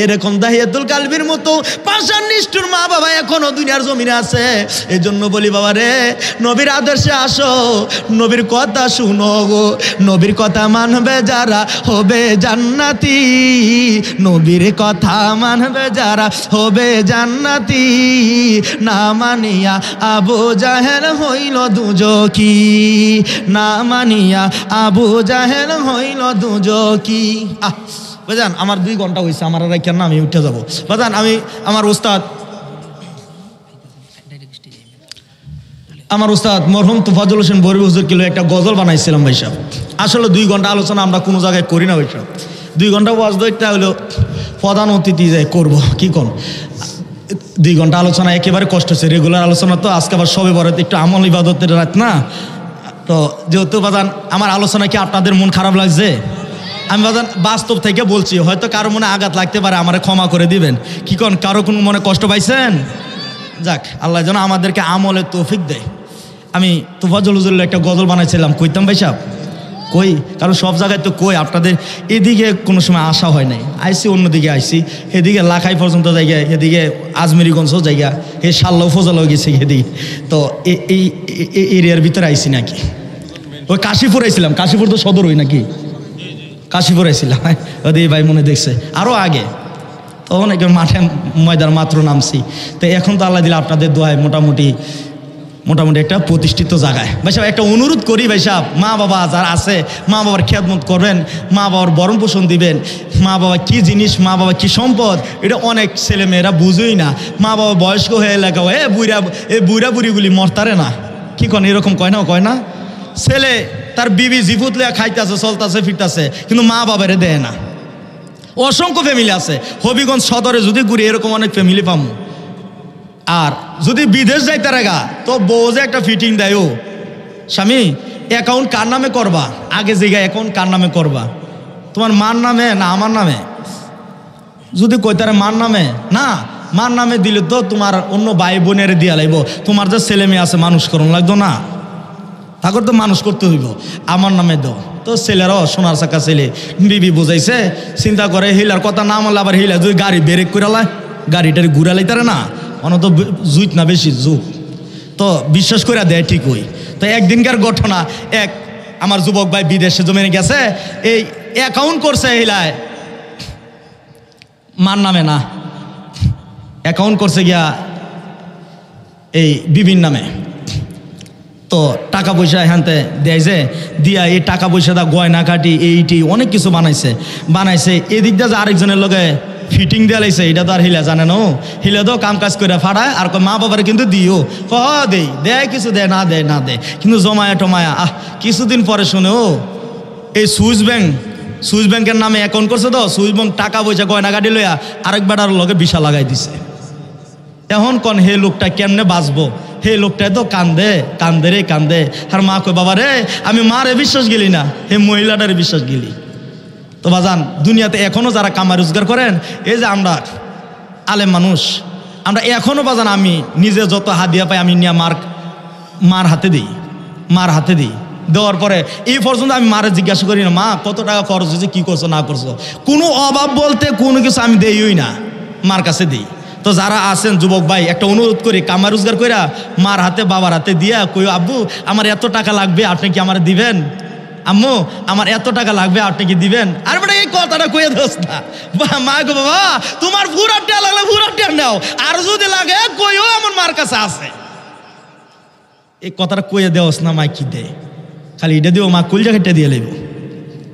এরকম দায়াতুল কালবির মতো পাশান নিষ্ঠুর মা বাবা এখনো দুনিয়ার জমিনে আছে। এই জন্য বলি বাবা রে, নবীর আদর্শে আসো, নবীর কথা শুনো গো, নবীর কথা মানবে যারা হবে জান্নাতি, নবীর কথা মানবে যারা হবে জান্নাতি, না মানিয়া আবু জাহেল হইল দুজকি, না মানিয়া আবু জাহেল হইল দুজকি। বাজান আমার 2 ঘন্টা হয়েছে, আমার রাইখার না, আমি উঠে যাবো। বাজান আমার উস্তাদ মরহুম তোফাজ্জল হোসেন বরবী হুজুর কিলো একটা গজল বানাইছিলাম ভাই সাহেব। আসলে 2 ঘন্টা আলোচনা আমরা কোনো জায়গায় করি না ভাই সাহেব, 2 ঘন্টা ওয়াজ দইটা হলো প্রধান অতিথি যাই করবো, কি কোন 2 ঘন্টা আলোচনা একেবারে কষ্ট হচ্ছে, রেগুলার আলোচনা তো। আজকে আবার সবে বরাত, একটু আমল ইবাদতের রাত না তো, যেহেতু বাজান আমার আলোচনা কি আপনাদের মন খারাপ লাগছে? আমি বাজান বাস্তব থেকে বলছি, হয়তো কারো মনে আঘাত লাগতে পারে, আমারে ক্ষমা করে দিবেন। কি কোন কারো কোনো মনে কষ্ট পাইছেন? যাক, আল্লাহ যেন আমাদেরকে আমলের তৌফিক দেয়। আমি তোফাজ্জল হুজুরের একটা গজল বানাইছিলাম, কইতাম ভাই সাহেব কই, কারণ সব জায়গায় তো কই, আপনাদের এদিকে কোনো সময় আসা হয় নাই। আইসি অন্যদিকে আইসি, এদিকে লাখাই পর্যন্ত জায়গা, এদিকে আজমেরিগঞ্জ জায়গা, এ শাল্লা ফজল হয়ে গেছে এদিকে। তো এই এরিয়ার ভিতরে আইসি নাকি, ওই কাশীপুর আইছিলাম, কাশীপুর তো সদর হই নাকি, কাশীপুর আইছিলাম ওদিকে ভাই মনে দেখছে আরও আগে। তখন একটু মাঠে ময়দান মাত্র নামছি। তো এখন তো আল্লাহ দিলে আপনাদের দোয়ায় মোটামুটি একটা প্রতিষ্ঠিত জায়গায়। ভাই সাহেব একটা অনুরোধ করি ভাই সাহেব, মা বাবা যারা আছে মা বাবার খেদমত করবেন, মা বাবার ভরণ পোষণ দিবেন। মা বাবা কি জিনিস, মা বাবা কি সম্পদ, এটা অনেক ছেলেমেয়েরা বুঝেই না। মা বাবা বয়স্ক হয়ে এলাকা বুড়া বুড়িগুলি মরতারে না, কি কন এরকম কয় না? ছেলে তার বিবি জিফুত লিয়া খাইতেছে, চলতেছে, ফিরতেছে, কিন্তু মা বাবারে দেয় না। অসংখ্য ফ্যামিলি আছে, হবিগঞ্জ সদরে যদি ঘুরি এরকম অনেক ফ্যামিলি পাবো। আর যদি বিদেশ যাইতে রেগা তো বউ যে একটা ফিটিং দেয়, ও স্বামী অ্যাকাউন্ট কার নামে করবা, আগে জায়গায় অ্যাকাউন্ট কার নামে করবা, তোমার মার নামে না আমার নামে? যদি কইতারে মার নামে, না মার নামে দিলে তো তোমার অন্য ভাই বোনের দিয়া লাগবো, তোমার যে ছেলে মেয়ে আছে মানুষ করুন লাগতো না, তাকে তো মানুষ করতে হইব, আমার নামে দাও। তো ছেলেরাও সোনার চাকা ছেলে, বিবি বুঝাইছে, চিন্তা করে হিলার কথা না মানলে আবার হিলা যদি গাড়ি ব্রেক করে লাই, গাড়িটারে ঘুরা লাইতারে না, অন তো জুইত না বেশি যুগ, তো বিশ্বাস করে দেয় ঠিক হই। তো একদিনকার ঘটনা, এক আমার যুবক ভাই বিদেশে জমে গেছে, এই অ্যাকাউন্ট করছে হিলায় মার নামে না, অ্যাকাউন্ট করছে গিয়া এই বিবির নামে। তো টাকা পয়সা এখানতে দেয় দিয়া এই টাকা পয়সা দা গয়না কাটি এইটি অনেক কিছু বানাইছে এদিক দিয়ে যে আরেকজনের লগে ফিটিং দিয়ে লাইছে, এটা তো আর হিলা জানে না, হিলা তো কাম কাজ করে ফাড়ায় আর মা বাবার কিন্তু দিও দেয় কিছু দেয় না দেয়, কিন্তু জমায়া টমায়া কিছুদিন পরে শুনে এই সুইস ব্যাংকের নামে অ্যাকাউন্ট করছে, তো সুইস ব্যাংক টাকা পয়সা গয়না কাটি লইয়া আরেক বেটার লগে বিশা লাগাই দিছে। এখন কন হে লোকটা কেমনে বাঁচবো, হে লোকটাই তো কান্দে। আর মা কই বাবা রে, আমি মারে বিশ্বাস গেলি না, হে মহিলাটারে বিশ্বাস গেলি। তো বাজান দুনিয়াতে এখনো যারা কামাই রোজগার করেন, এই যে আমরা আলেম মানুষ, আমরা এখনো বাজান আমি নিজে যত হাদিয়া পাই আমি নিয়ে মার হাতে দিই। দেওয়ার পরে এই পর্যন্ত আমি মারে জিজ্ঞাসা করি না, মা কত টাকা খরচ হয়েছে, কি করছো না করছো, কোনো অভাব বলতে কোনো কিছু আমি দেইই না, মার কাছে দিই। তো যারা আছেন যুবক ভাই, একটা অনুরোধ করি, কামাই রোজগার কইরা মার হাতে বাবার হাতে দিয়া কই, আব্বু আমার এত টাকা লাগবে, আপনি কি আমার দিবেন? আম্মু আমার এত টাকা লাগবে, আপনি কি দিবেন? আর মানে এই কথাটা কইয়া দোস না, মা গো বাবা তোমার পুরা টিয়া লাগলে পুরা টিয়া নাও, আর যদি লাগে কইও আমার মার কাছে আছে। এই কথাটা কইয়া দেওস না, মা কি দে, খালি এটা দিও, মা কুলজা কেটে দিয়ে লেব।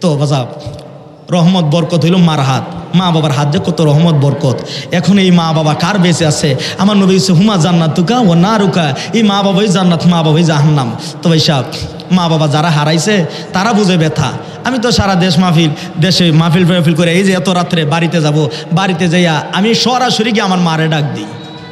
তো বাজাব রহমত বরকত হইল মার হাত, মা বাবার হাত যে কত রহমত বরকত। এখন এই মা বাবা কার বেঁচে আছে? আমার নবী হচ্ছে হুমা জান্নাতুকা ও না রুকা, এই মা বাবাই জান্নাত, মা বাবাই জাহান্নাম। তো ভাই সাহেব মা বাবা যারা হারাইছে তারা বুঝে ব্যথা। আমি তো সারা দেশে মাহফিল করে এই যে এত রাত্রে বাড়িতে যাব, বাড়িতে যাইয়া আমি সরাসরি গিয়ে আমার মারে ডাক দিই,